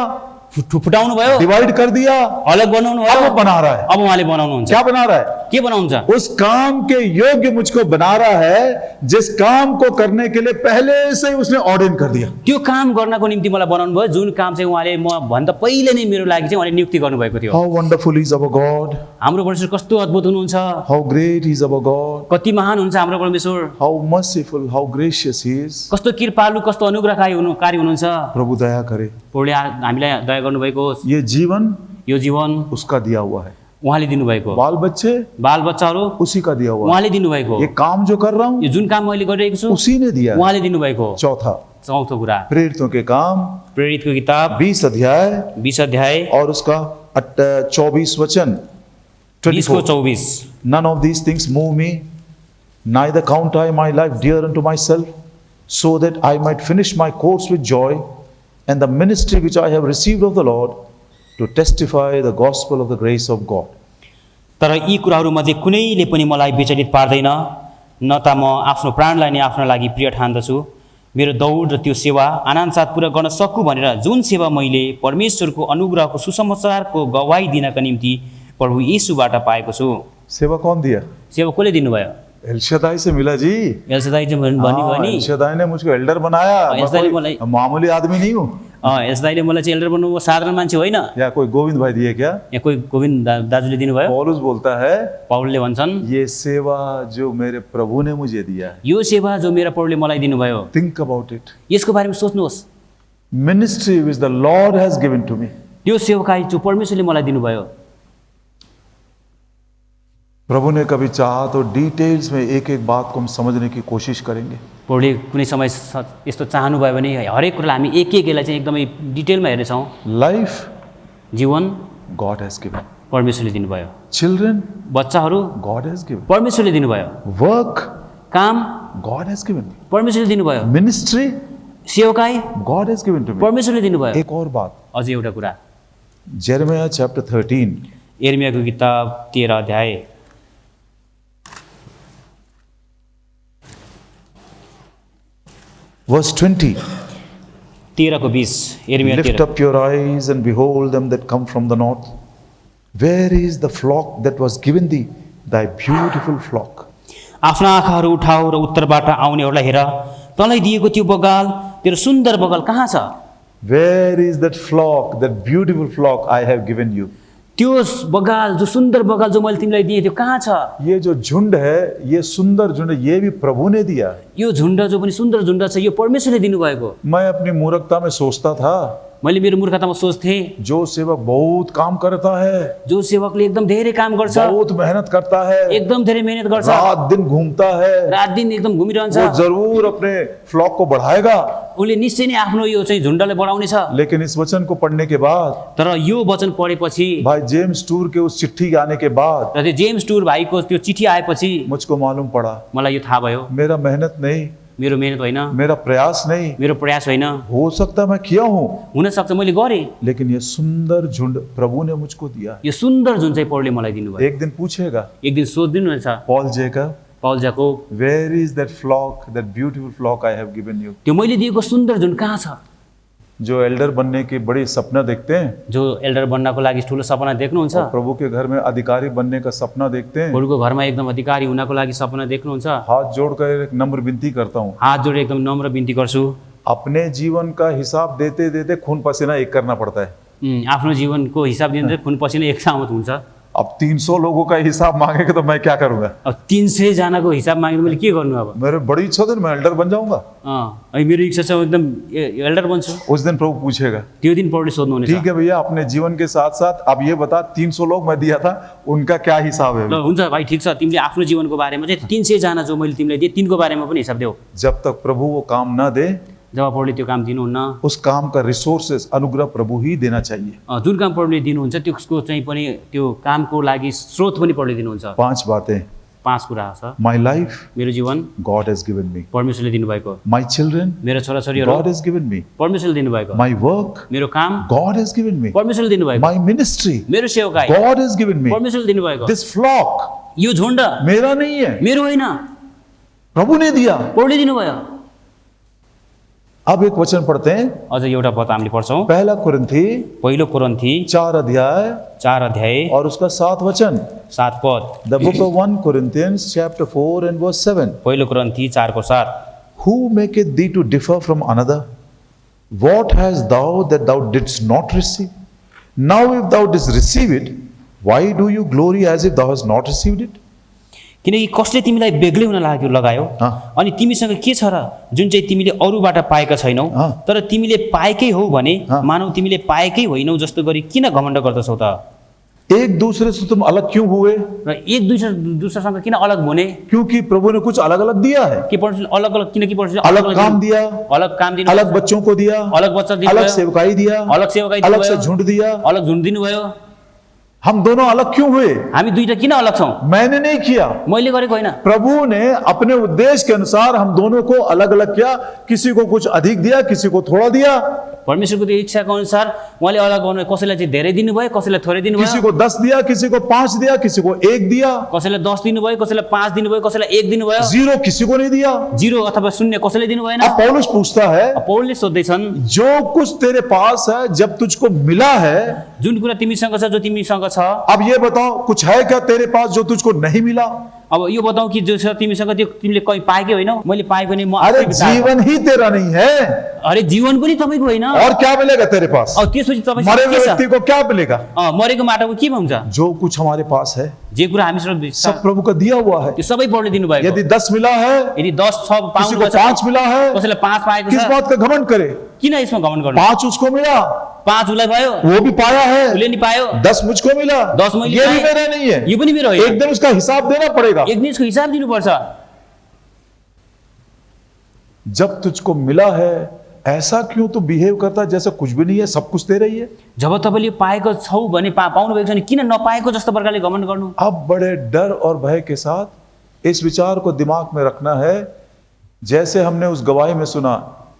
फुटाउनु भयो, डिवाइड कर दिया, अलग बनाउनु अब भयो। वो बना रहा है। अब उहाँले बनाउनुहुन्छ। क्या बना रहा है? के बनाउँछ? उस काम के योग्य मुझको बना रहा है जिस काम को करने के लिए पहले से ही उसने ऑर्डर कर दिया। त्यो काम गर्नको निम्ति मलाई बनाउनु भयो, जुन काम चाहिँ उहाँले म भन्दा पहिले नै मेरो लागि चाहिँ उहाँले नियुक्ति गर्नुभएको थियो। How wonderful is our God, हाम्रो परमेश्वर कस्तो अद्भुत हुनुहुन्छ, how great is our God, कति महान हुन्छ हाम्रो परमेश्वर, how merciful, how gracious he is। कस्तो कृपालु, कस्तो अनुग्रहकारी हुनुहुन्छ। प्रभु दया करे, प्रभुले हामीलाई दया गर्नुभएको होस्। ये जीवन यो जीवन उसका दिया हुआ है, उहाँले दिनुभएको, बाल बच्चे बाल बच्चाहरू उसी का दिया हुआ है, उहाँले दिनुभएको, ये काम जो कर रहा हूँ यो जुन काम मैले गरिरहेको छु उसी ने दिया है। उहाँले दिनुभएको। चौथा चौथो कुरा प्रेरितों के काम प्रेरितको किताब 20 अध्याय 20 अध्याय और उसका 24 वचन 20 को 24। 24। None of these things move me, neither count I my life dear unto myself, so that I might finish my course with joy, and the ministry which I have received of the Lord, to testify the gospel of the grace of God। तर यी कुराहरूमध्ये कुनैले पनि मलाई विचलित पार्दैन, न त म आफ्नो प्राणलाई नै आफ्नो लागि प्रिय ठान्दछु, मेरो दौड र त्यो सेवा आनन्दसाथ पुरा गर्न सकु भनेर जुन सेवा मैले परमेश्वरको अनुग्रहको सुसमाचारको गवाही दिनका निम्ति प्रभु येशूबाट पाएको छु। सेवा कौन दिया? सेवा कसले दिनुभयो? एलशदाई से मिला जी। एल्सादाई चाहिँ भन्नुभयो नि, एलशदाई ने मुझको एल्डर बनाया, एल्सादाईले मैं मलाई कोई मामूली आदमी नहीं हूँ। एल्सादाईले मलाई चाहिँ एल्डर बनाउनु साधारण मान्छे होइन। या कोई गोविंद भाई दिए क्या? या कोही गोविन्द दाजुले दिनुभयो? पौलुस बोलता है पौलले भन्छन् ये सेवा जो मेरे प्रभु ने मुझे दिया है। यो सेवा जो मेरा प्रभुले मलाई दिनुभयो, थिंक अबाउट इट, यसको बारेमा सोच्नुहोस्। Ministry which the lord has given to me, त्यो सेवकाई जो परमेश्वरले मलाई दिनुभयो। प्रभु ने कभी चाहा तो डिटेल्स में एक एक बात को हम समझने की कोशिश करेंगे। प्रभुले कुनै समय यस्तो चाहनुभयो भने हरेक कुरालाई हामी एक एकलाई चाहिँ एकदमै डिटेलमा हेर्नेछौँ। लाइफ जीवन गॉड हैज गिवन, परमेश्वरले दिनुभयो। चिल्ड्रन बच्चाहरू गॉड हैज गिवन, परमेश्वरले दिनुभयो। वर्क काम गॉड हैज गिवन, परमेश्वरले दिनुभयो। मिनिस्ट्री सेवकाई God has given to me. परमेश्वरले दिनुभयो। एक और बात, अझै एउटा कुरा, यिर्मयाह चैप्टर 13 यिर्मयाहको किताब 13 अध्याय verse 20। 13 को 20। यिर्मयाह Lift 13। up your eyes and behold them that come from the north. Where is the flock that was given thee, thy beautiful flock? आफ्ना आँखाहरू उठाऊ र उत्तरबाट आउनेहरूलाई हेर, तँलाई दिएको त्यो बगाल, तेरो सुन्दर बगाल कहाँ छ? Where is that flock, that beautiful flock I have given you? त्यो बगाल, जो सुन्दर बगाल जो मैले तिमीलाई दिएँ, त्यो कहाँ छ? ये जो झुंड है, ये सुंदर झुंड, ये भी प्रभु ने दिया। यो झुण्ड जो पनि सुन्दर झुण्ड छ, यो परमेश्वरले दिनुभएको। मैं अपनी मूर्खता में सोचता था, मैले मेरो मूर्खतामा सोच्थेँ, जो सेवक बहुत काम करता है, जो सेवकले एकदम धेरै काम गर्छ, बहुत मेहनत करता है, एकदम धेरै मेहनत गर्छ, रात दिन घूमता है, रात दिन एकदम घुमिरहन्छ, वो जरूर अपने फ्लॉक को बढ़ाएगा। उसले निश्चय नै आफ्नो यो चाहिँ झुण्डलाई बढाउने छ। लेकिन इस वचन को पढ़ने के बाद, तर यो वचन पढेपछि, भाई जेम्स टूर के उस चिट्ठी आने के बाद, र त्यो जेम्स टुर भाइको त्यो चिठी आएपछि मुझको मालूम पड़ा, मलाई यो थाहा भयो, मेरा मेहनत नहीं, मेरो मेहनत होइन, मेरा प्रयास नहीं, मेरो प्रयास होइन, हो सकता मैं किया हूँ, हुन सक्छ मैले गरेँ, लेकिन ये सुंदर झुंड प्रभु ने मुझको दिया। यो सुन्दर जुन चाहिँ प्रभुले मलाई दिनुभयो। एक दिन पूछेगा एक दिन सोधिदिनुहुनेछ, Paul Jacob, Paul Jacob, where is that flock, that beautiful flock I have given you? त्यो मैले दिएको सुन्दर जुन कहाँ छ? जो एल्डर बनने के बड़े सपना देखते हैं, जो एल्डर बन्नको लागि ठुलो सपना देख्नुहुन्छ, और प्रभु के घर में अधिकारी बनने का सपना देखते हैं, प्रभुको घरमा एकदम अधिकारी हुनको लागि सपना देख्नुहुन्छ, हाथ जोड़कर एक नम्र विनती करता हूँ, हात जोडेर एकदम नम्र बिन्ती गर्छु, अपने जीवन का हिसाब देते देते खून पसीना एक करना पड़ता है। आफ्नो जीवनको हिसाब दिँदै खुन पसिना एक सामत हुन्छ। अब 300 लोगों का हिसाब मांगेगा तो मैं क्या करूंगा? अब 300 जनाको हिसाब मागेर मैले के गर्नु अब? मेरे बड़ी इच्छा थी मैं एल्डर बन जाऊंगा। अनि मेरो इच्छा छ एकदम एल्डर बन्छु। उस दिन प्रभु पूछेगा, त्यो दिन प्रभुले सोध्नुहुनेछ। ठीक है भैया, अपने जीवन के साथ साथ अब ये बता 300 लोग मैं दिया था उनका क्या हिसाब है? ल हुन्छ भाइ, ठिक छ, तिमीले आफ्नो जीवनको बारेमा चाहिँ 300 जना जो मैले तिमीलाई दिएँ तिनको बारेमा पनि हिसाब देऊ। जब तक प्रभु वो काम न दे, जब प्रभुले त्यो काम दिनुहुन्न, उस काम का रिसोर्सेस अनुग्रह प्रभु ही देना चाहिए। जुन काम प्रभुले दिनुहुन्छ त्यसको चाहिँ पनि त्यो कामको लागि स्रोत पनि प्रभुले दिनुहुन्छ। 5 बातें। 5 कुरा छ। माई लाइफ मेरो जीवन गॉड हैज गिवन मी, परमेश्वरले दिनुभएको। माई चिल्ड्रेन मेरो छोराछोरीहरू गॉड हैज गिवन मी, परमेश्वरले दिनुभएको। माई वर्क मेरो काम गॉड हैज गिवन मी, परमेश्वरले दिनुभएको। माई मिनिस्ट्री मेरो सेवकाई गॉड हैज गिवन मी, परमेश्वरले दिनुभएको। दिस फ्लॉक यो झुण्ड मेरा नहीं है, मेरो होइन, प्रभु ने दिया। प्रभुले दिनुभयो। अब एक वचन पढ़ते हैं, अझ एउटा पद हामीले पढ्छौँ। पहला कुरिन्थी पहिलो कोरिन्थी 4 अध्याय 4 अध्याय और उसका 7 वचन। 7 पद। The book of 1 Corinthians chapter 4 and verse 7. पहिलो कोरिन्थी 4 को 7। Who maketh thee to differ from another? What hast thou that thou didst not receive? Now if thou didst receive it, why do you glory as if thou hast not received it? किनकि कसले तिमीलाई बेग्लै हुन लगायो अनि तिमीसँग के छ र जुन चाहिँ तिमीले अरूबाट पाएका छैनौ, तर तिमीले पाएकै हौ भने मानौ तिमीले पाएकै होइनौ जस्तो गरी किन घमण्ड गर्दछौ त? एक दूसरे से तुम अलग क्यों हुए? र एक दूसरासँग किन अलग हुने? क्योंकि प्रभु ने कुछ अलग अलग दिया है। कि परमेश्वरले अलग अलग, किनकि परमेश्वरले अलग काम दिया, अलग काम दिनु, अलग बच्चों को दिया, अलग बच्चा दिनु, अलग सेवकाई दिया, अलग सेवकाई अलग दिनुभयो, से झुंड दिया। अलग झुन्ड दिनुभयो। हम दोनों अलग क्यों हुए? हामी दुईटा किन अलग छौं? मैंने नहीं किया, मैले गरेको होइन। प्रभु ने अपने उद्देश्य के अनुसार हम दोनों को अलग अलग किया। किसी को कुछ अधिक दिया, किसी को थोड़ा दिया। परमेश्वरको त्यो इच्छाको अनुसार उहाँले अलग गर्नु, कसैलाई चाहिँ धेरै दिनुभयो, कसैलाई थोरै दिनुभयो। किसी को 10 दिया, किसी को 5 दिया, किसी को 1 दिया। कसैलाई 10 दिनुभयो, कसैलाई 5 दिनुभयो, कसैलाई 1 दिनुभयो। 0 किसी को नहीं दिया। 0 अथवा 0 कसैले दिनु भएन। अब पौलुस पूछता है, पौलुसले सोध्दैछन्, जो कुछ तेरे पास है, जब तुझको मिला है, जुन कुरा तिमीसँग छ, जो तिमीसँग छ, अब ये बताओ कुछ है क्या तेरे पास जो तुझको नहीं मिला? अब यो बताऊ कि जो छ तिमीसँग त्यो तिमीले कहीं पाएकै होइनौ? मैले पाए पनि म अरे जीवन ही तेरा नहीं है। अरे जीवन पनि तपाईको होइन। और क्या मिलेगा तेरे पास? अब त्यसपछि तपाईसँग मरे हुए के छ? व्यक्ति को क्या मिलेगा? मरेको माटोको के हुन्छ? जो कुछ हमारे पास है जे कुरा हामीसँग सब प्रभु का दिया हुआ है। त्यो सबै प्रभुले दिनुभएको। यदि 10 मिला है, यदि 10 छ किसी को पाउनु 5 मिला है, कसैले 5 पाएको किस छ, बात का घमंड करे? किन यसमा घमण्ड गर्नु? 5 उसको मिला, 5 उलाई भयो, वो भी पाया है। उसले नि पायो। 10 मुझको मिला, 10 मैले ये भी पाएँ। मेरा नहीं है। यो पनि मेरो होइन। एक दिन उसका हिसाब देना पड़ेगा। एक दिन यसको हिसाब दिनुपर्छ। जब तुझको मिला है, ऐसा क्यों तू बिहेव करता जैसे कुछ भी नहीं है, सब कुछ तेरा ही है? जब तपाईले पाएको छौ भने पाउनु भएको छ भने किन नपाएको जस्तो प्रकारले घमण्ड गर्नु? अब बड़े डर और भय के साथ इस विचार को दिमाग में रखना है, जैसे हमने उस गवाही में सुना,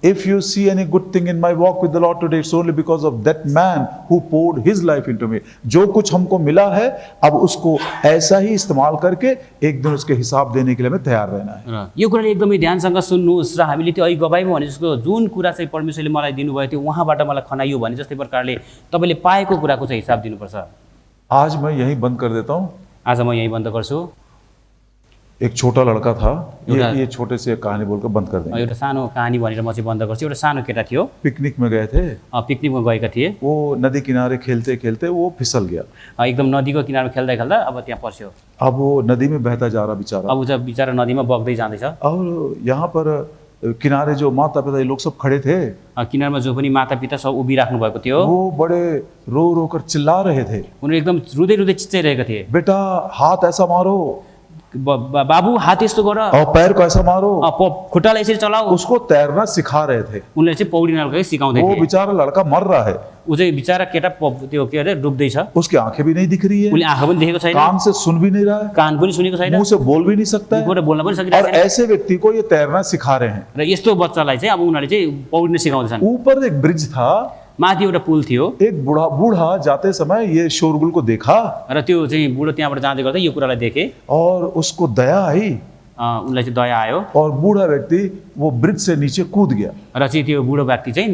if you see any good thing in my walk with the Lord today, it's only because of that man who poured his life into me. जो कुछ हमको मिला है, अब उसको ऐसा ही इस्तेमाल करके एक दिन उसके हिसाब देने के लिए हमें तैयार रहना है। यो कुराले एकदमै ध्यानसँग सुन्नुहोस् र हामीले त्यो अघि गवाईमा भने जस्तो जुन कुरा चाहिँ परमेश्वरले मलाई दिनुभयो त्यो उहाँबाट मलाई खनाइयो भने जस्तै प्रकारले तपाईले पाएको कुराको चाहिँ हिसाब दिनुपर्छ। आज मैं यही बंद कर देता हूँ। आज म यही बन्द गर्छु। एक छोटा लड़का था, ये छोटे से कहानी बोलकर बंद कर देंगे। एउटा सानो कहानी भनेर म चाहिँ बन्द गर्छु। एउटा सानो केटा थियो, पिकनिक में गए थे, पिकनिकमा गएका थिए। वो नदी किनारे खेलते खेलते वो फिसल गया। एकदम नदीको किनारमा खेल्दा खेल्दा अब त्यहाँ पर्स्यो। अब वो नदी में बहता जा रहा बेचारा। अब ऊ बिचारा नदीमा बग्दै जाँदैछ। और यहाँ पर किनारे जो माता पिता ये लोग सब खड़े थे, किनारमा जो पनि मातापिता सब उभिराख्नु भएको थियो, वो बड़े रो रो कर चिल्ला रहे थे, उनीहरू एकदम रुँदै रुँदै चिच्चाइरहेका थिए, बेटा हाथ ऐसा मारो, बाबु हात यस्तो गर, और पैर को ऐसा मारो, खुट्टालाई यसरी चलाऊ। उसको तैरना सिखा रहे थे। उनले चाहिँ पौडिनलाई सिकाउँदै वो थिए। बेचारा लड़का मर रहा है, ऊ चाहिँ बिचारा केटा त्यो के अरे डुब्दैछ। उसकी आंखें भी नहीं दिख रही है, उसले आँखा पनि देखेको छैन, कान से सुन भी नहीं रहा है, कान पनि सुनेको छैन, मुंह से बोल भी नहीं सकता है, बोल्न पनि और सकिरहेको छैन। ऐसे व्यक्ति को ये तैरना सिखा रहे हैं। र यस्तो बच्चालाई चाहिँ अब उनीहरूले चाहिँ पौडिन सिकाउँदैछन्। ऊपर एक ब्रिज था, माथि एउटा पुल थियो। एक बूढ़ा जाते समय ये शोरगुल को देखा, र त्यो चाहिँ बुढो त्यहाँबाट जाँदै गर्दा यो कुरालाई देखे और उसको दया आई, उनलाई चाहिँ दया आयो, और बूढ़ा व्यक्ति वो ब्रिज से नीचे कूद गया, र चाहिँ त्यो बुढो व्यक्ति चाहिँ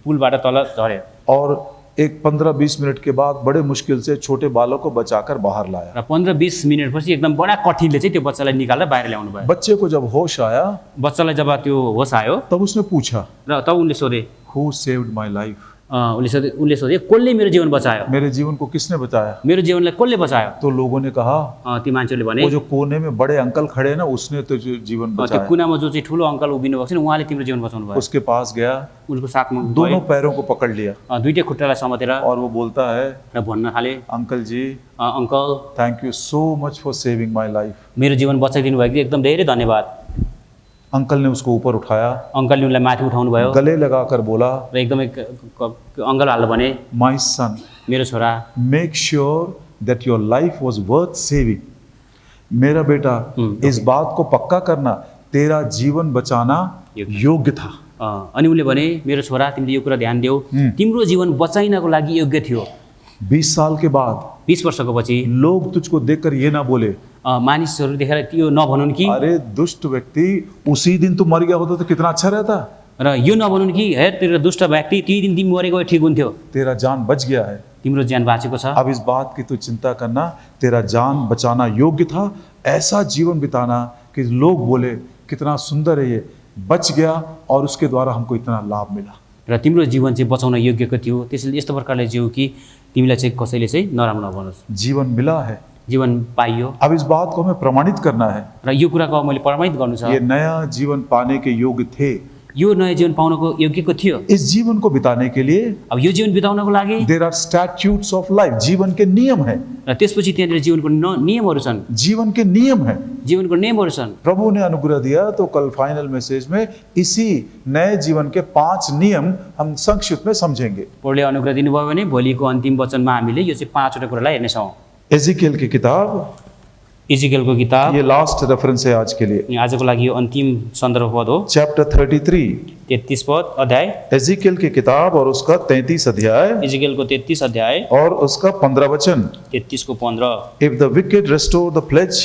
पुलबाट तल झर्यो। और एक 15-20 मिनट के बाद बड़े मुश्किल से छोटे बालक को बचाकर बाहर लाया। र 15-20 मिनटपछि एकदम बडा कठिनले चाहिँ त्यो बच्चालाई निकालेर बाहिर ल्याउनु भयो। बच्चे को जब होश आया, बच्चालाई जब त्यो होस आयो, तब उसने पूछा, र तब उनले सोधे, Who saved my life? उनले सोधे कसले मेरो जीवन बचायो, मेरे जीवन को किसने बचाया? मेरो जीवनलाई कसले बचायो? तो लोगों ने कहा ती मान्छेले भने वो जो कोने में बड़े अंकल खड़े हैं ना, उसने तो जो जीवन त्यो बचाया। कुनामा जो चाहिँ ठुलो अङ्कल उभिनु भएको छ नि उहाँले तिम्रो जीवन बचाउनु भयो। उसके पास गया, उनको साथमा दोनों पैरों को पकड़ लिया दुईटै खुट्टालाई समातेर और वो बोलता है, र भन्न थाले, uncle ji uncle thank you so much for saving my life. मेरो जीवन बचाइदिनु भएको एकदम धेरै धन्यवाद। अंकल ने उसको ऊपर उठाया, अङ्कलले उनलाई माथि उठाउनु भयो गले लगाकर बोला, र एकदमै अङ्कल हाल्दा भने, माय सन मेरो छोरा make sure that your life was worth saving. मेरा बेटा इस बात को पक्का करना, तेरा जीवन बचाना योग्य था। अनि उनले भने, मेरो छोरा तिमीले यो कुरा ध्यान देऊ, तिम्रो जीवन बचाइनको लागि योग्य थियो। 20 साल के बाद 20 वर्षको पछि लोग तुझको देखकर ये ना बोले, मानिसहरू देखेर त्यो नभनुन् कि, अरे दुष्ट व्यक्ति, उसी दिन तू मर गया होता तो कितना अच्छा रहता। र यो नभनुन् कि हे तेरो दुष्ट व्यक्ति त्यही दिन तिमी मरेको भए ठिक हुन्थ्यो, तेरा जान बच गया है। तिम्रो ज्यान बाँचेको छ। अब इस बात की तू चिंता करना, तेरा जान बचाना योग्य था, ऐसा जीवन बिताना कि लोग बोले कितना सुंदर है ये, बच गया और उसके द्वारा हमको इतना लाभ मिला। र तिम्रो जीवन चाहिँ बचाउन योग्यको थियो, त्यसैले यस्तो प्रकारले जिउ कि तिमीलाई चाहिँ कसैले चाहिँ नराम्रो नभनोस्। जीवन मिला है, जीवन पाइयो, अब इस बात को हमें प्रमाणित करना है। र यो कुराको मैले प्रमाणित गर्नु छ, ये नया जीवन पाने के योग्य थे। यो नयाँ जीवन पाउनको योग्यको थियो। इस जीवन को बिताने के लिए अब यो जीवन बिताउनको लागि there are statutes of life, जीवन के नियम है, र त्यसपछि त्यहाँनिर जीवनको नियमहरू छन्, जीवन के नियम है। जीवनको नियमहरू छन्। प्रभु ने अनुग्रह दिया तो कल फाइनल मैसेज में इसी नए जीवन के 5 नियम हम संक्षिप्त में समझेंगे। प्रभुले अनुग्रह दिनुभयो भने भोलिको अन्तिम वचनमा हामीले यो चाहिँ 5 वटा कुरालाई हेर्नेछौँ। एजिकियल की किताब, इजिकेलको किताब, ये लास्ट रेफरेंस है आज के लिए, आजको लागि यो अन्तिम सन्दर्भ पद हो। चैप्टर 33, 33 पद अध्याय, एजिकियल की किताब और उसका 33 अध्याय इजिकेलको 33 अध्याय और उसका 15 वचन। 33 को 15। If the wicked restore the pledge,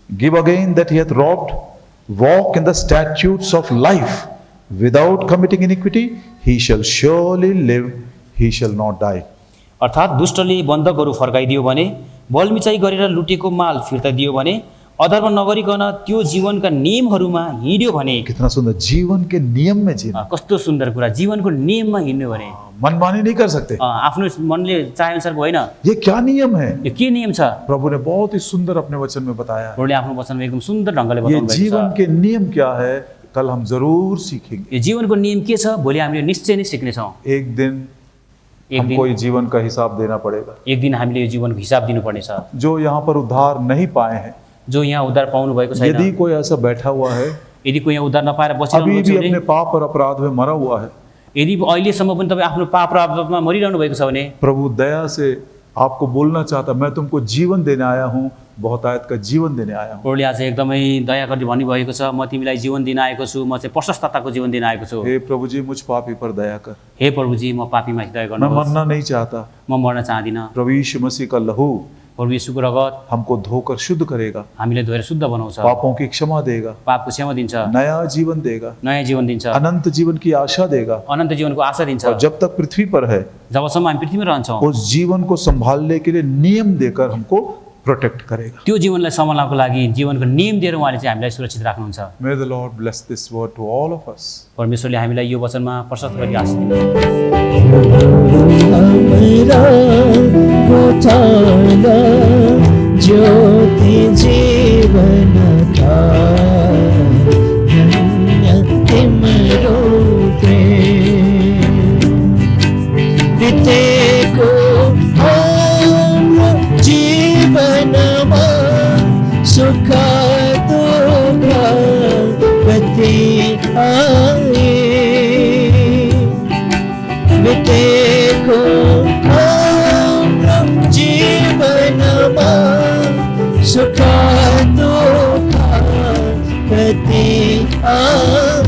give again that he hath robbed, walk in the statutes of life without committing iniquity, he shall surely live, he shall not die. अर्थात् दुष्टले बन्धकहरू फर्काइदियो भने, बलमिचाइ गरेर लुटेको माल फिर्ता दियो भने, अधर्म नगरिकन त्यो जीवनका नियमहरूमा हिँड्यो भने, कितना सुंदर, जीवन के नियम में जीना। कस्तो सुन्दर कुरा, जीवनको नियममा हिँड्यो भने मनमानी नहीं कर सकते। आफ्नो मनले चाहे अनुसारको होइन। ये क्या नियम है? यो के नियम छ? प्रभु ने बहुत ही सुंदर अपने वचन में बताया है। प्रभुले आफ्नो वचनमा एकदम सुन्दर ढङ्गले ये बताउनु भएको जीवन छ। के नियम क्या है, कल हम जरूर सीखेंगे। यो जीवनको नियम के छ भोलि हामीले निश्चय नै सिक्नेछौँ। एक दिन हमको ये जीवन का हिसाब देना पड़ेगा। एक दिन हामीले यो जीवनको हिसाब दिनुपर्नेछ। जो यहाँ पर उद्धार नहीं पाए हैं, जो यहाँ उद्धार पाउनु भएको छैन, यदि कोई ऐसा बैठा हुआ है, यदि कोही यहाँ उद्धार नपाएर बसिरहनु अभी भएको भी छ भने, अपने पाप और अपराध में मरा हुआ है, यदि अहिलेसम्म पनि तपाईँ आफ्नो पाप र अपराधमा मरिरहनु भएको छ भने, प्रभु दया से आपको बोलना चाहता, मैं तुमको जीवन देने आया हूँ, बहुतायत का जीवन देने आया हूँ। प्रभुले आज एकदमै दया गरी भन्नुभएको छ, म तिमीलाई जीवन दिन आएको छु, म चाहिँ प्रशस्तताको जीवन दिन आएको छु। हे प्रभु जी, मुझ पापी पर दया कर, हे प्रभुजी, म पापीमा दया मैं गर्नुहोस्, मरना नहीं चाहता। म मर्न चाहदिनँ। प्रभु यीशु मसीह का लहू प्रभु येशूको रगत हमको धोकर शुद्ध करेगा, हामीले धोएर शुद्ध बनाउँछ, पापों की क्षमा देगा, पापको क्षमा दिन्छ, नया जीवन देगा, नयाँ जीवन दिन्छ, अनंत जीवन की आशा देगा। अनन्त जीवनको आशा दिन्छ। और जब तक पृथ्वी पर है, जबसम्म हामी पृथ्वीमा रहन्छौँ, उस जीवन को संभालने के लिए नियम देकर हमको प्रोटेक्ट करेगा। त्यो जीवनलाई सम्हाल्नको लागि जीवनको नियम दिएर उहाँले चाहिँ हामीलाई सुरक्षित राख्नुहुन्छ। May the Lord bless this word to all of us. परमेश्वरले हामीलाई यो वचनमा प्रशस्त गरी आशीष दिनु। हमरा गोठाला ज्योति जीवन का धन्य तिम्रो प्रेम बितेको हाम्रो जीवनमा सुख दुःख कति आए बितेको हाम्रो जीवनमा सुख दुःख कति आए